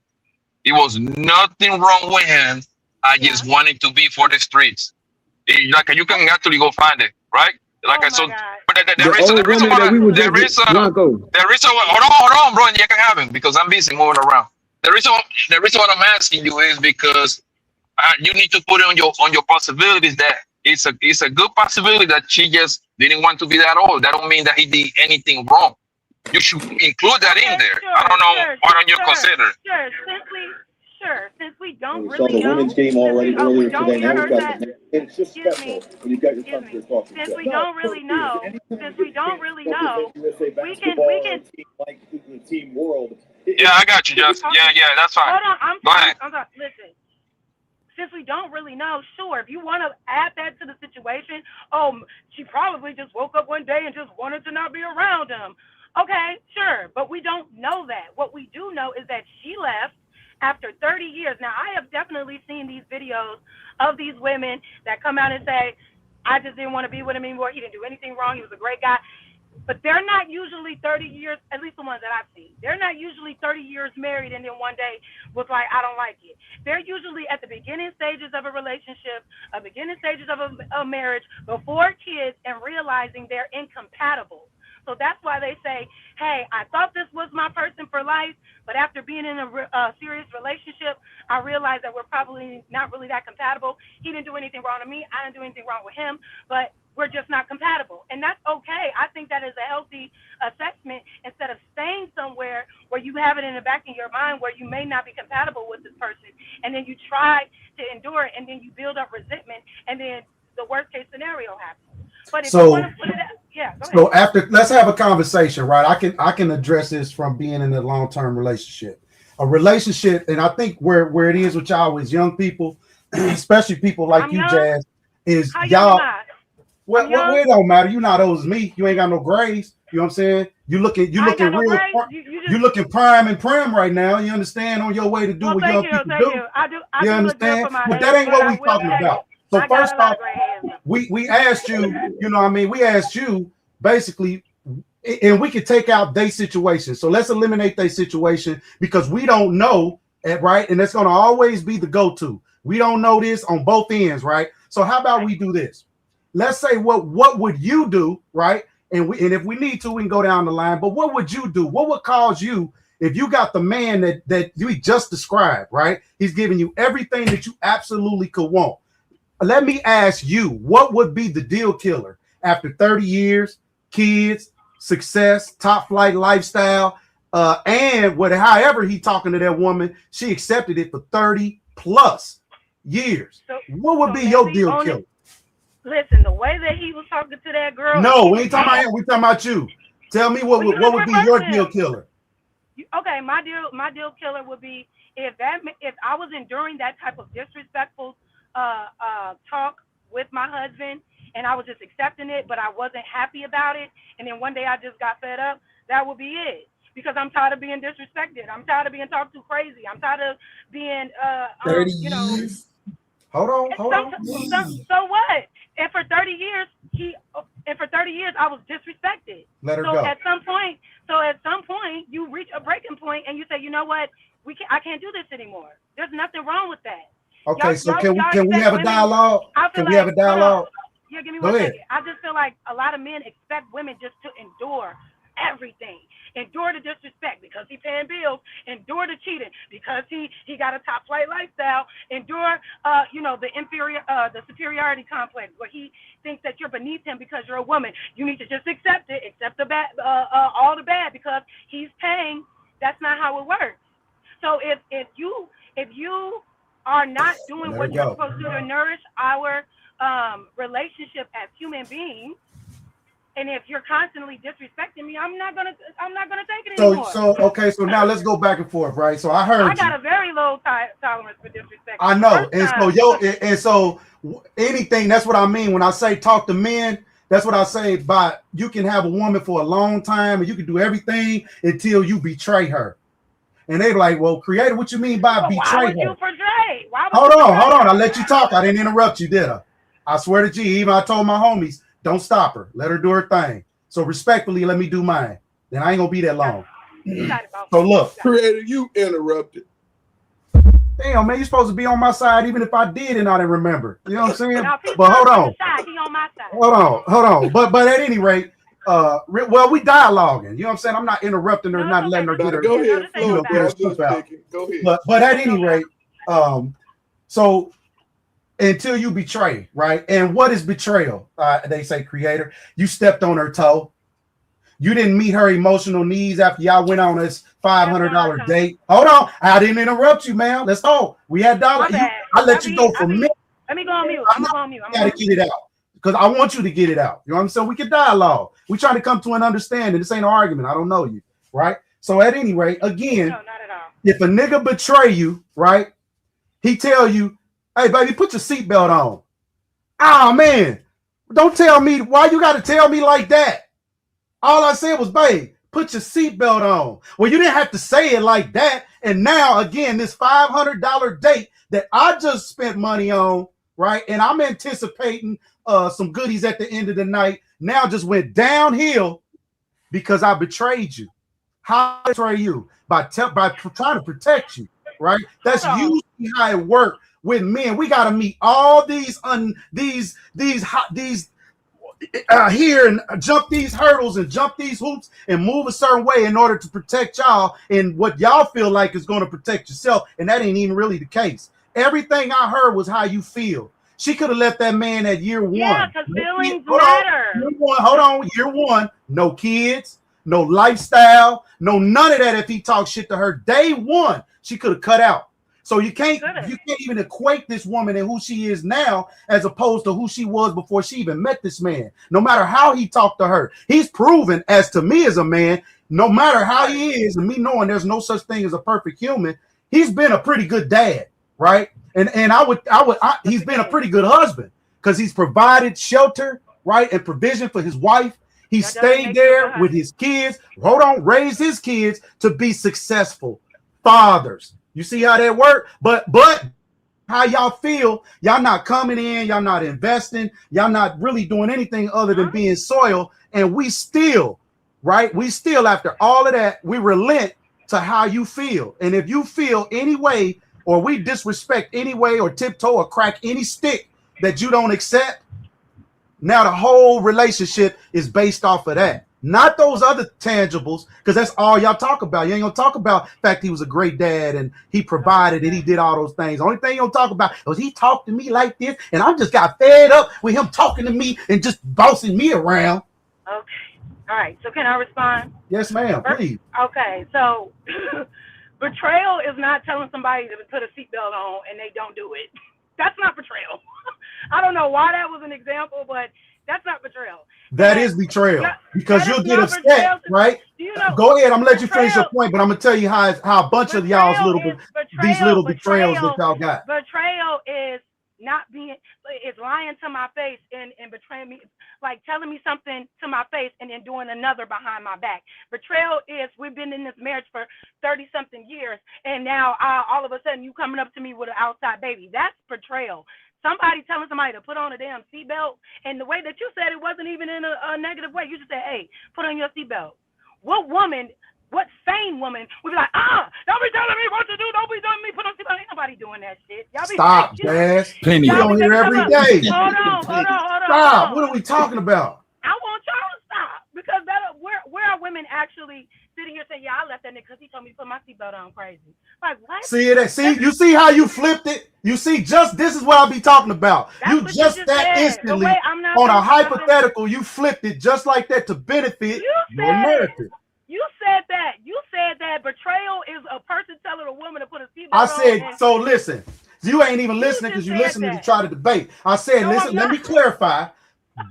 S4: It was nothing wrong with him. I just wanted to be for the streets. Like you can actually go find it, right? Like I said, but there is hold on, bro, and you can have him because I'm busy moving around. The reason what I'm asking you is because you need to put it on your possibilities that it's a good possibility that she just didn't want to be there at all. That don't mean that he did anything wrong. You should include that in there.
S17: Sure,
S4: I don't know. Why don't you consider?
S17: Since we don't really know. Women's game already earlier today. Now we've got it's just special when you've got your country talking. Since we don't really know, we can
S19: like the team world.
S4: Yeah, I got you, Justin. Yeah, that's fine.
S17: Hold on,
S4: Go ahead.
S17: Listen. since we don't really know, sure, if you want to add that to the situation, oh, she probably just woke up one day and just wanted to not be around him. Okay, sure, but we don't know that. What we do know is that she left after 30 years. Now, I have definitely seen these videos of these women that come out and say, I just didn't want to be with him anymore. He didn't do anything wrong. He was a great guy. But they're not usually 30 years, at least the ones that I've seen. They're not usually 30 years married and then one day was like, I don't like it. They're usually at the beginning stages of a relationship, beginning stages of a marriage, before kids, and realizing they're incompatible. So that's why they say, hey, I thought this was my person for life, but after being in a serious relationship, I realized that we're probably not really that compatible. He didn't do anything wrong to me. I didn't do anything wrong with him, but we're just not compatible. And that's okay. I think that is a healthy assessment instead of staying somewhere where you have it in the back of your mind where you may not be compatible with this person, and then you try to endure it, and then you build up resentment, and then the worst case scenario happens. But if you want to put it out, yeah, go ahead.
S20: So after, let's have a conversation, right? I can address this from being in a long-term relationship. A relationship, and I think where it is with y'all as young people, especially people like you, Jazz, is y'all. Well, it don't matter. You're not old as me. You ain't got no grades. You know what I'm saying? You looking real. You looking prime and prim right now. You understand? On your way to do what young people do. You understand? But that ain't what we talking about. So first off, we asked you, you know what I mean? We asked you basically, and we could take out their situation. So let's eliminate their situation because we don't know, right? And that's going to always be the go-to. We don't know this on both ends, right? So how about we do this? Let's say what would you do, right? And if we need to, we can go down the line. But what would you do? What would cause you if you got the man that you just described, right? He's giving you everything that you absolutely could want. Let me ask you, what would be the deal killer after 30 years, kids, success, top flight lifestyle, and however he talking to that woman, she accepted it for 30 plus years. What would be your deal killer?
S17: Listen, the way that he was talking to that girl.
S20: No, we ain't talking about him. We talking about you. Tell me what would be your deal killer?
S17: Okay, my deal killer would be if I was enduring that type of disrespectful talk with my husband and I was just accepting it, but I wasn't happy about it, and then one day I just got fed up. That would be it. Because I'm tired of being disrespected. I'm tired of being talked to crazy. I'm tired of being
S20: 30 years. Hold on.
S17: So what? And for 30 years, I was disrespected.
S20: Let her
S17: go.
S20: So
S17: at some point, you reach a breaking point and you say, you know what? I can't do this anymore. There's nothing wrong with that.
S20: Okay, so can we have a dialogue? Can we have a dialogue?
S17: Yeah, give me one second. I just feel like a lot of men expect women just to endure everything. Endure the disrespect because he paying bills. Endure the cheating because he got a top flight lifestyle. Endure the superiority complex where he thinks that you're beneath him because you're a woman. You need to just accept it, accept the bad, all the bad because he's paying. That's not how it works. So if you are not doing what you're supposed to nourish our relationship as human beings, and if you're constantly disrespecting me, I'm not gonna take it anymore.
S20: So now let's go back and forth, right? So I heard
S17: I got a very low tolerance for disrespect.
S20: I know, and so anything. That's what I mean when I say talk to men. That's what I say. By you can have a woman for a long time, and you can do everything until you betray her. And they like, well, Creator, what you mean by betray her?
S17: Why would you betray?
S20: Hold on. I let you talk. I didn't interrupt you, did I? I swear to G. Even I told my homies, don't stop her. Let her do her thing. So respectfully, let me do mine. Then I ain't gonna be that long. So look,
S8: Creator, you interrupted.
S20: Damn, man, you're supposed to be on my side, even if I did and I didn't remember. You know what I'm saying? But hold on. Hold on. But at any rate, well, we dialoguing. You know what I'm saying? I'm not interrupting her, not letting her get her.
S8: Go ahead.
S20: Get her stuff out.
S8: Go ahead.
S20: But at any rate, so until you betray, right? And what is betrayal? They say, Creator, you stepped on her toe. You didn't meet her emotional needs after y'all went on this $500 date. Hold on. I didn't interrupt you, man. Let's go. We had dollars. I let you go for me.
S17: Let me go on mute. I'm on mute.
S20: I gotta get it out because I want you to get it out. You know what I'm saying? We can dialogue. We're trying to come to an understanding. This ain't an argument. I don't know you, right? So at any rate, again, if a nigga betray you, right? He tell you, Hey, baby, put your seatbelt on. Oh, man. Don't tell me. Why you got to tell me like that? All I said was, babe, put your seatbelt on. Well, you didn't have to say it like that. And now, again, this $500 date that I just spent money on, right? And I'm anticipating some goodies at the end of the night. Now just went downhill because I betrayed you. How I betray you? By trying to protect you, right? That's usually how it works with men. We got to meet all these here and jump these hurdles and jump these hoops and move a certain way in order to protect y'all and what y'all feel like is going to protect yourself. And that ain't even really the case. Everything I heard was how you feel. She could have left that man at year one.
S17: Yeah, because feelings matter.
S20: Hold on. Year one, no kids, no lifestyle, no none of that. If he talks shit to her day one, she could have cut out. So you can't even equate this woman and who she is now as opposed to who she was before she even met this man. No matter how he talked to her, he's proven, as to me as a man, no matter how he is, and me knowing there's no such thing as a perfect human, he's been a pretty good dad, right? And he's been a pretty good husband because he's provided shelter, right, and provision for his wife. He stayed there with his kids. Raised his kids to be successful fathers. You see how that worked? But how y'all feel, y'all not coming in, y'all not investing, y'all not really doing anything other than being soil. And we still, right? We still, after all of that, we relent to how you feel. And if you feel any way, or we disrespect any way, or tiptoe or crack any stick that you don't accept, now the whole relationship is based off of that. Not those other tangibles, because that's all y'all talk about. You ain't gonna talk about the fact he was a great dad and he provided and he did all those things. The only thing you don't talk about was he talked to me like this, and I just got fed up with him talking to me and just bossing me around.
S17: Okay. All right. So can I respond?
S20: Yes, ma'am. Please.
S17: Okay. So betrayal is not telling somebody to put a seatbelt on and they don't do it. That's not betrayal. I don't know why that was an example, but that's not betrayal.
S20: That is betrayal, because you'll get upset, right? Go ahead. I'm gonna let you finish your point, but I'm gonna tell you how a bunch of y'all's these little betrayals that y'all got.
S17: Betrayal is not being, it's lying to my face and betraying me, like telling me something to my face and then doing another behind my back. Betrayal is, we've been in this marriage for 30 something years, and now all of a sudden you coming up to me with an outside baby. That's betrayal. Somebody telling somebody to put on a damn seatbelt, and the way that you said it wasn't even in a negative way. You just said, hey, put on your seatbelt. What sane woman would be like, don't be telling me what to do, don't be telling me put on seatbelt. Ain't nobody doing that shit. Y'all be
S20: Stop, Jazz. We don't hear every day. Hold on. Stop. What are we talking about?
S17: I want y'all to stop, because where are women actually sitting here saying, yeah, I left that nigga because he told me to put my seatbelt on? Crazy. Like, what? You see how you flipped it? You see, this is what I'll be talking about. You just that instantly on a hypothetical, you flipped it just like that to benefit your narrative. You said that betrayal is a person telling a woman to put a seatbelt on.
S20: I said, so listen, you ain't even listening because you listening to try to debate. I said, listen, let me clarify.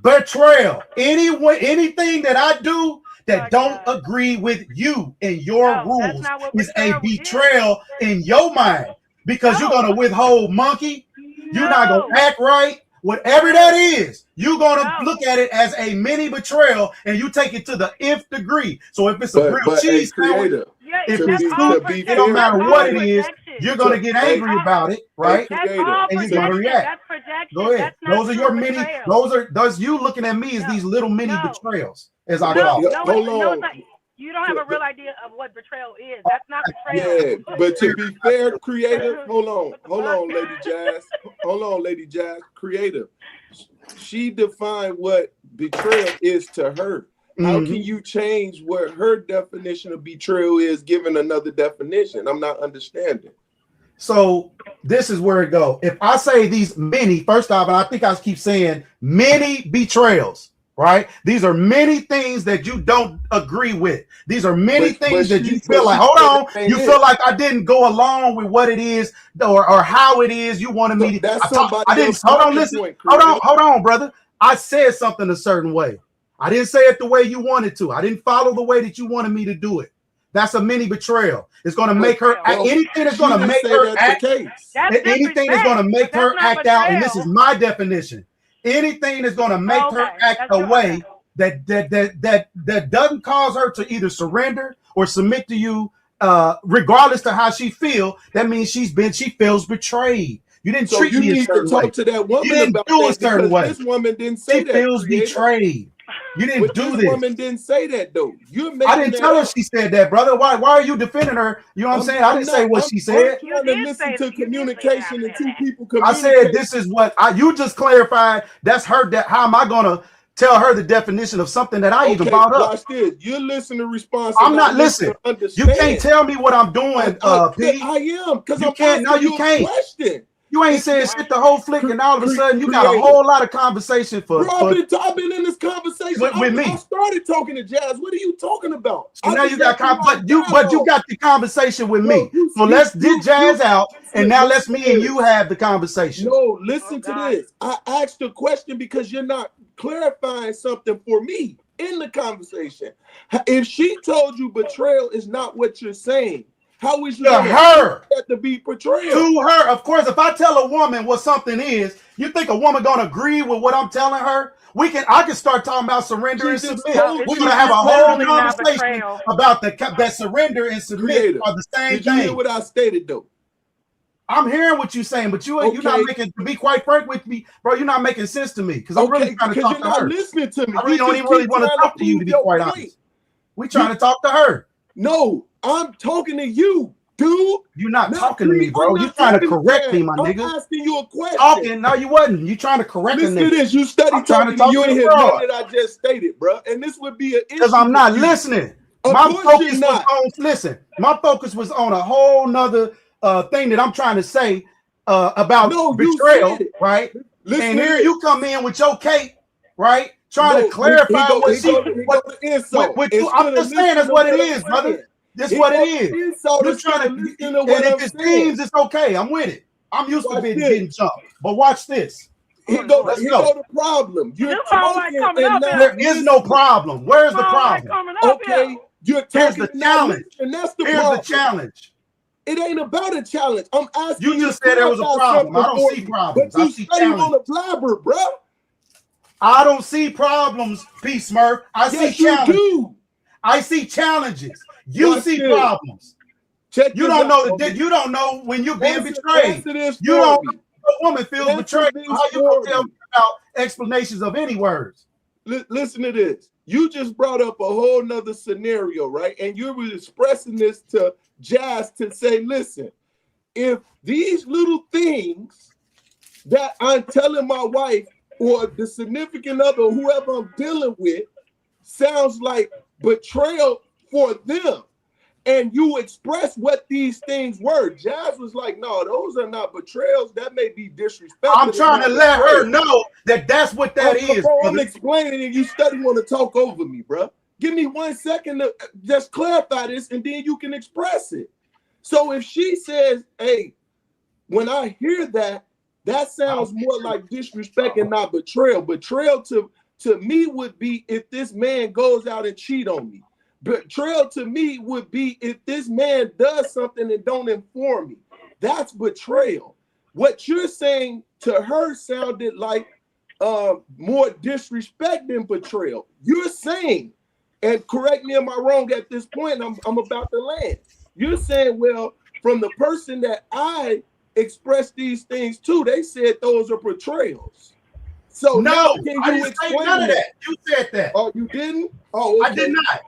S20: Betrayal. Anything that I do that don't agree with you and your rules is a betrayal in your mind, because you're going to withhold monkey. You're not going to act right. Whatever that is, you're going to look at it as a mini betrayal, and you take it to the nth degree. So if it's a grilled cheese sandwich, it don't matter what it is, you're going to get angry about it, right? And you're going to react. Go ahead. Those are your mini, those you looking at me as these little mini betrayals, as I call it.
S17: Hold on. You don't have a real idea of what betrayal is. That's not betrayal.
S8: Yeah, but to be fair, creative, hold on, Lady Jazz. Hold on, Lady Jazz. Creative. She defined what betrayal is to her. How can you change what her definition of betrayal is given another definition? I'm not understanding.
S20: So this is where it goes. If I say these many, first off, and I think I keep saying many betrayals, right? These are many things that you don't agree with. These are many things that you feel like, hold on, you feel like I didn't go along with what it is or how it is. You wanted me to. I didn't. Hold on, listen. Hold on, brother. I said something a certain way. I didn't say it the way you wanted to. I didn't follow the way that you wanted me to do it. that's a mini betrayal. It's going to make her anything that's going to make
S8: say
S20: her
S8: that's
S20: act.
S8: the case.
S20: Anything that's going to make her act out, and this is my definition. Anything that's going to make her act a way that doesn't cause her to either surrender or submit to you, regardless to how she feel. That means she feels betrayed. You didn't
S8: So
S20: treat
S8: you
S20: me a
S8: need to
S20: certain
S8: talk
S20: way.
S8: to that woman
S20: You didn't
S8: about
S20: do a
S8: that
S20: certain
S8: because
S20: way.
S8: this woman didn't say
S20: She
S8: that.
S20: feels
S8: Creator.
S20: betrayed. You didn't
S8: But
S20: do
S8: this
S20: this.
S8: woman didn't say that though. You're making
S20: I didn't
S8: that
S20: tell her
S8: up.
S20: she said that, brother. Why are you defending her? You know what I'm saying? I didn't say what she said.
S8: I'm trying to listen to communication and two people
S20: I
S8: communicate.
S20: said this is what you just clarified. That's her. How am I gonna tell her the definition of something that I even brought up?
S8: Watch this. You're listening to response.
S20: I'm not listening. You can't tell me what I'm doing, P.
S8: I am because
S20: You
S8: I'm
S20: can't. No,
S8: asking
S20: you
S8: you
S20: can't.
S8: a question.
S20: You ain't saying shit the whole flick, and all of a sudden you got a
S8: Creator.
S20: whole lot of conversation for.
S8: Bro, I've been in this conversation
S20: with me.
S8: I started talking to Jazz. What are you talking about?
S20: So now you got but you got the conversation with me. So let's get Jazz out, and now let's me and you have the conversation.
S8: No, listen to this. I asked a question because you're not clarifying something for me in the conversation. If she told you betrayal is not what you're saying, how is you
S20: To her
S8: that to be betrayal?
S20: To her, of course. If I tell a woman what something is, you think a woman gonna agree with what I'm telling her? I can start talking about surrender and submit. We're gonna have a whole conversation about that surrender and submit are the same
S8: Did you hear
S20: thing.
S8: what I stated though?
S20: I'm hearing what you're saying, but you're not making. To be quite frank with me, bro, you're not making sense to me because I'm really trying to talk to her.
S8: Listening to me.
S20: I really don't even really want to talk to you, to be quite honest. We trying to talk to her.
S8: No, I'm talking to you, dude.
S20: You're not talking to me, bro. You're trying to correct me, my nigga.
S8: I'm asking you a question.
S20: Talking? No, you wasn't. You trying to correct a
S8: Listen
S20: nigga.
S8: to this. You study
S20: I'm trying to
S8: talking.
S20: talk
S8: You
S20: to
S8: ain't
S20: the
S8: hear
S20: broad.
S8: nothing that I just stated, bro. And this would be an issue
S20: Because I'm not
S8: with you.
S20: listening.
S8: Of
S20: My
S8: course
S20: focus
S8: you're
S20: was
S8: not.
S20: on my focus was on a whole nother thing that I'm trying to say about betrayal, right?
S8: Listen
S20: And
S8: to
S20: here
S8: this.
S20: you come in with your cape, right? Trying to clarify what she. I'm just saying that's what it is, brother. That's what it is. You're trying to listen to what if it seems it's okay, I'm with it. I'm used to getting jumped. But watch this.
S8: Here go the problem. You're talking and
S20: There is no problem. Where's the problem?
S8: Okay, you're
S20: Here's
S8: talking
S20: the
S8: and not
S20: challenge.
S8: listening. That's the
S20: Here's
S8: problem.
S20: the challenge.
S8: It ain't about a challenge. I'm asking
S20: You just said there was a problem. I don't see problems.
S8: But
S20: I
S8: you
S20: see
S8: study on
S20: challenges.
S8: a blabber, bro.
S20: I don't see problems, P. Smurf. I see
S8: Yes, you
S20: challenges.
S8: do.
S20: I see challenges. You
S8: Watch
S20: see
S8: this.
S20: problems.
S8: Check
S20: You
S8: this
S20: don't know
S8: out,
S20: that. You don't know when you're being
S8: Answer-
S20: betrayed.
S8: answer this
S20: You
S8: for
S20: don't
S8: me.
S20: know if a woman feels
S8: Answer
S20: betrayed.
S8: this
S20: How you
S8: for
S20: gonna tell
S8: me.
S20: me about explanations of any words?
S8: Listen to this. You just brought up a whole nother scenario, right? And you were expressing this to Jazz to say, listen, if these little things that I'm telling my wife or the significant other, or whoever I'm dealing with, sounds like betrayal for them, and you express what these things were, Jazz was like, no, those are not betrayals. That may be disrespectful.
S20: I'm trying to let her know that that's what that is.
S8: Bro, I'm
S20: brother.
S8: explaining and you study want to talk over me, bro. Give me 1 second to just clarify this and then you can express it. So if she says, hey, when I hear that, that sounds more like disrespect and not betrayal. Betrayal to me would be if this man goes out and cheat on me. Betrayal to me would be if this man does something and don't inform me. That's betrayal. What you're saying to her sounded like more disrespect than betrayal. You're saying, and correct me am I wrong at this point, I'm about to land. You're saying, well, from the person that I expressed these things to, they said those are betrayals. So
S20: No,
S8: now can
S20: I
S8: you
S20: didn't say
S8: explain
S20: none of that. You said that.
S8: Oh, you didn't? Oh, okay.
S20: I did not.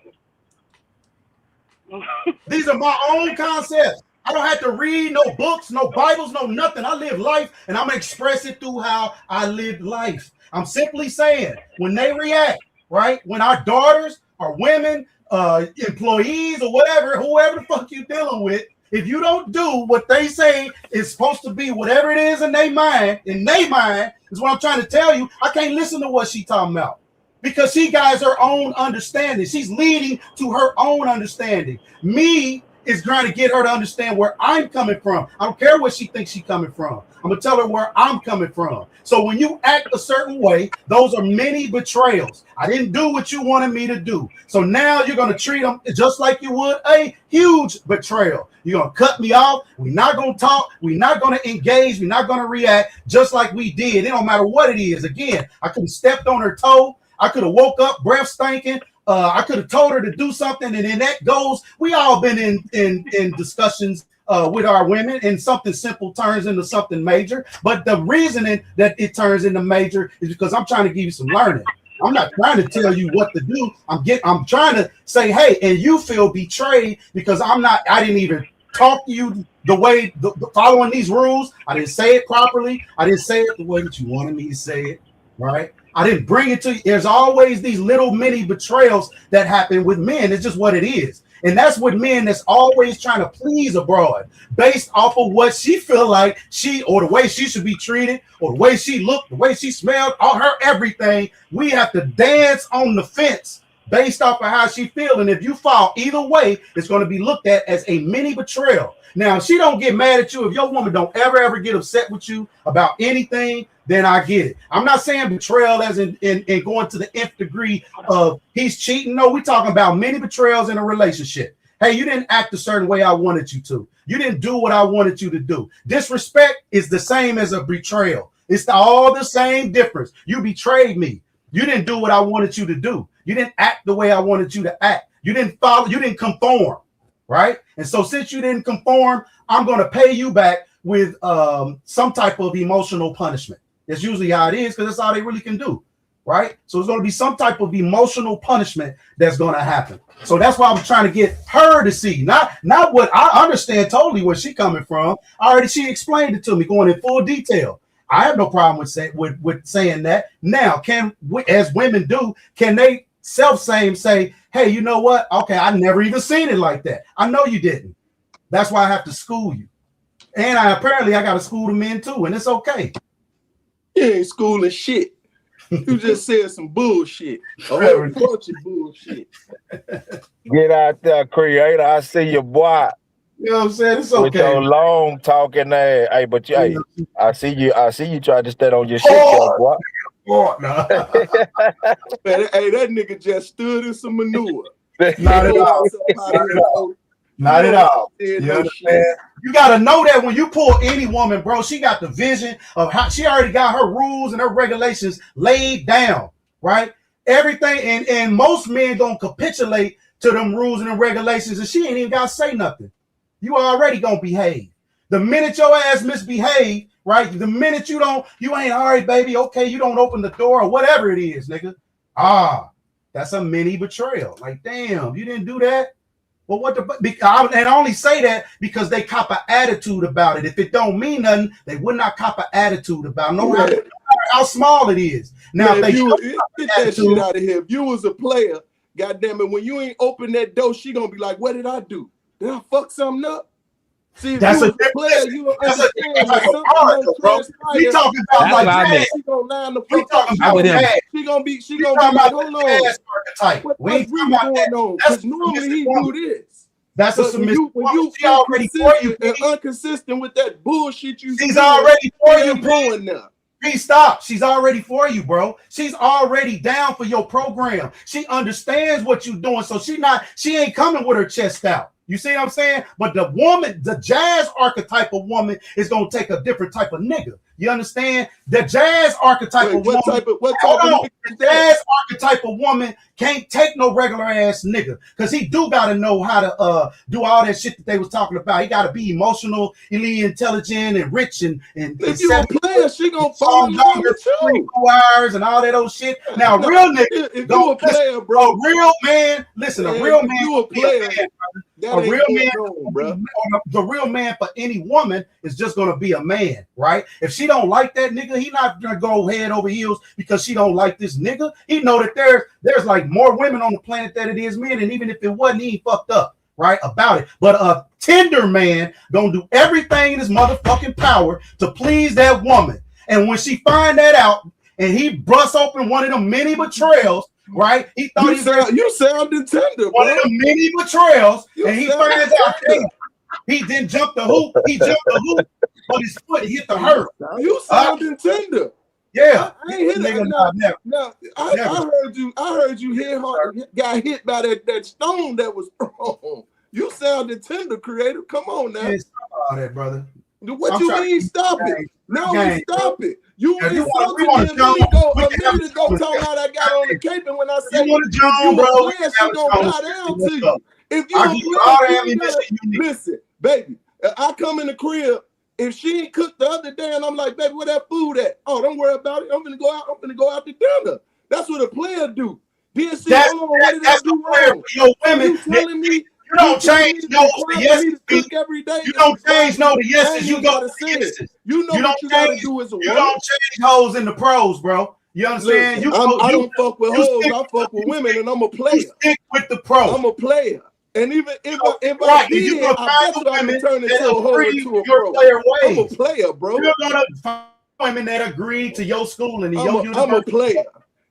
S20: These are my own concepts. I don't have to read no books, no Bibles, no nothing. I live life and I'm gonna express it through how I live life. I'm simply saying when they react, right? When our daughters or women, employees or whatever, whoever the fuck you dealing with, if you don't do what they say is supposed to be, whatever it is in their mind, is what I'm trying to tell you. I can't listen to what she talking about. Because she got her own understanding. She's leading to her own understanding. Me, is trying to get her to understand where I'm coming from. I don't care what she thinks she's coming from. I'm gonna tell her where I'm coming from. So when you act a certain way, those are many betrayals. I didn't do what you wanted me to do. So now you're gonna treat them just like you would a huge betrayal. You're gonna cut me off. We're not gonna talk. We're not gonna engage. We're not gonna react just like we did. It don't matter what it is. Again, I could have stepped on her toe. I could have woke up breath stinking. I could have told her to do something, and then that goes. We all been in discussions with our women, and something simple turns into something major. But the reasoning that it turns into major is because I'm trying to give you some learning. I'm not trying to tell you what to do. I'm trying to say, hey, and you feel betrayed because I didn't even talk to you the way following these rules. I didn't say it properly. I didn't say it the way that you wanted me to say it, right? I didn't bring it to you. There's always these little mini betrayals that happen with men. It's just what it is. And that's what men that's always trying to please a broad based off of what she feel like or the way she should be treated, or the way she looked, the way she smelled, all her everything. We have to dance on the fence based off of how she feel. And if you fall either way, it's going to be looked at as a mini betrayal. Now, if she don't get mad at you, if your woman don't ever get upset with you about anything, then I get it. I'm not saying betrayal as in going to the nth degree of he's cheating. No, we're talking about many betrayals in a relationship. Hey, you didn't act a certain way I wanted you to. You didn't do what I wanted you to do. Disrespect is the same as a betrayal. It's all the same difference. You betrayed me. You didn't do what I wanted you to do. You didn't act the way I wanted you to act. You didn't follow. You didn't conform, right? And so since you didn't conform, I'm going to pay you back with some type of emotional punishment. That's usually how it is, because that's all they really can do, right? So it's going to be some type of emotional punishment that's going to happen. So that's why I was trying to get her to see, not what I understand totally where she coming from. She explained it to me, going in full detail. I have no problem with saying that. Now, as women do, can they self-same say, hey, you know what? Okay, I never even seen it like that. I know you didn't. That's why I have to school you. And I got to school the men too, and it's okay.
S8: You ain't schooling shit. You just said some bullshit. A whole bunch of bullshit.
S13: Get out there, creator. I see your boy.
S20: You know what I'm saying? It's okay.
S13: With your long talking ass. Hey, but hey, I see you trying to stay on your shit, boy.
S8: Nah. Hey, that nigga just stood in some manure.
S20: Not at all. Not at all. You understand? You got to know that when you pull any woman, bro, she got the vision of how she already got her rules and her regulations laid down, right? Everything, and most men gonna capitulate to them rules and them regulations, and she ain't even got to say nothing. You already gonna behave. The minute your ass misbehave, right? The minute you ain't all right, baby, okay, you don't open the door or whatever it is, nigga. That's a mini betrayal. Like, damn, you didn't do that. Well, and I only say that because they cop an attitude about it. If it don't mean nothing, they would not cop an attitude about it. No matter how small it is. Now,
S8: man, get that shit out of here. If you was a player, goddamn it, when you ain't open that door, she gonna be like, "What did I do? Did I fuck something up?" See, if
S20: that's
S8: you
S20: a
S8: was a player, you understand that something
S20: bro. We talking about like that.
S8: She gonna line the fuck up. She gonna be like, hold on. What's really going on? Because normally he do this.
S20: That's a submissive.
S8: When you feel consistent and inconsistent with that bullshit,
S20: she's already for you, going now. Please stop. She's already for you, bro. She's already down for your program. She understands what you're doing, so she ain't coming with her chest out. You see what I'm saying? But the woman, the jazz archetype of woman is gonna take a different type of nigga. You understand? The jazz archetype of woman. The jazz archetype of woman can't take no regular ass nigga, because he do gotta know how to do all that shit that they was talking about. He gotta be emotionally intelligent and rich and
S8: if you a player, she gonna fall in love with you.
S20: 24 hours and all that old shit. Now, real nigga,
S8: if you a player, bro,
S20: a real man. Listen, a real man.
S8: You a player.
S20: A real man, bro. The real man for any woman is just gonna be a man, right? If she don't like that nigga, he not gonna go head over heels because she don't like this nigga. He know that there's like more women on the planet than it is men, and even if it wasn't, he ain't fucked up, right, about it. But a tender man gonna do everything in his motherfucking power to please that woman. And when she find that out, and he busts open one of them many betrayals, right? He thought
S8: you sounded tender,
S20: one
S8: bro.
S20: of the many betrayals,
S8: You
S20: and he
S8: sounded
S20: finds out he didn't jump the hoop. He jumped the hoop, but his foot hit the hurdle.
S8: You sounded tender.
S20: Yeah,
S8: I ain't hit
S20: nigga,
S8: it.
S20: never.
S8: I heard you hit hard, got hit by that stone that was thrown. You sounded tender, creative. Come on now.
S20: Yeah, stop all that, brother.
S8: What
S20: I'm
S8: you
S20: trying
S8: mean
S20: to
S8: stop
S20: game.
S8: it? No,
S20: Game,
S8: stop it. You
S20: If you
S8: insulted
S20: wanna
S8: me a
S20: jump,
S8: minute ago.
S20: we
S8: A
S20: can have
S8: minute ago,
S20: a
S8: talking about I got on the cape, and when I say
S20: you want to
S8: if
S20: jump,
S8: you
S20: bro,
S8: a
S20: we
S8: player,
S20: can
S8: she
S20: have a
S8: gonna bow
S20: conversation.
S8: down
S20: What's
S8: to you.
S20: up?
S8: If you
S20: I'll
S8: a
S20: give you all the
S8: player,
S20: ammunition you need.
S8: listen, baby. I come in the crib. If she ain't cooked the other day, and I'm like, baby, where that food at? Oh, don't worry about it. I'm gonna go out to dinner. That's what a player do. Then see, hold on, what did I do wrong?
S20: Your women,
S8: You telling me
S20: you don't change no to yeses.
S8: cook every day?
S20: You don't change no to
S8: I
S20: yeses.
S8: ain't
S20: You
S8: even
S20: go
S8: gotta
S20: to
S8: say it.
S20: yeses.
S8: You know
S20: You
S8: what
S20: don't
S8: you gotta
S20: change.
S8: do as a
S20: You
S8: woman.
S20: don't change hoes in the pros, bro. You understand?
S8: Listen, I don't fuck with hoes. I fuck with women, and I'm a player.
S20: You stick with the pros.
S8: I'm a player. And even if I
S20: right,
S8: did,
S20: you
S8: I
S20: gonna
S8: bet
S20: find
S8: you I
S20: women
S8: can turn
S20: that
S8: into a hoe
S20: agree
S8: into a
S20: to your
S8: pro.
S20: player
S8: I'm a
S20: ways.
S8: player, bro.
S20: You're gonna find women that agree to your schooling and your university.
S8: I'm a player.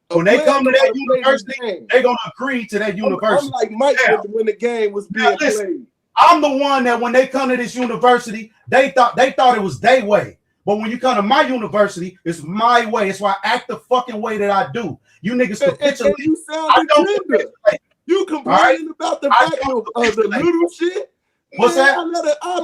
S20: When they come to that
S8: gotta play this
S20: university,
S8: game.
S20: they're gonna agree to that university.
S8: I'm like Mike
S20: Now,
S8: when the game was being
S20: listen,
S8: played.
S20: I'm the one that when they come to this university, they thought it was their way. But when you come to my university, it's my way. It's why I act the fucking way that I do. You niggas capitulate.
S8: And you sounded tender. You complaining about the fact of the little shit.
S20: What's that?
S8: I'm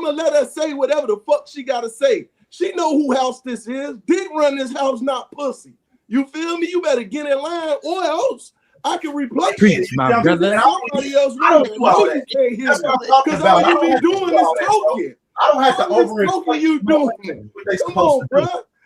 S8: gonna let her say whatever the fuck she gotta say. She know who house this is. Dick run this house, not pussy. You feel me? You better get in line, or else I can replace
S15: Preach,
S8: you.
S15: my brother.
S8: Somebody else
S20: I don't do all that. That's what I'm talking
S8: because
S20: about.
S8: all you be doing is talking.
S20: I don't have to
S8: overinflate you doing. Come on, bro.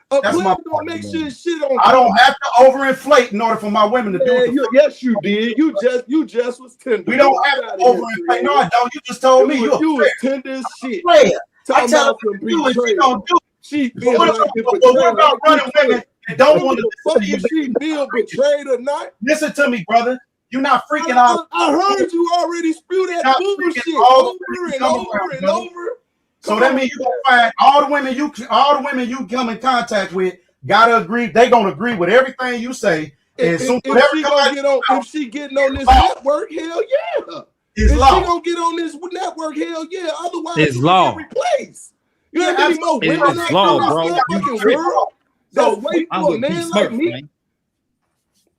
S8: A
S20: That's
S8: player
S20: my
S8: don't make shit on.
S20: I don't have to overinflate in order for my women to do it.
S8: Yes, you did. You just was tender.
S20: We don't have to overinflate. No, I don't. You just told me you
S8: was tender as shit.
S20: Player. I
S8: Talking
S20: tell her
S8: about some
S20: to do it. She
S8: betrayal.
S20: don't do it.
S8: She
S20: But
S8: feel
S20: what
S8: like it
S20: about- but what about running women that don't want to
S8: fuck
S20: listen
S8: if
S20: to you?
S8: she feel betrayed or not.
S20: Listen to me, brother. You're not freaking out.
S8: I heard you already spew that
S20: Not
S8: bullshit
S20: freaking all
S8: over
S20: the
S8: and
S20: come
S8: over
S20: around,
S8: and
S20: brother.
S8: over.
S20: So that means you gonna find all the women you come in contact with gotta agree. They gonna agree with everything you say. And
S8: If
S20: soon
S8: if she getting on this network, hell yeah.
S20: It's
S8: if
S20: law.
S8: she gonna get on this network, hell yeah. Otherwise,
S15: It's
S8: she
S15: law.
S8: get replaced. You
S20: Yeah,
S8: know how many more
S15: It's
S8: women out
S15: law,
S8: there
S15: bro.
S8: in this
S15: You
S8: fucking
S15: tripping.
S8: world that's waiting
S15: I'm
S8: for a
S15: with P.
S8: man like
S15: Smurf,
S8: me?
S15: man.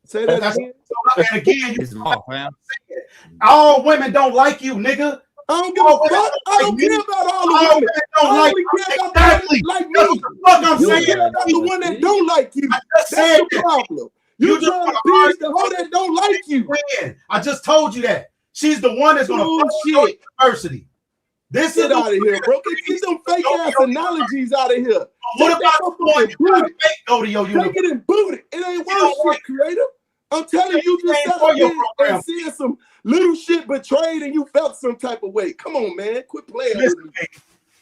S8: Say that
S20: That's-
S8: again.
S20: And again,
S15: It's law, man.
S20: all women don't like you, nigga.
S8: I don't give a fuck. I don't care about all the
S20: All
S8: women.
S20: don't
S8: I
S20: like
S8: only
S20: you.
S8: care about
S20: Exactly.
S8: the women like
S20: That's
S8: me.
S20: what the fuck I'm
S8: You
S20: saying.
S8: care about the one that don't like you.
S20: I just
S8: That's
S20: said
S8: the
S20: that.
S8: problem.
S20: You
S8: You
S20: just
S8: trying to
S20: wanna
S8: please the hoe that don't like you.
S20: Win. I just told you that. She's the one that's gonna fuck your university. This
S8: Get
S20: is
S8: out of here, bro. Get them fake ass analogies out of here.
S20: What
S8: Take
S20: about
S8: that
S20: the
S8: motherfucker
S20: one
S8: and
S20: you
S8: boot
S20: gotta
S8: it.
S20: make go to your
S8: Take
S20: university?
S8: it and boot it. It ain't
S20: You don't
S8: worth shit, creative. I'm telling you, just
S20: ain't
S8: sat
S20: for
S8: up
S20: your
S8: here
S20: program.
S8: and seeing some little shit betrayed and you felt some type of way. Come on, man. Quit playing with
S20: Listen,
S8: me.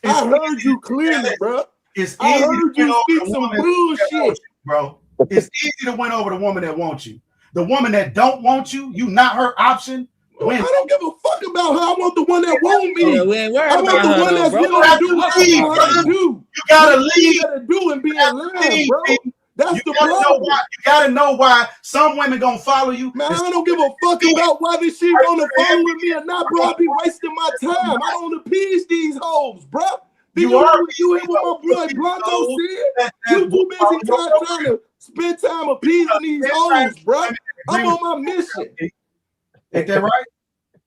S20: man,
S8: I heard you clearly, bro.
S20: It's
S8: I
S20: easy to
S8: heard
S20: win
S8: you
S20: over
S8: speak
S20: the
S8: some
S20: woman that wants
S8: bullshit.
S20: you, bro. It's easy to win over the woman that wants you. The woman that don't want you, you not her option.
S8: I don't give a fuck about her. I want the one that want me.
S15: Yeah, we ain't worried
S8: I want
S15: about
S8: the
S15: her
S8: one
S15: though,
S8: that's
S15: bro.
S8: willing to do what I
S20: Leave,
S8: want her to
S20: brother.
S8: do.
S20: You gotta
S8: What you
S20: leave.
S8: gotta do and be in line,
S20: Leave,
S8: bro.
S20: B.
S8: That's
S20: You
S8: the
S20: gotta know
S8: problem.
S20: why. You gotta know why some women gonna follow you.
S8: Man, I don't give a fuck about whether she gonna follow with me or not, bro. I be wasting my time. I don't appease these hoes, bro. Did
S20: You are
S8: you hear what my boy Blanco said? You too busy trying to spend time appeasing these hoes, bro. I'm on my mission.
S20: Ain't that right?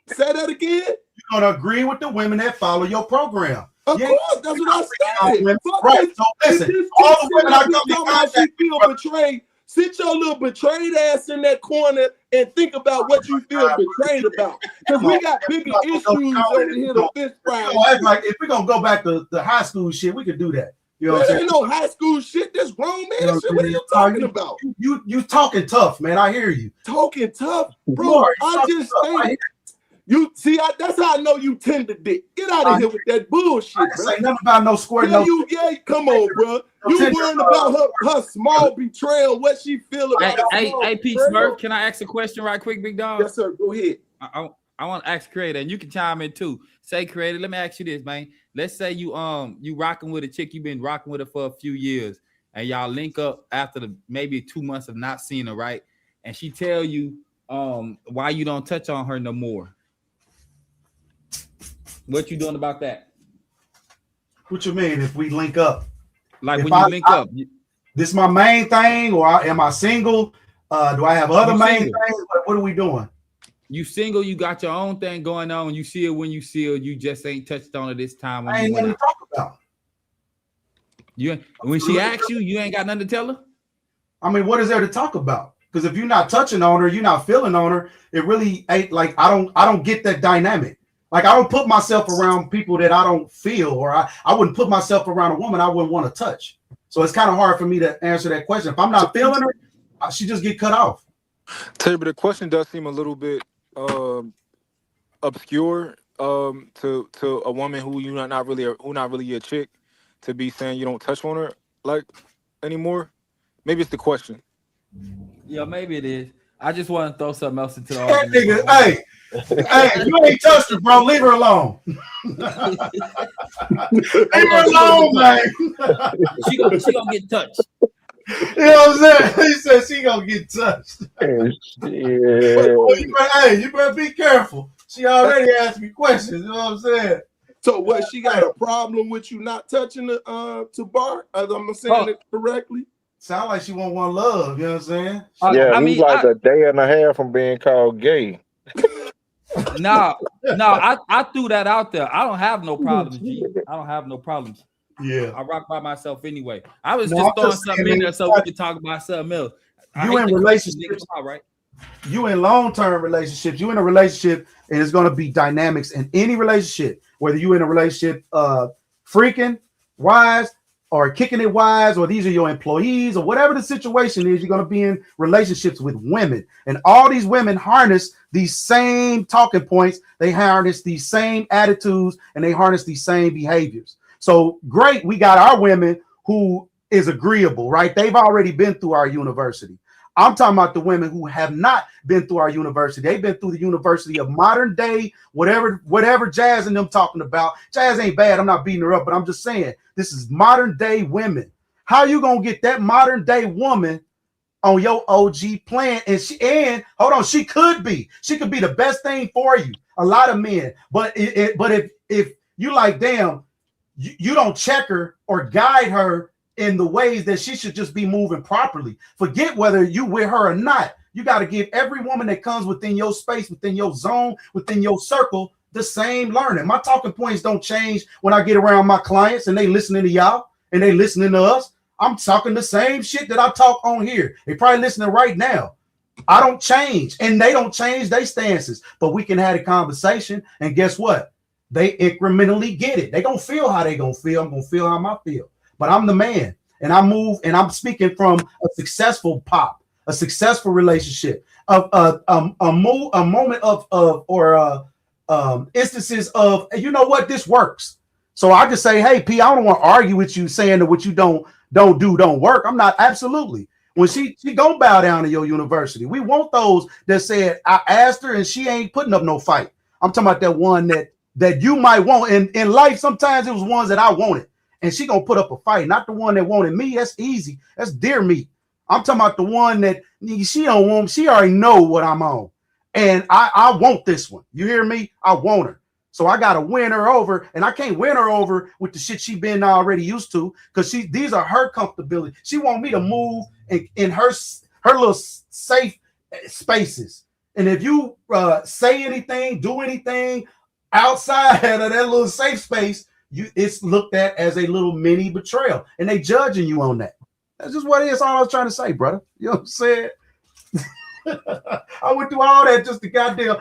S8: Say that again.
S20: You're gonna agree with the women that follow your program.
S8: Of
S20: Yeah.
S8: course, that's what I said. Fuck
S20: Right.
S8: this-
S20: So
S8: this
S20: listen,
S8: shit
S20: all the
S8: sitting
S20: women
S8: up
S20: I
S8: here
S20: come in
S8: talking about
S20: contact
S8: she feel betrayed. Sit your little betrayed ass in that corner and think about what you feel betrayed about. Because we got bigger issues over here to fist fry.
S20: Like if we're gonna go back to the high school shit, we could do that. You know what I'm
S8: There
S20: saying?
S8: ain't no high school shit. This grown man
S20: You know
S8: shit. What are you talking about?
S20: You talking tough, man. I hear you.
S8: Talking tough,
S20: You
S8: bro.
S20: are. You
S8: I
S20: talking
S8: just
S20: tough. I hear
S8: think you see. That's how I know you tender dick. Get out of here with that bullshit,
S20: I didn't
S8: bro.
S20: say nothing about no square.
S8: Yeah,
S20: No,
S8: come on, bro. You
S20: tender,
S8: worrying about her small betrayal, what she feel
S15: Hey,
S8: about.
S15: hey, Pete Smurf, can I ask a question right quick, big dog?
S8: Yes, sir. Go ahead.
S15: I want to ask Creator, and you can chime in too. Say, Creator, let me ask you this, man. Let's say you rocking with a chick, you've been rocking with her for a few years, and y'all link up after maybe 2 months of not seeing her, right? And she tell you, why you don't touch on her no more? What you doing about that?
S20: What you mean if we link up?
S15: Like
S20: If
S15: when you link up.
S20: This my main thing, or am I single? Do I have other
S15: You
S20: main
S15: single.
S20: things? Like, what are we doing?
S15: You single, you got your own thing going on. You see it when you see it. You just ain't touched on it this time. When
S20: I ain't
S15: you went
S20: nothing to
S15: out.
S20: talk about.
S15: When she asks you, you ain't got nothing to tell her?
S20: I mean, what is there to talk about? Because if you're not touching on her, you're not feeling on her, it really ain't like I don't get that dynamic. Like I don't put myself around people that I don't feel, or I wouldn't put myself around a woman I wouldn't want to touch. So it's kind of hard for me to answer that question. If I'm not feeling her, she just get cut off.
S18: Terry, but the question does seem a little bit obscure to a woman who not really a chick to be saying you don't touch on her like anymore. Maybe it's the question.
S15: Yeah, maybe it is. I just want to throw something else into the
S20: That
S15: argument.
S20: nigga, hey, you ain't touched her, bro. Leave her alone. Leave her alone, man.
S15: She gonna get touched.
S20: You know what I'm saying? He said she gonna get touched. You better be careful. She already asked me questions. You know what I'm saying?
S8: So what? She got a problem with you not touching the to Bart? As I'm saying it correctly.
S20: Sound like she want one love. You know what I'm saying?
S13: Yeah, he's like a day and a half from being called gay.
S15: No, I threw that out there. I don't have no problems, G. I don't have no problems.
S20: Yeah,
S15: I rock by myself anyway. I was
S20: No,
S15: just
S20: I'm
S15: throwing
S20: just
S15: something
S20: saying,
S15: in there so we can talk about something else.
S20: You in relationships,
S15: right?
S20: You in long-term relationships. You in a relationship, and it's gonna be dynamics in any relationship. Whether you in a relationship, freaking wise or kicking it wise, or these are your employees, or whatever the situation is, you're gonna be in relationships with women, and all these women harness these same talking points. They harness these same attitudes, and they harness these same behaviors. So great, we got our women who is agreeable, right? They've already been through our university. I'm talking about the women who have not been through our university. They've been through the university of modern day, whatever Jazz and them talking about. Jazz ain't bad. I'm not beating her up, but I'm just saying this is modern day women. How you gonna get that modern day woman on your OG plan? And hold on, she could be the best thing for you. A lot of men, but if you like, damn, you don't check her or guide her in the ways that she should just be moving properly. Forget whether you with her or not. You got to give every woman that comes within your space, within your zone, within your circle, the same learning. My talking points don't change when I get around my clients and they listening to y'all and they listening to us. I'm talking the same shit that I talk on here. They probably listening right now. I don't change, and they don't change their stances, but we can have a conversation, and guess what? They incrementally get it. They gonna feel how they gonna feel. I'm gonna feel how I feel. But I'm the man, and I move, and I'm speaking from a successful pop, a successful relationship, a moment of instances of, you know what, this works. So I just say, hey, P, I don't want to argue with you saying that what you don't work. I'm not, absolutely. When she gonna bow down to your university. We want those that said, I asked her and she ain't putting up no fight. I'm talking about that one that you might want. In life, sometimes it was ones that I wanted. And she gonna put up a fight, not the one that wanted me. That's easy. That's deer meat. I'm talking about the one that she don't want. She already know what I'm on. And I want this one. You hear me? I want her. So I gotta win her over, and I can't win her over with the shit she been already used to, because these are her comfortability. She want me to move in her little safe spaces. And if you say anything, do anything outside of that little safe space, it's looked at as a little mini betrayal, and they judging you on that. That's just what it is. All I was trying to say, brother. You know what I'm saying? I went through all that just to goddamn.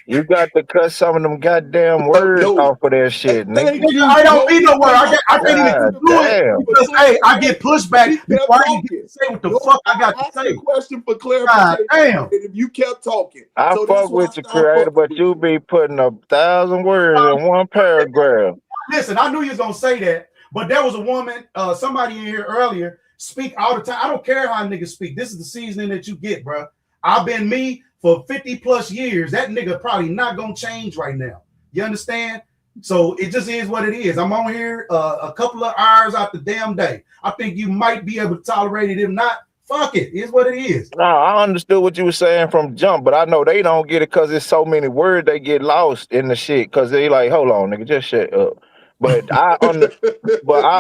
S13: You got to cut some of them goddamn words off of that shit, nigga.
S20: I don't need no word. I can't even do it because, hey, I get pushback before I can say what the fuck I got to say.
S8: Question for clarification.
S20: Damn.
S8: If you kept talking,
S13: I fuck with you, creator, but you be putting 1,000 words in one paragraph.
S20: Listen, I knew you was gonna say that, but there was a woman, somebody in here earlier, speak all the time. I don't care how niggas speak. This is the seasoning that you get, bro. I've been me for 50 plus years. That nigga probably not gonna change right now. You understand? So it just is what it is. I'm on here a couple of hours out the damn day. I think you might be able to tolerate it. If not, Fuck it. It's what it is.
S13: No, I understood what you were saying from jump, but I know they don't get it because there's so many words they get lost in the shit because they like, hold on, nigga, just shut up. But I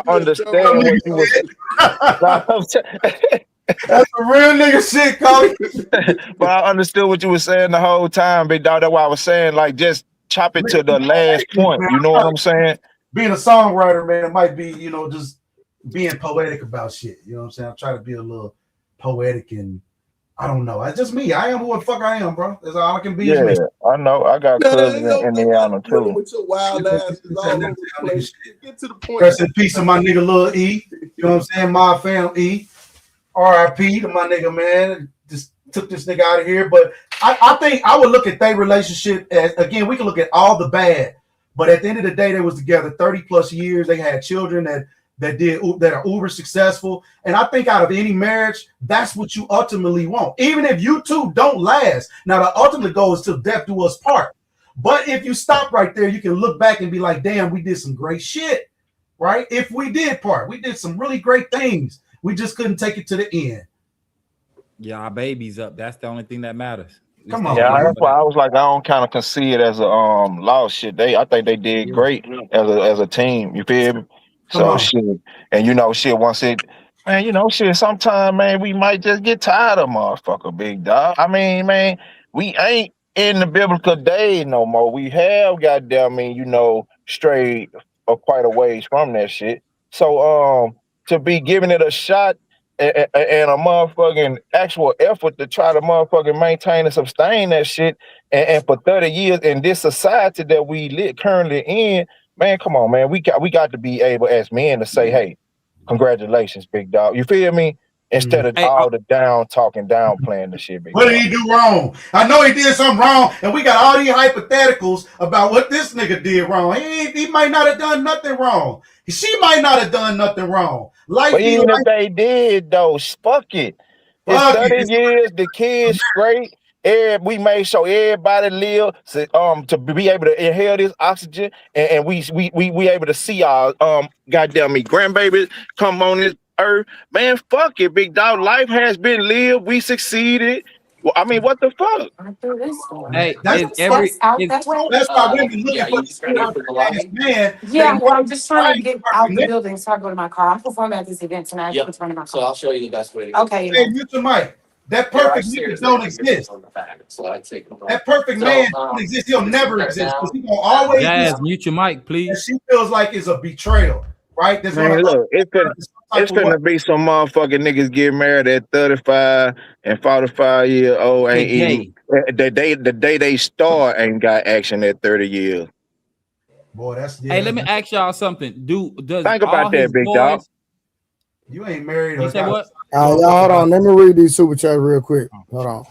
S13: understand what you were
S20: That's a real nigga shit, Cody.
S13: But I understood what you were saying the whole time, big dog. That's why I was saying, like, just chop it to the last point. You know what I'm saying?
S20: Being a songwriter, man, it might be, you know, just being poetic about shit. You know what I'm saying? I try to be a little poetic and I don't know. It's just me. I am who the fuck I am, bro. That's all I can be.
S13: Yeah, I know. I got cousins in Indiana too.
S8: With your wild ass is all over the place. Get to the point.
S20: Rest in peace to my nigga Lil E. You know what I'm saying? My fam E. R.I.P. to my nigga, man. Just took this nigga out of here. But I think I would look at their relationship as, again, we can look at all the bad. But at the end of the day, they was together 30 plus years. They had children that are uber successful. And I think out of any marriage, that's what you ultimately want. Even if you two don't last. Now, the ultimate goal is till death do us part. But if you stop right there, you can look back and be like, damn, we did some great shit, right? If we did part, we did some really great things. We just couldn't take it to the end.
S15: Yeah, our baby's up. That's the only thing that matters.
S20: Come on.
S13: Yeah, that's why I was like, I don't kind of concede it as a loss shit. I think they did great as a team. You feel me? So shit, and you know, shit. Once it, man, you know, shit. Sometime, man, we might just get tired of motherfucker, big dog. I mean, man, we ain't in the biblical days no more. We have, goddamn, I mean, you know, strayed quite a ways from that shit. So, to be giving it a shot and a motherfucking actual effort to try to motherfucking maintain and sustain that shit, and for 30 years in this society that we live currently in. Man, come on, man. We got to be able as men to say, hey, congratulations, big dog. You feel me? Instead of all the down playing the shit, big
S20: What
S13: dog.
S20: did he do wrong? I know he did something wrong, and we got all these hypotheticals about what this nigga did wrong. He might not have done nothing wrong. She might not have done nothing wring.
S13: But even if they did, though, fuck it. It's 30 years, the kids straight. We made sure everybody live to be able to inhale this oxygen, and we able to see our goddamn me grandbabies come on this earth. Man, fuck it, big dog. Life has been lived. We succeeded. Well, I mean, what the fuck?
S15: Hey,
S20: that's why women looking for man.
S21: Yeah, well, I'm just trying to get out the building so I go to my car. I'm performing at this event tonight. Yep. So I'll show you the best way to go. Okay.
S20: Hey, mute your mic. That perfect nigga don't exist. That perfect man don't exist. He'll never exist because he gonna always.
S15: Jazz, mute your mic, please.
S20: And she feels like it's a betrayal, right? There's
S13: Man, look, it's gonna be some motherfucking niggas get married at 35 and 45 years old. Ain't even the day they start ain't got action at 30 years.
S20: Boy, that's
S15: Hey, let me ask y'all something. Does
S13: think about that, big dog?
S20: You ain't married.
S15: You said what?
S7: Y'all, hold on. Let me read these super chats real quick. Hold on.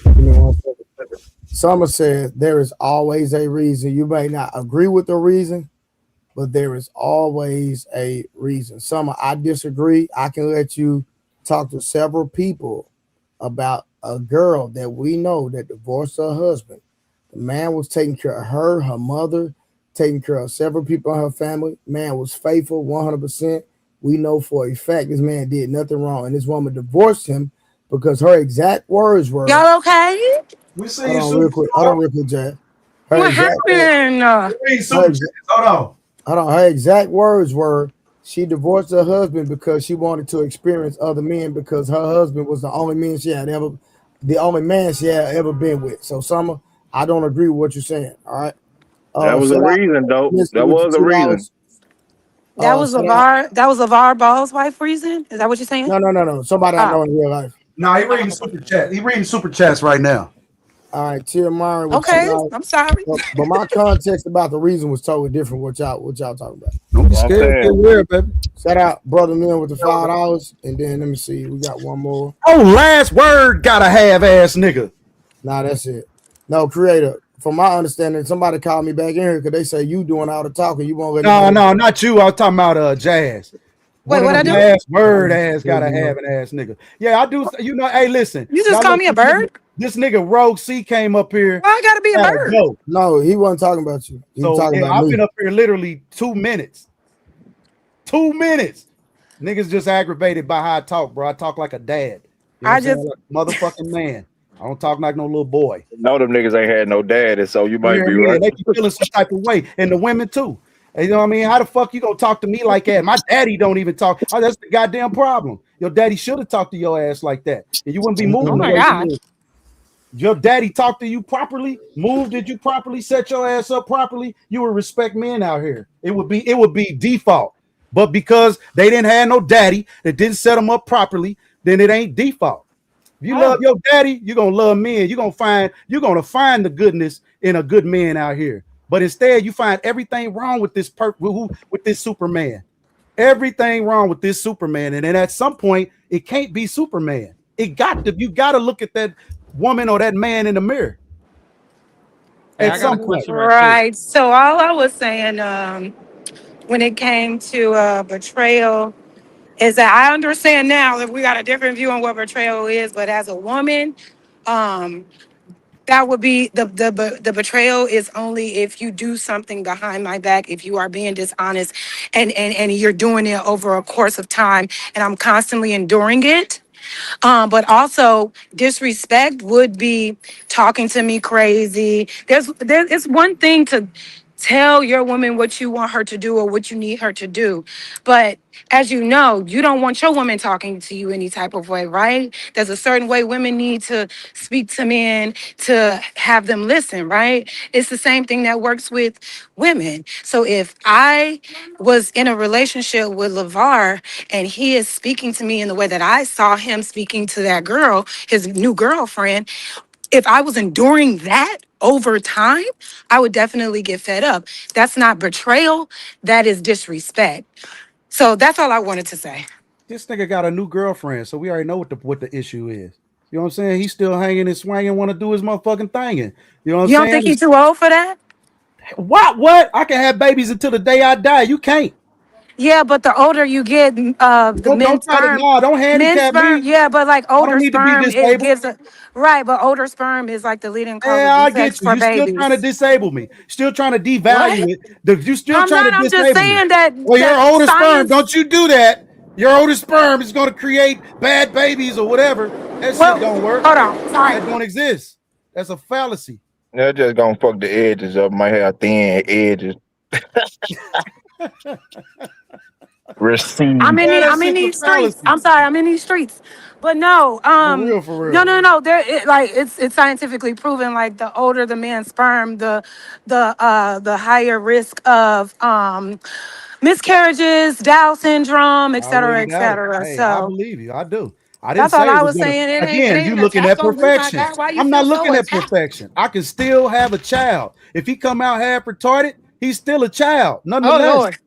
S7: Give me 1 second. Summer says there is always a reason. You may not agree with the reason, but there is always a reason. Summer, I disagree. I can let you talk to several people about a girl that we know that divorced her husband. The man was taking care of her mother, taking care of several people in her family. Man was faithful 100%. We know for a fact this man did nothing wrong, and this woman divorced him because her exact words were,
S21: Y'all okay?
S20: We see
S7: hold
S20: you
S7: on real quick. Hold on real quick, Jay.
S21: What happened?
S20: Hold on.
S7: Her exact words were she divorced her husband because she wanted to experience other men because her husband was the only man she had ever been with. So, Summer, I don't agree with what you're saying. All right.
S13: That was a reason, though. That was a reason.
S21: That was LeVar Ball's wife reason? Is that what you're saying?
S7: No. Somebody I know in real life.
S20: No, he reading super chat. He reading super chats right now.
S7: All right, Tia Myron.
S21: Okay, I'm sorry.
S7: But my context about the reason was totally different. What y'all talking about?
S20: Don't be scared. Get weird, baby.
S7: Shout out Brother Lynn with the $5, and then let me see. We got one more.
S20: Oh, last word gotta have ass nigga.
S7: Nah, that's it. No, Creator. From my understanding, somebody called me back in here because they say you doing all the talking. You won't let
S20: No, not you. I was talking about Jazz.
S21: Wait, what I do?
S20: Last word ass gotta have an ass nigga. Yeah, I do. You know, hey, listen.
S21: You just call me a bird?
S20: This nigga Rogue C came up here.
S21: Why I gotta be a bird?
S7: No, he wasn't talking about you. He was talking about
S20: I've
S7: me.
S20: been up here literally 2 minutes. 2 minutes. Niggas just aggravated by how I talk, bro. I talk like a dad. You know
S1: I
S20: what I'm saying?
S1: just
S20: Like motherfucking man. I don't talk like no little boy.
S13: No, them niggas ain't had no daddy, so you might
S20: You
S13: be
S20: hear me?
S13: right.
S20: And they be feeling some type of way, and the women too. And you know what I mean? How the fuck you gonna talk to me like that? My daddy don't even talk. Oh, that's the goddamn problem. Your daddy should have talked to your ass like that, and you wouldn't be moving
S1: oh
S20: the
S1: my
S20: way
S1: God.
S20: you move. Your daddy talked to you properly, did you properly, set your ass up properly, you would respect men out here. It would be default. But because they didn't have no daddy that didn't set them up properly, then it ain't default. If you love your daddy, you're gonna love men. You're gonna find the goodness in a good man out here. But instead, you find everything wrong with this with this Superman. Everything wrong with this Superman. And then at some point, it can't be Superman. You gotta look at that woman or that man in the mirror.
S15: Hey,
S20: At
S15: I got
S20: some
S15: a
S20: point.
S15: question right quick.
S1: right. So all I was saying, when it came to betrayal, is that I understand now that we got a different view on what betrayal is, but as a woman, that would be the betrayal is only if you do something behind my back, if you are being dishonest and you're doing it over a course of time, and I'm constantly enduring it. But also disrespect would be talking to me crazy. It's one thing to tell your woman what you want her to do or what you need her to do. But as you know, you don't want your woman talking to you any type of way, right? There's a certain way women need to speak to men to have them listen, right? It's the same thing that works with women. So if I was in a relationship with LeVar and he is speaking to me in the way that I saw him speaking to that girl, his new girlfriend, if I was enduring that over time, I would definitely get fed up. That's not betrayal, that is disrespect. So that's all I wanted to say.
S20: This nigga got a new girlfriend, so we already know what the issue is. You know what I'm saying? He's still hanging and swinging, want to do his motherfucking thing. You know what I'm
S1: You
S20: saying?
S1: don't think he's too old for that?
S20: What? I can have babies until the day I die. You can't.
S1: Yeah, but the older you get, the men's sperm,
S20: don't handicap
S1: sperm,
S20: me.
S1: yeah, but like
S20: I don't
S1: older
S20: need to be
S1: sperm, it
S20: disabled.
S1: gives a right, but older sperm is like the leading cause
S20: Yeah,
S1: of
S20: I
S1: defects
S20: get you.
S1: for
S20: You still
S1: babies.
S20: trying to disable me. Still trying to devalue
S1: What?
S20: it. You still
S1: I'm
S20: trying
S1: not.
S20: to
S1: I'm
S20: disable
S1: just
S20: me.
S1: saying that.
S20: Well, your
S1: that
S20: older sperm,
S1: science.
S20: don't you do that. Your older sperm is going to create bad babies or whatever. That shit don't work.
S1: Hold on. Sorry.
S20: That don't exist. That's a fallacy.
S13: They're just gonna fuck the edges up. Might have thin edges. Receive.
S1: I'm in these streets. I'm sorry, I'm in these streets. But no,
S20: For real.
S1: no. It's scientifically proven. Like the older the man's sperm, the higher risk of miscarriages, Down syndrome, et
S20: I
S1: cetera,
S20: already
S1: et
S20: got it.
S1: cetera.
S20: Hey, I
S1: So
S20: believe you. I do. I didn't
S1: that's all
S20: say it
S1: I
S20: was
S1: was
S20: gonna.
S1: saying. It
S20: Again,
S1: ain't
S20: you
S1: an
S20: looking
S1: attack
S20: at
S1: on me, my
S20: perfection.
S1: God. Why you
S20: I'm
S1: feel
S20: not
S1: so
S20: looking at
S1: attacked?
S20: perfection. I can still have a child. If he come out half retarded, he's still a child, nonetheless.
S1: Oh Lord.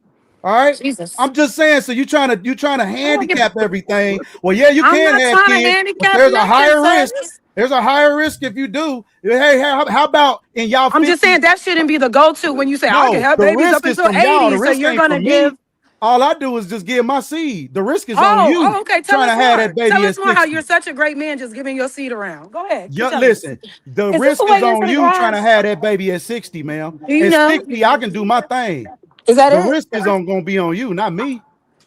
S20: All right.
S1: Jesus.
S20: I'm just saying. So you're trying to handicap everything. Well, yeah, you
S1: I'm
S20: can
S1: not
S20: have
S1: trying to
S20: kids, but
S1: handicap
S20: there's a
S1: nothing,
S20: higher risk.
S1: sis.
S20: There's a higher risk if you do. Hey, how about in y'all?
S1: I'm just saying that shouldn't be the go-to when you say I can
S20: No,
S1: have
S20: the
S1: babies
S20: risk
S1: up
S20: is
S1: until
S20: from y'all.
S1: 80.
S20: The
S1: So
S20: risk
S1: you're
S20: ain't
S1: gonna
S20: from
S1: give.
S20: me. All I do is just give my seed. The risk is on you.
S1: Okay. Tell
S20: Trying
S1: us
S20: to have
S1: more.
S20: that baby
S1: Tell
S20: at
S1: us more how
S20: 60.
S1: you're such a great man just giving your seed around. Go ahead.
S20: Yeah,
S1: Tell
S20: listen,
S1: us.
S20: the
S1: Is this
S20: risk
S1: the
S20: is
S1: way
S20: on
S1: into the
S20: you trying to
S1: garage?
S20: have that baby at 60, ma'am.
S1: Do you
S20: At
S1: know?
S20: 60, I can do my thing.
S1: Is that
S20: The
S1: it?
S20: risk is gonna be on you, not me.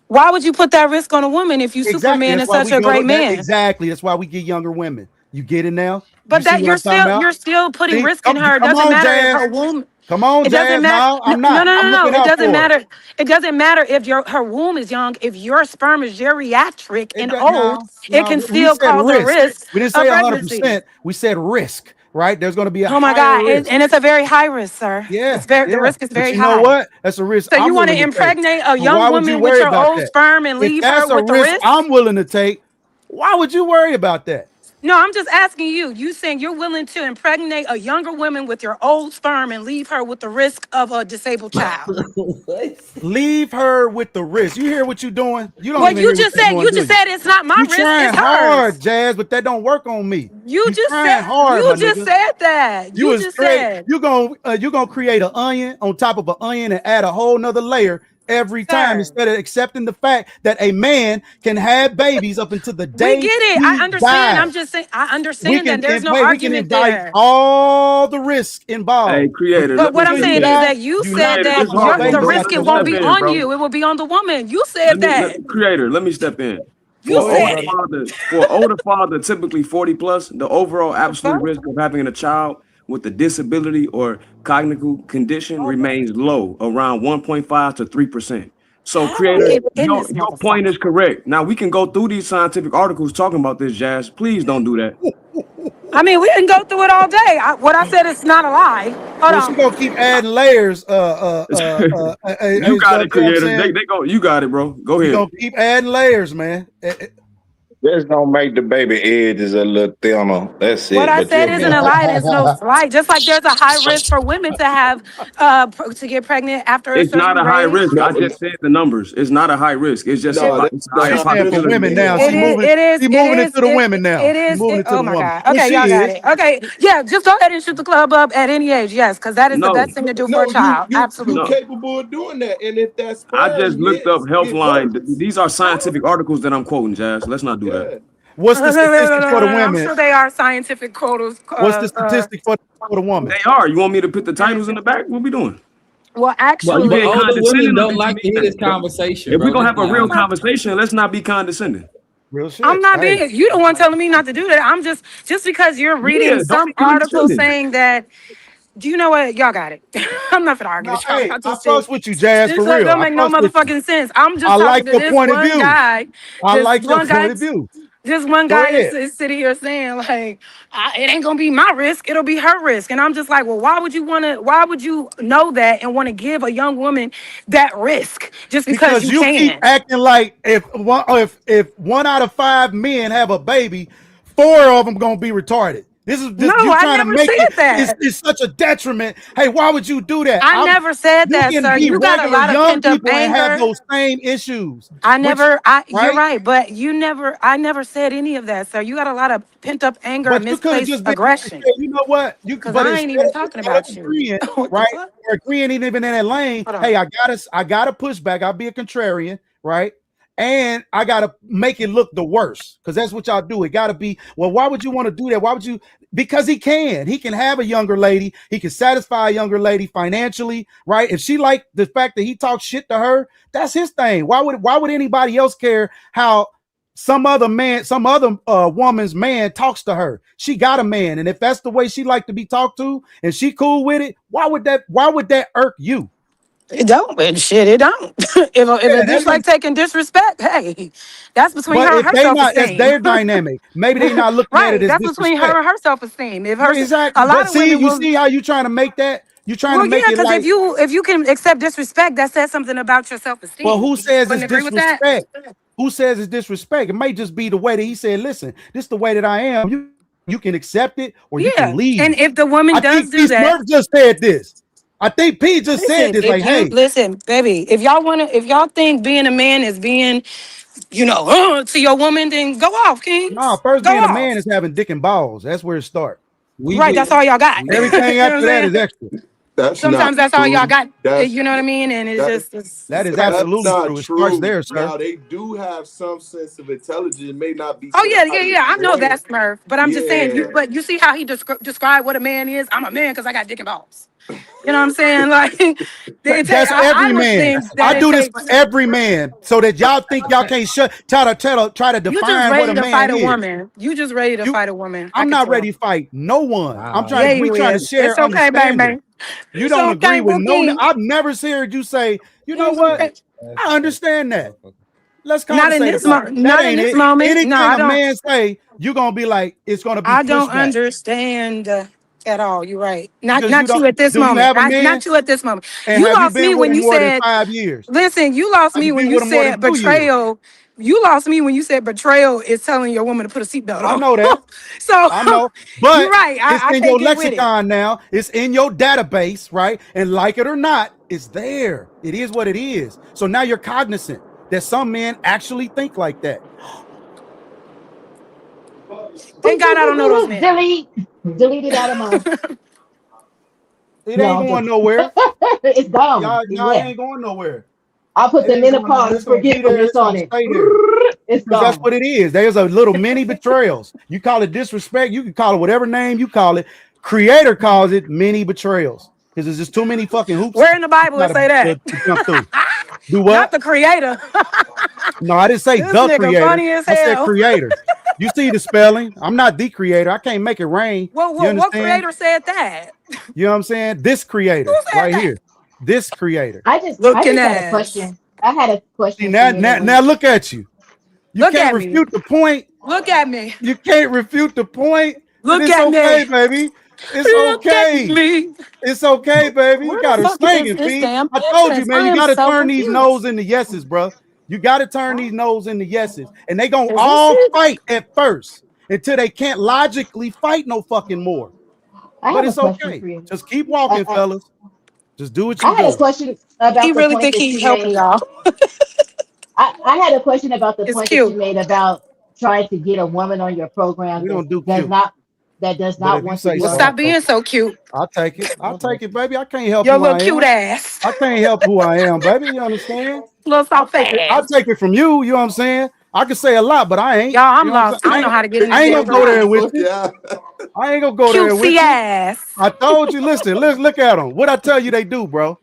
S1: Why would you put that risk on a woman if you
S20: Exactly.
S1: Superman
S20: That's
S1: and
S20: why
S1: such
S20: we
S1: a
S20: go
S1: great
S20: to that.
S1: man?
S20: Exactly. That's why we get younger women. You get it now?
S1: But
S20: You see
S1: that
S20: what I'm talking about?
S1: you're still putting
S20: See,
S1: risk in her. It
S20: come
S1: doesn't
S20: on,
S1: matter if
S20: Jazz.
S1: her womb.
S20: Come on,
S1: It doesn't
S20: Jazz.
S1: matter.
S20: No, I'm not. I'm
S1: No.
S20: looking
S1: It
S20: out
S1: doesn't
S20: for her.
S1: matter. It doesn't matter if her womb is young. If your sperm is geriatric and old, it can
S20: We
S1: still
S20: said
S1: cause a
S20: risk.
S1: risk
S20: We didn't
S1: of
S20: say
S1: pregnancy.
S20: 100%. We said risk, right? There's going to be a
S1: Oh my
S20: higher
S1: God.
S20: risk.
S1: And it's a very high risk, sir.
S20: Yeah,
S1: The risk is
S20: But
S1: very
S20: you know
S1: high.
S20: what? That's a risk
S1: So you
S20: I'm
S1: want to
S20: willing to take.
S1: impregnate a
S20: But
S1: young
S20: why would you
S1: woman with
S20: worry
S1: your
S20: about
S1: old
S20: that?
S1: sperm and
S20: If
S1: leave her
S20: that's a
S1: with the
S20: risk
S1: risk?
S20: I'm willing to take, why would you worry about that?
S1: No, I'm just asking you. You saying you're willing to impregnate a younger woman with your old sperm and leave her with the risk of a disabled child?
S20: Leave her with the risk. You hear what you're doing? You don't
S1: Well,
S20: even
S1: you
S20: hear what
S1: just
S20: you're
S1: said
S20: doing, do you?
S1: it's not my
S20: You
S1: risk,
S20: trying
S1: it's
S20: hard,
S1: hers.
S20: Jazz, but that don't work on me.
S1: You just
S20: trying
S1: said
S20: hard, my
S1: you just
S20: nigga.
S1: said that.
S20: You
S1: You
S20: is
S1: just
S20: great.
S1: said.
S20: You gonna create an onion on top of an onion and add a whole nother layer every time
S1: Sir.
S20: instead of accepting the fact that a man can have babies up until the day
S1: We get it.
S20: he
S1: I understand.
S20: dies.
S1: I'm just saying I
S20: We
S1: understand
S20: can
S1: that there's no
S20: we can
S1: argument
S20: indict
S1: there.
S20: all the risk involved.
S6: Hey, creator,
S1: But what I'm
S20: Until you
S1: saying is
S20: die,
S1: that you
S20: do
S1: said
S20: not
S1: that
S20: fuck
S6: this
S20: with no
S6: hard one,
S1: the
S20: babies
S6: bro.
S20: out
S1: risk
S20: your
S1: it
S6: Let me
S1: won't
S20: womb.
S1: be
S6: step in,
S1: on
S6: bro.
S1: you. It will be on the woman. You said that.
S6: Creator, let me step in.
S1: You said
S6: For an older father, typically 40 plus, the overall absolute risk of having a child with a disability or cognitive condition remains low, around 1.5 to 3%. So, creator, your point is correct. Now we can go through these scientific articles talking about this, Jazz. Please don't do that.
S1: I mean, we can go through it all day. What I said is not a lie. Hold on.
S20: She gonna keep adding layers.
S6: You got it, creator. They go. You got it, bro. Go ahead.
S20: You gonna keep adding layers, man.
S13: Just don't make the baby edges a little thinner. That's it.
S1: What I said isn't a lie. There's no slight. Just like there's a high risk for women to have to get pregnant after.
S6: It's not a high risk. I just said the numbers. It's not a high risk. It's just
S20: for women now. She's moving it to the women now.
S1: It is. Oh my God. Okay, y'all got it. Okay, yeah. Just go ahead and shoot the club up at any age. Yes, because that is the best thing to do for a child. Absolutely.
S8: You're capable of doing that, and if that's
S6: I just looked up Healthline. These are scientific articles that I'm quoting, Jazz. Let's not do that.
S20: What's the statistic for the women?
S1: I'm sure they are scientific quotas.
S20: What's the statistic for the woman?
S6: They are. You want me to put the titles in the back? What we doing?
S1: Well, actually,
S15: but older women don't like to hear this conversation.
S6: If we're gonna have a real conversation, let's not be condescending.
S20: Real shit.
S1: I'm not being. You don't want telling me not to do that. I'm just because you're reading some article saying that. Do you know what? Y'all got it. I'm not gonna argue with y'all.
S20: I fucks with you, Jazz, for real.
S1: Don't make no motherfucking sense. I'm just
S20: I like
S1: talking to
S20: the
S1: this
S20: point of
S1: one
S20: view.
S1: guy.
S20: I like your point of view.
S1: This one
S20: Go
S1: guy
S20: ahead.
S1: is sitting here saying like, it ain't gonna be my risk, it'll be her risk. And I'm just like, well, why would you know that and want to give a young woman that risk just because you can?
S20: Keep acting like if one out of 5 men have a baby, 4 of them gonna be retarded. This is
S1: No,
S20: you
S1: I
S20: trying to
S1: never
S20: make
S1: said
S20: it.
S1: that.
S20: It's such a detriment. Hey, why would you do that?
S1: I never said that,
S20: can
S1: sir.
S20: be
S1: You got a
S20: regular
S1: lot of
S20: young
S1: pent-up
S20: people and have
S1: anger.
S20: those same issues.
S1: You're right, but I never said any of that, sir. You got a lot of pent-up anger and
S20: But you could have
S1: misplaced
S20: just been,
S1: aggression.
S20: you know what?
S1: Because I ain't even talking about you.
S20: Right? Or agreeing even in that lane. Hey, I gotta push back. I'll be a contrarian, right? And I gotta make it look the worst because that's what y'all do. It gotta be. Well, why would you want to do that? Why would you? Because he can have a younger lady. He can satisfy a younger lady financially, right? If she liked the fact that he talks shit to her, that's his thing. Why would anybody else care how some other woman's man talks to her? She got a man, and if that's the way she like to be talked to, and she cool with it, why would that irk you?
S1: It don't. It don't. if it's like taking disrespect, hey, that's between her and her self-esteem.
S20: That's their dynamic. Maybe they not looking at it as
S1: that's between her and her self-esteem. If her
S20: exactly.
S1: A lot of women
S20: you see how you trying to make that? You trying to make it like,
S1: if you can accept disrespect, that says something about your self-esteem.
S20: Well, who says it's
S1: agree with that?
S20: disrespect? Who says it's disrespect? It may just be the way that he said, listen, this is the way that I am. You can accept it or you can leave.
S1: And if the woman does do that,
S20: Smurf just said this. I think P just said this. Like, hey,
S1: listen, baby, if y'all think being a man is being, to your woman, then go off, King.
S20: No, first being a man is having dick and balls. That's where it starts.
S1: That's all y'all got.
S20: Everything after that is extra.
S1: Sometimes that's all y'all got. You know what I mean? And
S20: that is absolutely true. It starts there, sir.
S8: Now they do have some sense of intelligence. It may not be.
S1: Oh yeah. I know that's Smurf, but I'm just saying. But you see how he described what a man is? I'm a man because I got dick and balls. You know what I'm saying? Like
S20: that's every man. I do this for every man, so that y'all think y'all can't try to define what a man is.
S1: You just ready to fight a woman.
S20: I'm not ready to fight no one. I'm trying. We trying to share.
S1: It's okay, baby.
S20: You don't agree with no. I've never heard you say. You know what? I understand that. Let's
S1: not in this moment. Not in this moment.
S20: Anything a man say, you're gonna be like, it's gonna be.
S1: I don't understand. At all, you're right. Not you at this moment. Not you at this moment. You lost me when you said
S20: 5 years.
S1: Listen, you lost me when you said betrayal. You lost me when you said betrayal is telling your woman to put a seatbelt on.
S20: I know that.
S1: So
S20: I know, but
S1: you're right.
S20: It's in your lexicon now. It's in your database, right? And like it or not, it's there. It is what it is. So now you're cognizant that some men actually think like that.
S1: Thank God I don't know those men.
S14: Delete it out of my.
S20: It ain't going nowhere.
S14: It's gone.
S20: Y'all ain't going nowhere.
S14: I'll put the menopause forgetfulness on it. It's gone.
S20: That's what it is. There's a little mini betrayals. You call it disrespect. You can call it whatever name you call it. Creator calls it mini betrayals because there's just too many fucking hoops.
S1: Where in the Bible it say that?
S20: Do what?
S1: Not the creator.
S20: No, I didn't say
S1: This
S20: the
S1: nigga
S20: creator.
S1: funny as
S20: I said
S1: hell.
S20: creator. You see the spelling? I'm not the creator. I can't make it rain.
S1: Well,
S20: You
S1: what
S20: understand?
S1: creator said that?
S20: You know what I'm saying? This creator right here. This creator.
S14: I just
S1: Looking
S14: had a
S1: ass.
S14: question. I had a
S20: See,
S14: question.
S20: now look at you. You
S1: Look
S20: can't
S1: at me.
S20: refute the point.
S1: Look at me.
S20: You can't refute the point.
S1: Look
S20: It's
S1: at
S20: okay,
S1: me.
S20: baby. It's
S1: Look
S20: okay.
S1: at me.
S20: It's okay, baby. You
S1: Where
S20: got
S1: the
S20: her
S1: fuck is
S20: singing,
S1: this
S20: P.
S1: damn
S20: I told you,
S1: Pinterest?
S20: man.
S1: I
S20: You
S1: am
S20: got to
S1: so
S20: turn these
S1: confused.
S20: no's into yeses, bro. You got to turn these no's into yeses, and they gonna
S1: Is this
S20: all
S1: it?
S20: fight at first until they can't logically fight no fucking more.
S14: I
S20: But
S14: have a
S20: it's
S14: question
S20: okay.
S14: for you.
S20: Just keep walking, fellas. Just do what you
S14: I had a
S20: do.
S14: question about
S1: He
S14: the
S1: really
S14: point
S1: think
S14: that
S1: he's
S14: you
S1: helping
S14: made.
S1: y'all.
S14: I had a question about the
S1: It's
S14: point that you
S1: cute.
S14: made about trying to get a woman on your program
S20: We don't do
S14: does
S20: cute.
S14: not
S20: But if you
S14: want to
S20: say
S14: be
S1: Well,
S14: on
S20: so,
S1: stop
S14: your
S1: being so cute.
S20: I'll take it. I'll take it, baby. I can't help
S1: Your
S20: who
S1: little
S20: I
S1: cute
S20: am.
S1: ass.
S20: I can't help who I am, baby. You understand?
S1: Little soft
S20: I'll
S1: ass.
S20: take it from you. You know what I'm saying? I can say a lot, but I ain't.
S1: Y'all, I'm
S20: You know what I'm
S1: lost.
S20: saying?
S1: I don't know how to get in
S20: I
S1: this
S20: ain't
S1: damn
S20: gonna go there
S1: garage.
S20: with you. I ain't gonna go there with
S1: Cutesy
S20: you.
S1: ass.
S20: I told you. Listen, look at them. What I tell you they do, bro? What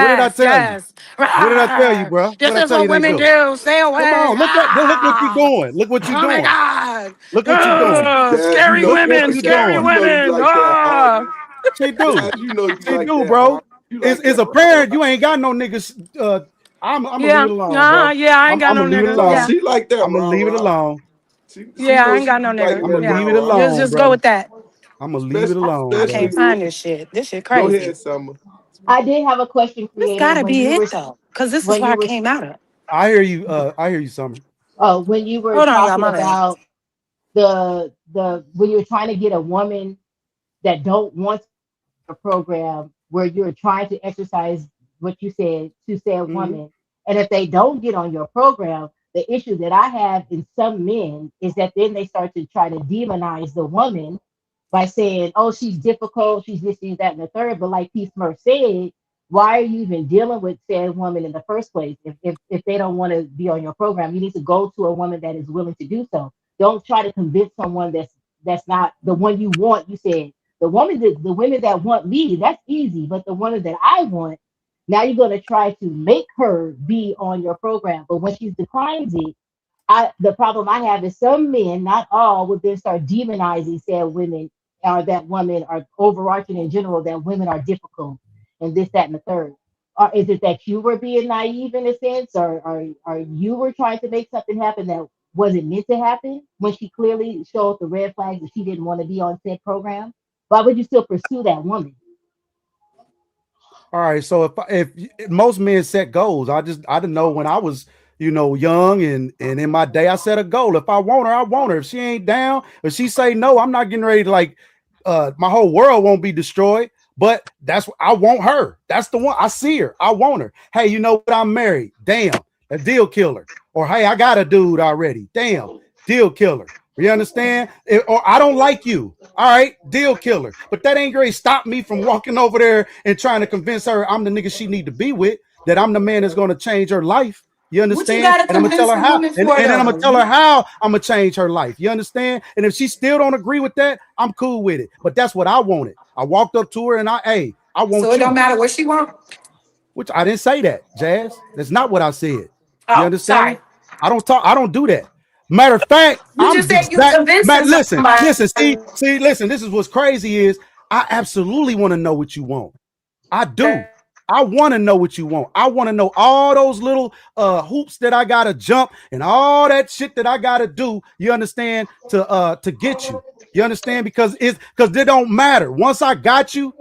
S20: did I
S1: Yes,
S20: tell you?
S1: yes.
S20: What did I tell you, bro?
S1: This
S20: What I
S1: is
S20: tell
S1: what
S20: you they
S1: women
S20: do?
S1: do. Stay away.
S20: Come on, look what you're doing. Look what you're
S1: Oh my
S20: doing.
S1: God.
S20: Look what you're doing.
S1: Scary
S20: Look what
S1: women.
S20: you're
S1: Scary
S20: doing.
S1: women.
S20: She do.
S8: You know you
S20: She
S8: like
S20: do,
S8: that,
S20: bro.
S8: Mark. You
S20: It's,
S8: like
S20: it's
S8: that,
S20: apparent you ain't got no niggas. I'm gonna leave
S1: Yeah.
S20: it alone, bro.
S1: Yeah, I ain't got
S20: I'm
S1: no
S20: gonna leave it
S1: nigga.
S8: No,
S20: alone.
S1: Yeah.
S8: she like that,
S20: I'm gonna leave it
S8: rah-rah.
S20: alone.
S8: She
S1: Yeah, I
S8: knows
S1: ain't
S8: she
S1: got no
S8: be liking
S1: nigga.
S20: I'm gonna
S8: that,
S1: Yeah.
S20: leave it
S8: rah-rah.
S1: Just,
S20: alone,
S1: just go
S20: brother.
S1: with that.
S20: I'm gonna leave it alone,
S1: I
S20: brother.
S1: can't find this shit. This shit
S8: Go
S1: crazy.
S8: ahead, Summer.
S14: I did have a question,
S1: This
S14: creator,
S1: gotta be it though. Cause this is
S14: when
S1: where
S14: you
S1: I
S14: were
S1: came out of.
S20: I hear you. I hear you, Summer.
S14: when you were
S1: Hold on, y'all.
S14: talking
S1: My bad.
S14: about the when you were trying to get a woman that don't want a program, where you're trying to exercise what you said to said woman, and if they don't get on your program, the issue that I have in some men is that then they start to try to demonize the woman by saying, oh, she's difficult, she's this, she's that, and the third. But like P. Smurf said, why are you even dealing with said woman in the first place? If they don't want to be on your program, you need to go to a woman that is willing to do so. Don't try to convince someone that's not the one you want. You said the women that want me, that's easy, but the woman that I want, now you're going to try to make her be on your program. But when she declines it, the problem I have is some men, not all, would then start demonizing said women, or that women are overarching in general, that women are difficult and this, that, and the third. Or is it that you were being naive in a sense, or you were trying to make something happen that wasn't meant to happen when she clearly showed the red flags that she didn't want to be on said program? Why would you still pursue that woman?
S20: All right. So if most men set goals, I didn't know when I was, young and in my day, I set a goal. If I want her, I want her. If she ain't down, if she say no, I'm not getting ready to my whole world won't be destroyed. But that's what I want her. That's the one. I see her. I want her. Hey, you know what? I'm married. Damn, a deal killer. Or hey, I got a dude already. Damn, deal killer. You understand? Or I don't like you. All right, deal killer. But that ain't gonna stop me from walking over there and trying to convince her I'm the nigga she need to be with, that I'm the man that's gonna change her life. You understand?
S21: What you gotta
S20: And I'm gonna tell her how,
S21: convince the
S20: and
S21: woman
S20: then I'm
S21: for,
S20: gonna tell her how I'm gonna change her life. You understand? And if she still don't agree with that, I'm cool with it. But that's what I wanted. I walked up to her and I want
S21: So it
S20: you.
S21: don't matter what she want.
S20: Which I didn't say that, Jazz. That's not what I said. You
S21: Oh,
S20: understand?
S21: sorry.
S20: I don't do that. Matter of fact,
S21: You just said you convincing
S20: listen,
S21: somebody.
S20: listen, this is what's crazy is I absolutely want to know what you want. I do. I want to know what you want. I want to know all those little hoops that I gotta jump and all that shit that I gotta do. You understand? To get you. You understand? Because they don't matter. Once I got you,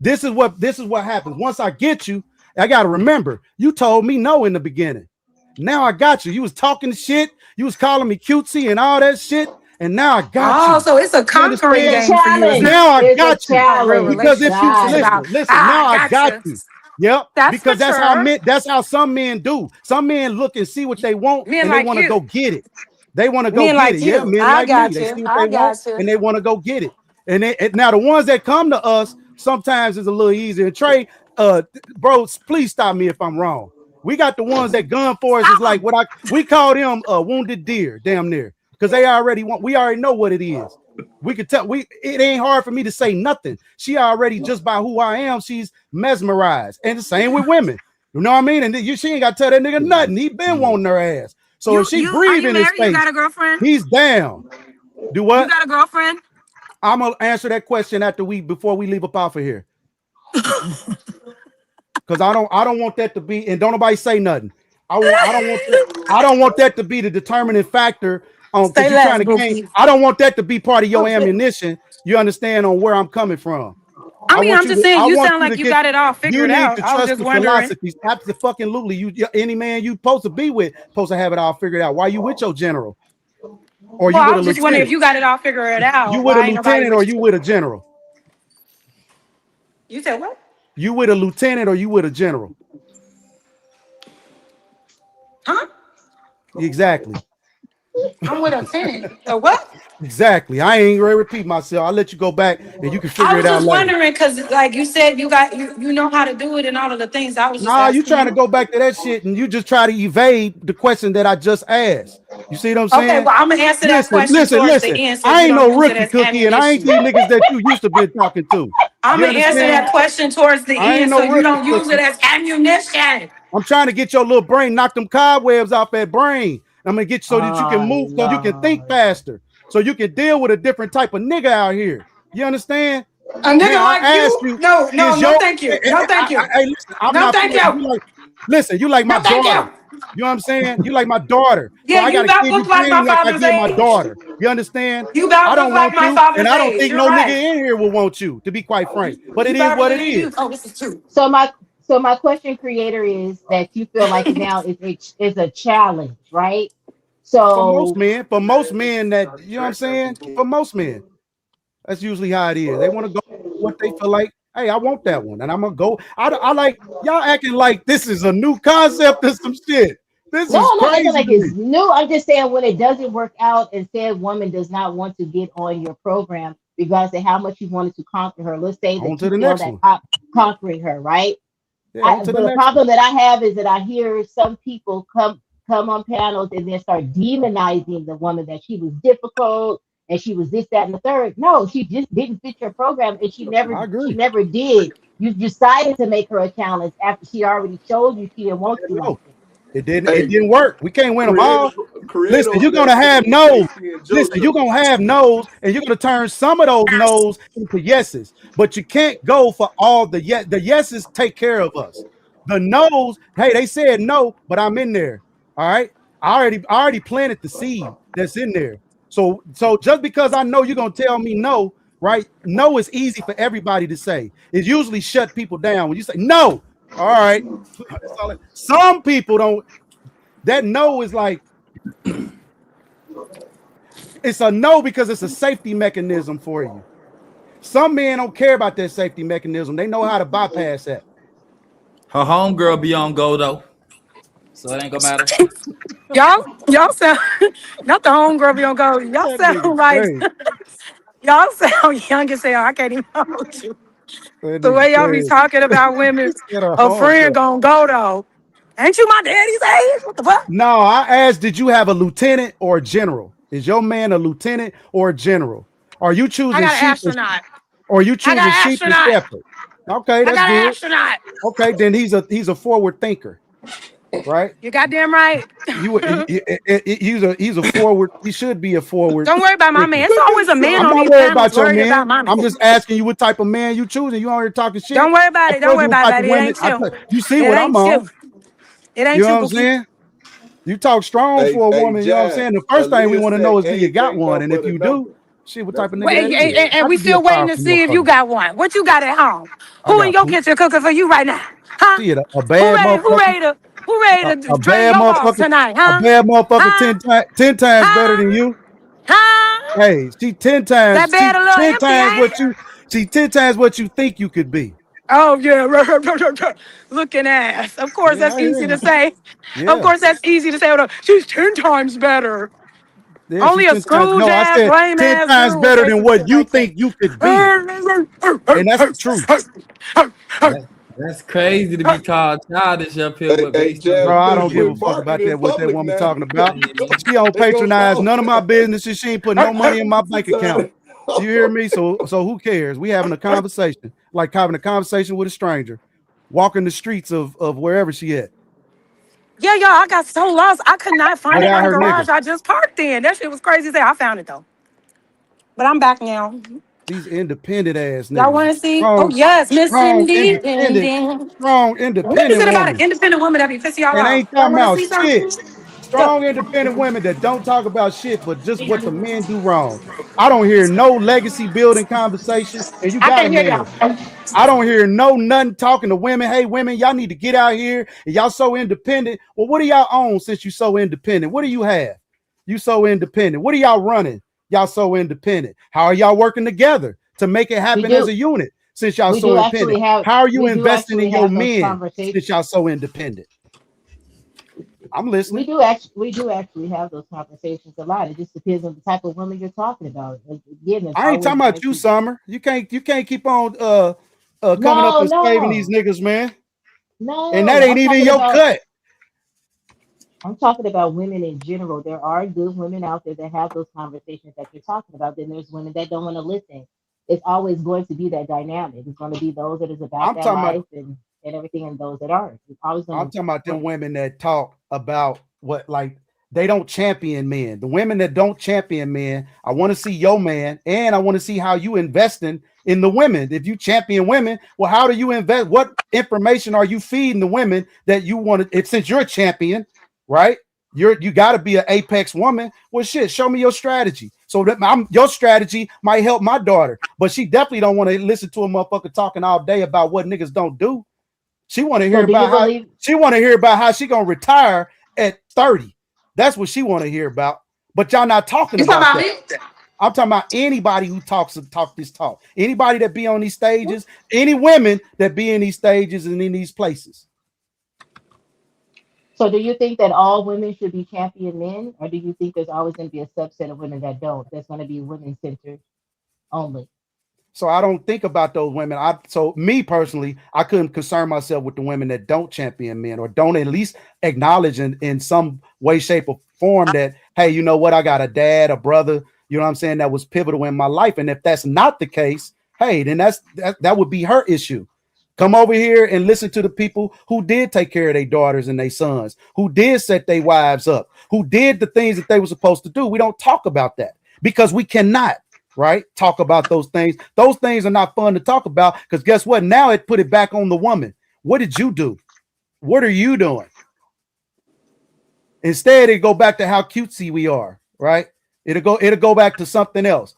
S20: this is what happens. Once I get you, I gotta remember you told me no in the beginning. Now I got you. You was talking shit. You was calling me cutesy and all that shit. And now I got you.
S21: Oh, so it's a conquering game for you. It's
S20: Now I
S21: not
S20: got you.
S21: a real
S20: Because if you
S21: relationship.
S20: listen, now I got you. Yep.
S21: That's
S20: Because
S21: mature.
S20: that's how some men do. Some men look and see what they want
S21: Men
S20: and they
S21: like
S20: want to
S21: you.
S20: go get it. They want to go
S21: Men
S20: get
S21: like
S20: it.
S21: you.
S20: Yeah, men
S21: I
S20: like me.
S21: got
S20: They
S21: you.
S20: see what
S21: I
S20: they want
S21: got you.
S20: and they want to go get it. And now the ones that come to us sometimes is a little easier. Trey, bro, please stop me if I'm wrong. We got the ones that gun for us is like we call them wounded deer, damn near, because we already know what it is. We could tell it ain't hard for me to say nothing. She already, just by who I am, she's mesmerized. And the same with women. You know what I mean? And she ain't got to tell that nigga nothing. He been wanting her ass. So
S1: You-
S20: if she
S1: you- are
S20: breathe
S1: you
S20: in his
S1: married? You
S20: face,
S1: got a girlfriend?
S20: he's down. Do what?
S1: You got a girlfriend?
S20: I'm gonna answer that question before we leave up off of here. Because I don't want that to be, and don't nobody say nothing. I don't want that to be the determining factor on because you're trying to gain. I don't want that to be part of your ammunition. You understand on where I'm coming from.
S1: I mean,
S20: want
S1: I'm
S20: you
S1: just
S20: to-
S1: saying
S20: I
S1: you
S20: want
S1: sound like
S20: to
S1: you
S20: get-
S1: got it all figured
S20: You need
S1: out.
S20: to
S1: I was
S20: trust
S1: just
S20: the
S1: wondering.
S20: philosophies. Absolutely. You any man you supposed to be with supposed to have it all figured out. Why you with your general? Or
S1: Well,
S20: you
S1: I
S20: with a
S1: was just wondering
S20: lieutenant?
S1: if you got it all figured out.
S20: You with
S1: Why
S20: a
S1: ain't nobody
S20: lieutenant or you with a general?
S1: You said what?
S20: You with a lieutenant or you with a general?
S1: Huh?
S20: Exactly.
S1: I'm with a tenant. A what?
S20: Exactly. I ain't gonna repeat myself. I'll let you go back and you can figure
S1: I was
S20: it out
S1: just
S20: later.
S1: wondering because, like you said, you know how to do it and all of the things. I was just
S20: Nah, you
S1: asking
S20: trying to go back to that shit and you just try to evade the question that I just asked. You see what I'm saying?
S1: Okay, well, I'm gonna answer that question towards the end, so
S20: I
S1: you
S20: ain't
S1: don't
S20: no
S1: use it
S20: rookie
S1: as
S20: cookie, and I ain't these
S1: ammunition.
S20: niggas that you used to be talking to.
S1: I'm
S20: You
S1: gonna answer
S20: understand?
S1: that question towards the
S20: I ain't
S1: end,
S20: no
S1: so you
S20: rookie
S1: don't use it
S20: cookie.
S1: as ammunition.
S20: I'm trying to get your little brain, knock them cobwebs off that brain. I'm gonna get so that you can move, so you can think faster, so you can deal with a different type of nigga out here. You understand?
S1: A nigga
S20: Now,
S1: like
S20: I asked
S1: you? No, thank you. No, thank you.
S20: Hey, listen, I'm
S1: No,
S20: not
S1: thank
S20: playing.
S1: you.
S20: Listen, you like my
S1: No, thank you.
S20: daughter. You know what I'm saying? You like my daughter. So
S1: Yeah,
S20: I
S1: you
S20: gotta
S1: about
S20: give you
S1: look like my
S20: game like I
S1: father's
S20: give my
S1: age.
S20: daughter. You understand?
S1: You about
S20: I don't
S1: look like
S20: want
S1: my
S20: you,
S1: father's
S20: and I don't
S1: age.
S20: think
S1: You're
S20: no nigga
S1: right.
S20: in here will want you, to be quite frank. But
S1: You
S20: it is what it
S1: probably do.
S20: is.
S1: Oh, this is true.
S14: So my question, creator, is that you feel like now is a challenge, right?
S20: For most
S14: So
S20: men that you know what I'm saying? For most men, that's usually how it is. They want to go what they feel like. Hey, I want that one, and I'm gonna go. I like y'all acting like this is a new concept or some shit. This
S14: no,
S20: is
S14: I'm not acting
S20: crazy
S14: like
S20: to me.
S14: it's new. I'm just saying when it doesn't work out and said woman does not want to get on your program, regardless of how much you wanted to conquer her. Let's say
S20: On
S14: that
S20: to
S14: you
S20: the
S14: feel
S20: next
S14: that
S20: one.
S14: conquering her, right?
S20: Yeah, on to
S14: But
S20: the
S14: the
S20: next one.
S14: problem that I have is that I hear some people come on panels and then start demonizing the woman, that she was difficult and she was this, that, and the third. No, she just didn't fit your program, and she
S20: I agree.
S14: never did. You decided to make her a challenge after she already showed you she didn't want you like that.
S20: It didn't.
S8: Hey,
S20: It didn't work. We can't win them all.
S8: Creator
S20: Listen, you're
S8: on
S20: gonna
S8: that
S20: have
S8: same
S20: no's.
S8: Casey and
S20: Listen, you're
S8: JoJo.
S20: gonna have no's, and you're gonna turn some of those no's into yeses. But you can't go for all the yes. The yeses take care of us. The no's, hey, they said no, but I'm in there. All right. I already planted the seed that's in there. So just because I know you're gonna tell me no, right? No is easy for everybody to say. It usually shut people down when you say no. All right. Some people don't. That no is like it's a no because it's a safety mechanism for you. Some men don't care about that safety mechanism. They know how to bypass that.
S15: Her homegirl be on go though, so it ain't gonna matter.
S1: Y'all sound not the homegirl be on go. Y'all
S20: That nigga
S1: sound like
S20: crazy.
S1: y'all sound young as hell. I can't even hold you.
S20: That
S1: The
S20: nigga
S1: way y'all be
S20: crazy.
S1: talking about women,
S20: Get a
S1: a friend
S20: homegirl.
S1: gonna go though. Ain't you my daddy's age? What the fuck?
S20: No, I asked, did you have a lieutenant or a general? Is your man a lieutenant or a general? Are you
S1: I
S20: choosing
S1: got an
S20: sheep
S1: astronaut.
S20: or you
S1: I
S20: choosing
S1: got an
S20: sheep or
S1: astronaut.
S20: shepherd? Okay,
S1: I
S20: that's
S1: got an
S20: good.
S1: astronaut.
S20: Okay, then he's a forward thinker, right?
S1: You goddamn right.
S20: He's a forward. He should be a forward
S1: Don't worry about my
S20: thinker.
S1: man. It's always a man
S20: I'm
S1: on
S20: not
S1: these
S20: worried
S1: panels
S20: about your
S1: worried
S20: man.
S1: about my man.
S20: I'm just asking you what type of man you choosing. You already talking shit.
S1: Don't worry about
S20: I
S1: it. Don't
S20: told
S1: worry
S20: you what
S1: about
S20: type
S1: that.
S20: of
S1: It
S20: women.
S1: ain't you.
S20: You see
S1: It
S20: what I'm
S1: ain't
S20: on.
S1: you. It
S20: You
S1: ain't
S20: know
S1: you,
S20: what I'm
S1: Bookie.
S20: saying? You talk strong
S8: Hey,
S20: for a
S8: hey,
S20: woman. You know what I'm
S8: Jazz.
S20: saying? The first thing we
S8: Aaliyah
S20: want to
S8: said
S20: know is, do you got
S8: anything
S20: one?
S8: come
S20: And
S8: but
S20: if
S8: a
S20: you do,
S8: number.
S20: shit, what
S8: That's
S20: type of
S8: what
S20: nigga
S1: Wait,
S20: that is?
S1: and
S20: That
S1: we
S20: could be a
S1: still waiting to
S20: powerful
S1: see if you
S20: motherfucker.
S1: got one. What you got at home?
S20: I
S1: Who in
S20: got
S1: your kitchen cooking for you right now? Huh?
S20: shit, a bad motherfucker.
S1: Who ready to
S20: A
S1: drain
S20: bad
S1: your balls
S20: motherfucker.
S1: tonight?
S20: A
S1: Huh?
S20: bad motherfucker
S1: Huh?
S20: 10 times better
S1: Huh?
S20: than you.
S1: Huh?
S20: Hey, she 10
S1: That
S20: times,
S1: bed a little
S20: 10
S1: empty,
S20: times
S1: ain't it?
S20: she 10 times what you think you could be.
S1: Oh yeah, looking ass. Of course,
S20: Yeah,
S1: that's
S20: I hear
S1: easy to
S20: you.
S1: say. Of
S20: Yeah.
S1: course, that's easy to say. Hold on. She's 10 times better.
S20: Yeah, she
S1: Only a
S20: 10 times.
S1: Scrooge
S20: No, I
S1: ass,
S20: said
S1: lame
S20: 10
S1: ass
S20: times
S1: dude would
S20: better
S1: say
S20: than
S1: some
S20: what
S1: shit
S20: you
S1: like that.
S20: think you could be. And that's the truth.
S15: That's crazy to be called childish up here with
S8: Hey,
S15: based on
S8: Jazz,
S20: Bro,
S15: your
S20: I
S8: better
S20: don't give
S8: quit
S20: a fuck about
S8: barking in
S20: that, what that
S8: public
S20: woman
S8: now.
S20: talking about. She don't
S8: They gonna
S20: patronize
S8: know.
S20: none of my business and she ain't putting no money in my bank account.
S8: Sorry.
S20: You hear me? So who cares? We having a conversation, like having a conversation with a stranger, walking the streets of wherever she at.
S1: Yeah, y'all, I got so lost. I could not find it in
S20: Without
S1: the
S20: her
S1: garage
S20: nigga.
S1: I just parked in. That shit was crazy as hell. I found it though. But I'm back now.
S20: These independent ass
S1: Y'all
S20: niggas.
S1: want to see? Oh, yes, Miss Cindy.
S20: Strong
S1: What is
S20: independent
S1: it about an
S20: woman.
S1: independent woman that be pissing y'all
S20: And
S1: off?
S20: ain't
S1: Y'all
S20: talking
S1: want to
S20: about
S1: see
S20: shit.
S1: something? Go.
S20: Strong independent women that don't talk about shit, but just what the men do wrong. I don't hear no legacy building conversation. And you
S1: I
S20: got a
S1: can't hear
S20: man.
S1: y'all.
S20: I don't hear nothing talking to women. Hey, women, y'all need to get out here. And y'all so independent. Well, what do y'all own since you so independent? What do you have? You so independent. What are y'all running? Y'all so independent. How are y'all working together to make it happen as a unit since y'all so independent? How are you investing in your men since y'all so independent? I'm listening.
S14: We do actually have those conversations a lot. It just depends on the type of woman you're talking about. Again, it's
S20: I ain't talking
S14: always
S20: about you, Summer. You can't keep on coming up
S14: no,
S20: and saving these
S14: no,
S20: niggas, man. And
S14: no.
S20: that ain't even your cut.
S14: I'm talking about women in general. There are good women out there that have those conversations that you're talking about. Then there's women that don't want to listen. It's always going to be that dynamic. It's going to be those that is about
S20: I'm
S14: that
S20: talking
S14: life
S20: about
S14: and everything, and those that aren't. It's always going
S20: I'm
S14: to.
S20: talking about them women that talk about what, like, they don't champion men. The women that don't champion men, I want to see your man, and I want to see how you investing in the women. If you champion women, well, how do you invest? What information are you feeding the women that you want to? Since you're a champion, right? You got to be an apex woman. Well, shit, show me your strategy. So that your strategy might help my daughter, but she definitely don't want to listen to a motherfucker talking all day about what niggas don't do. She want to hear about how she gonna retire at 30. That's what she want to hear about. But y'all not talking about that. I'm talking about anybody who talk this talk. Anybody that be on these stages, any women that be in these stages and in these places.
S14: So, do you think that all women should be champion men, or do you think there's always going to be a subset of women that don't? That's going to be women centered only.
S20: So I don't think about those women. So me personally, I couldn't concern myself with the women that don't champion men or don't at least acknowledge in some way, shape, or form that, hey, you know what? I got a dad, a brother, you know what I'm saying, that was pivotal in my life. And if that's not the case, hey, then that would be her issue. Come over here and listen to the people who did take care of their daughters and their sons, who did set their wives up, who did the things that they were supposed to do. We don't talk about that because we cannot. Right? Talk about those things. Those things are not fun to talk about because guess what? Now it put it back on the woman. What did you do? What are you doing? Instead, it go back to how cutesy we are, right? It'll go back to something else.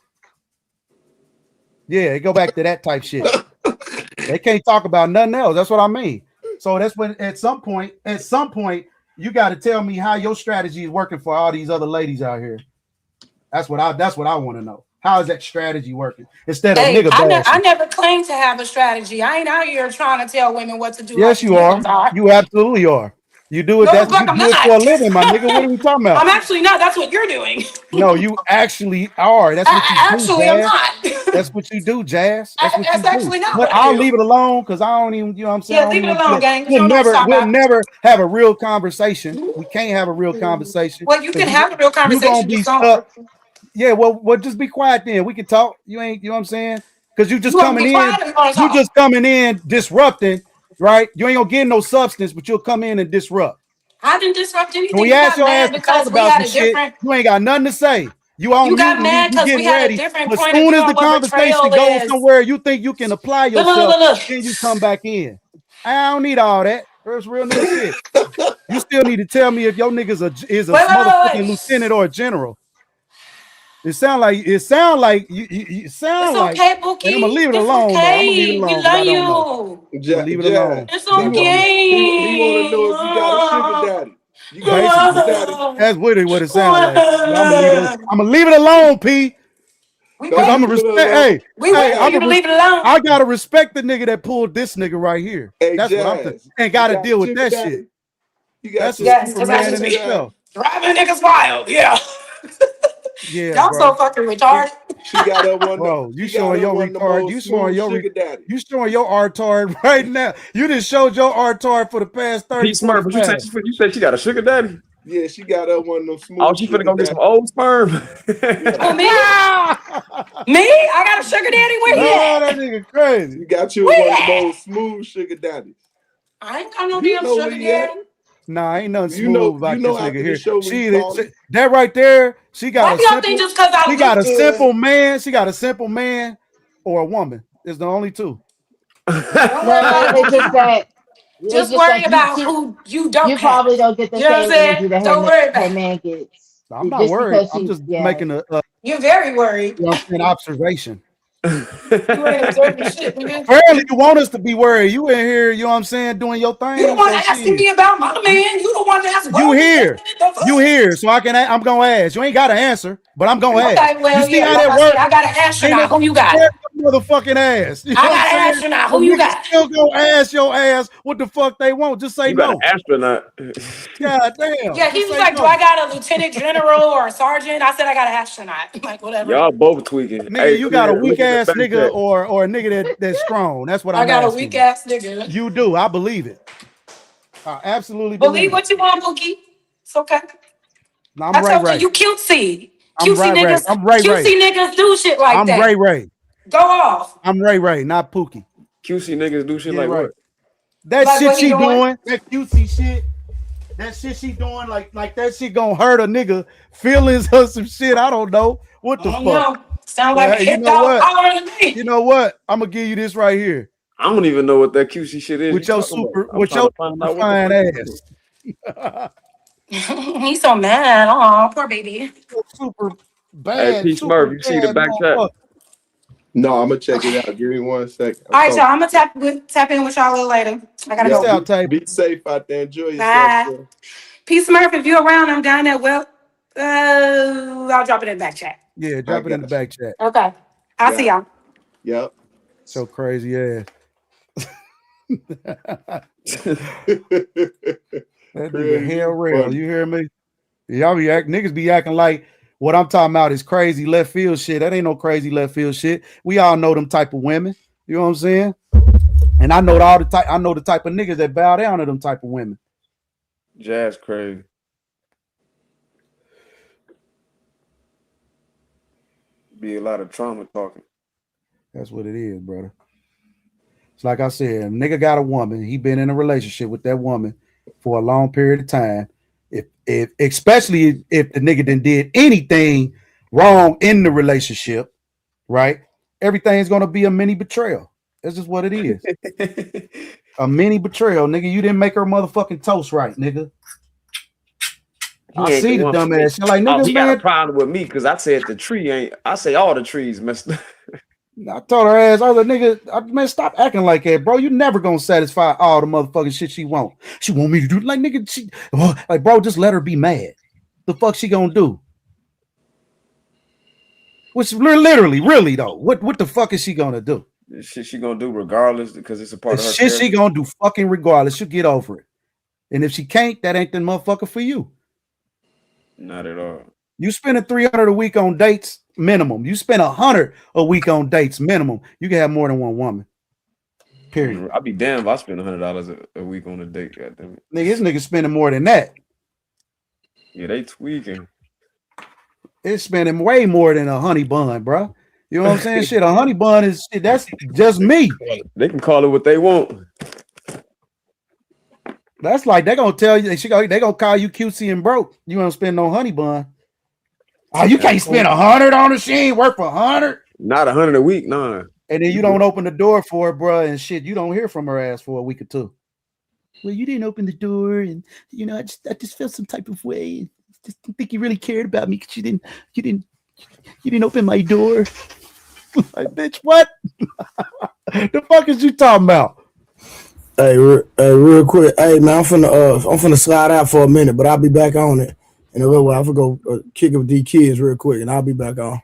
S20: Yeah, it go back to that type shit. They can't talk about nothing else. That's what I mean. So that's when at some point, you got to tell me how your strategy is working for all these other ladies out here. That's what I want to know. How is that strategy working? Instead of nigga bashing.
S1: I never claimed to have a strategy. I ain't out here trying to tell women what to do.
S20: Yes, you are. You absolutely are. You do it.
S1: No,
S20: That's
S1: fuck,
S20: you
S1: I'm
S20: do it
S1: not.
S20: for a living, my nigga. What are we talking about?
S1: I'm actually not. That's what you're doing.
S20: No, you actually are. That's what you do,
S1: Actually, I'm
S20: Jazz.
S1: not.
S20: That's what you do, Jazz. That's what
S1: That's
S20: you
S1: actually
S20: do.
S1: not
S20: But
S1: what I
S20: I'll
S1: do.
S20: leave it alone because I don't even, you know what I'm saying?
S1: Yeah, leave it alone, gang.
S20: We'll never have a real conversation. We can't have a real conversation.
S1: Well, you can have a real
S20: You're
S1: conversation.
S20: gonna be stuck. Yeah, well, just be quiet then. We can talk. You ain't, you know what I'm saying? Because you just coming in, disrupting, right? You ain't gonna get no substance, but you'll come in and disrupt.
S1: I didn't disrupt anything.
S20: When we
S1: You
S20: ask
S1: got
S20: your ass
S1: mad
S20: to talk
S1: because we
S20: about
S1: had
S20: some
S1: a
S20: shit,
S1: different.
S20: you ain't got nothing to say. You on
S1: You
S20: mute
S1: got
S20: and
S1: mad
S20: you
S1: because we
S20: getting
S1: had a
S20: ready.
S1: different
S20: As
S1: point of
S20: soon
S1: view
S20: as the
S1: on what
S20: conversation
S1: betrayal
S20: goes
S1: is.
S20: somewhere you think you can apply yourself,
S1: Look.
S20: then you come back in. I don't need all that. That's real nigga shit. You still need to tell me if your niggas is a motherfucking lieutenant or a general. It sound like you sound
S1: It's
S20: like,
S1: okay,
S20: and
S1: Bookie.
S20: I'm gonna leave it
S1: It's
S20: alone though. I'm gonna leave it
S1: okay. We
S20: alone because
S1: love
S20: I don't know.
S1: you.
S20: I'm gonna leave it
S8: Jazz,
S20: alone.
S1: It's
S20: I don't know.
S8: he want to know if you got a sugar daddy. You got a sugar daddy.
S20: That's really what it sounds like. But I'm gonna leave it alone, P. Because I'm gonna respect.
S1: We wait for you to leave it alone.
S20: I gotta respect the nigga that pulled this nigga right here.
S8: Hey,
S20: That's
S8: Jazz,
S20: what I'm saying. And gotta deal with that shit. That's a Superman in itself.
S1: Driving niggas wild. Yeah.
S20: Yeah,
S1: Y'all
S20: bro.
S1: so fucking retarded.
S8: She got up one.
S20: Bro, you
S8: She got
S20: showing
S8: up
S20: your
S8: one of the
S20: retard.
S8: most
S20: You showing
S8: smooth
S20: your
S8: sugar daddy.
S20: you showing your retard right now. You just showed your retard for the past 30
S6: Pete Smart, but you said she got a sugar daddy.
S8: Yeah, she got up one of them smooth.
S6: Oh, she finna go get some old sperm.
S1: Oh, me? Me? I got a sugar daddy? Where he at?
S20: that nigga crazy.
S8: You got you one of the most smooth sugar daddies.
S1: I ain't got no
S8: You
S1: damn
S8: know
S1: sugar
S8: where he at?
S1: daddy.
S20: Nah, ain't nothing
S8: You
S20: smooth
S8: know,
S20: about
S8: you know
S20: this
S8: after
S20: nigga
S8: the
S20: here.
S8: show when you call him.
S20: That right there, she got
S21: Why
S20: a
S21: do y'all
S20: simple,
S21: think just because I
S20: she got a
S21: look good?
S20: simple man, she got a simple man or a woman. It's the only two.
S21: Don't worry
S14: No,
S21: about
S14: it's just that
S21: Just worry about who you don't
S14: you
S21: have.
S14: probably don't get the
S21: You know what I'm
S14: same
S21: saying?
S14: energy that
S21: Don't worry about
S14: her
S21: it.
S14: man gets.
S20: I'm not
S14: Just
S20: worried.
S14: because
S20: I'm
S14: she,
S20: just
S14: yeah.
S20: making a
S21: You're very worried.
S20: you know what I'm saying, observation.
S21: You ain't observing shit, nigga.
S20: Apparently, you want us to be worried. You in here, you know what I'm saying, doing your thing.
S21: You the one
S20: so
S21: asking
S20: shit.
S21: me about my man. You the one that's
S20: You
S21: worried.
S20: here. You here. So I'm gonna ask. You ain't gotta answer, but I'm gonna ask.
S21: Okay, well,
S20: You see
S21: yeah,
S20: how
S21: like
S20: that
S21: I
S20: works?
S21: said, I got an astronaut.
S20: Ain't
S21: Who you got?
S20: no motherfucking ass. You know
S21: I
S20: what
S21: got
S20: I'm
S21: an
S20: saying?
S21: astronaut.
S20: The
S21: Who you
S20: niggas
S21: got?
S20: still gonna ask your ass what the fuck they want. Just say
S6: You got an
S20: no.
S6: astronaut.
S20: God damn.
S21: Yeah, he
S20: Just
S21: was
S20: say
S21: like, "Do
S20: no.
S21: I got a lieutenant general or a sergeant?" I said, "I got an astronaut." Like, whatever.
S6: Y'all both tweaking.
S20: Nigga,
S6: Hey,
S20: you got a
S6: Clear,
S20: weak
S6: look at the
S20: ass
S6: back
S20: nigga
S6: chat.
S20: or a nigga that's strong. That's what
S21: I
S20: I'm
S21: got a
S20: asking
S21: weak
S20: you.
S21: ass nigga.
S20: You do. I believe it. I absolutely
S21: Believe
S20: believe it.
S21: what you want, Pookie. It's okay.
S20: No, I'm
S21: I told you,
S20: Ray.
S21: you cutesy.
S20: I'm
S21: Cutesy
S20: Ray.
S21: niggas,
S20: I'm Ray.
S21: cutesy niggas do shit like
S20: I'm
S21: that.
S20: Ray.
S21: Go off.
S20: I'm Ray, not Pookie.
S6: QC niggas do shit
S20: Yeah,
S6: like
S20: right.
S6: what?
S20: That
S21: Like
S20: shit
S21: what he
S20: she
S21: doing?
S20: doing, that cutesy shit, that shit she doing, like that shit gonna hurt a nigga feelings or some shit. I don't know what the
S21: I don't
S20: fuck.
S21: know. Sound
S20: Well,
S21: like a
S20: hey, you
S21: hit
S20: know
S21: dog
S20: what?
S21: hollering to me.
S20: You know what? I'm gonna give you this right here
S6: I don't even know what that QC shit is
S20: with
S6: you
S20: your
S6: talking about.
S20: super,
S6: I'm
S20: with
S6: trying
S20: your
S6: to find
S20: super
S6: out what the
S20: fine
S6: fuck.
S20: ass.
S21: He's so mad. Oh, poor baby.
S20: Super
S6: Hey,
S20: bad,
S6: P
S20: super
S6: Smurf, you see the
S20: bad
S6: back chat?
S20: motherfucker.
S8: No, I'm gonna check it out. Give me 1 second.
S21: All right, y'all. I'm gonna tap in with y'all a little later. I gotta
S8: Yo,
S21: go.
S8: be safe out there. Enjoy yourself.
S21: Bye.
S8: Bro.
S21: P Smurf, if you're around, I'm down there. Well, I'll drop it in the back chat.
S20: Yeah,
S8: I
S20: drop it in the
S8: got you.
S20: back chat.
S21: Okay. I'll see y'all.
S8: Yep.
S20: So crazy ass. That nigga hell real. You hear me? Y'all be niggas be acting like what I'm talking about is crazy left field shit. That ain't no crazy left field shit. We all know them type of women. You know what I'm saying? And I know I know the type of niggas that bow down to them type of women.
S6: Jazz crazy. Be a lot of trauma talking.
S20: That's what it is, brother. It's like I said, a nigga got a woman. He been in a relationship with that woman for a long period of time. If especially if the nigga did anything wrong in the relationship, right? Everything's gonna be a mini betrayal. That's just what it is. A mini betrayal, nigga. You didn't make her motherfucking toast right, nigga. I see the dumbass shit. Like, nigga,
S6: he
S20: man.
S6: got a problem with me because I said the tree ain't. I say all the trees messed up.
S20: I told her ass, I was like, nigga, man, stop acting like that, bro. You never gonna satisfy all the motherfucking shit she want. She want me to do like, nigga, like, bro, just let her be mad. The fuck she gonna do? Which literally, really though, what the fuck is she gonna do?
S6: Shit she gonna do regardless because it's a part
S20: The
S6: of her
S20: shit
S6: character.
S20: she gonna do fucking regardless. She'll get over it. And if she can't, that ain't the motherfucker for you.
S6: Not at all.
S20: You spending $300 a week on dates minimum. You spend $100 a week on dates minimum. You can have more than one woman. Period.
S6: I'd be damned if I spend $100 a week on a date. Goddamn it.
S20: Nigga, this nigga spending more than that.
S6: Yeah, they tweaking.
S20: It's spending way more than a honey bun, bro. You know what I'm saying? Shit, a honey bun is shit. That's just me.
S6: They can call it what they want.
S20: That's like they gonna tell you they gonna call you cutesy and broke. You don't spend no honey bun. Oh, you can't spend $100 on it. She ain't worth $100.
S6: Not $100 a week, nah.
S20: And then you don't open the door for her, bro, and shit. You don't hear from her ass for a week or two. Well, you didn't open the door, and you know, I just felt some type of way. Just didn't think you really cared about me because you didn't open my door. Like, bitch, what? The fuck is you talking about?
S7: Hey, real quick. Hey, man, I'm finna slide out for a minute, but I'll be back on it in a little while. I'm gonna go kick it with these kids real quick, and I'll be back on.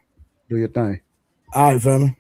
S20: Do your thing.
S7: All right, family.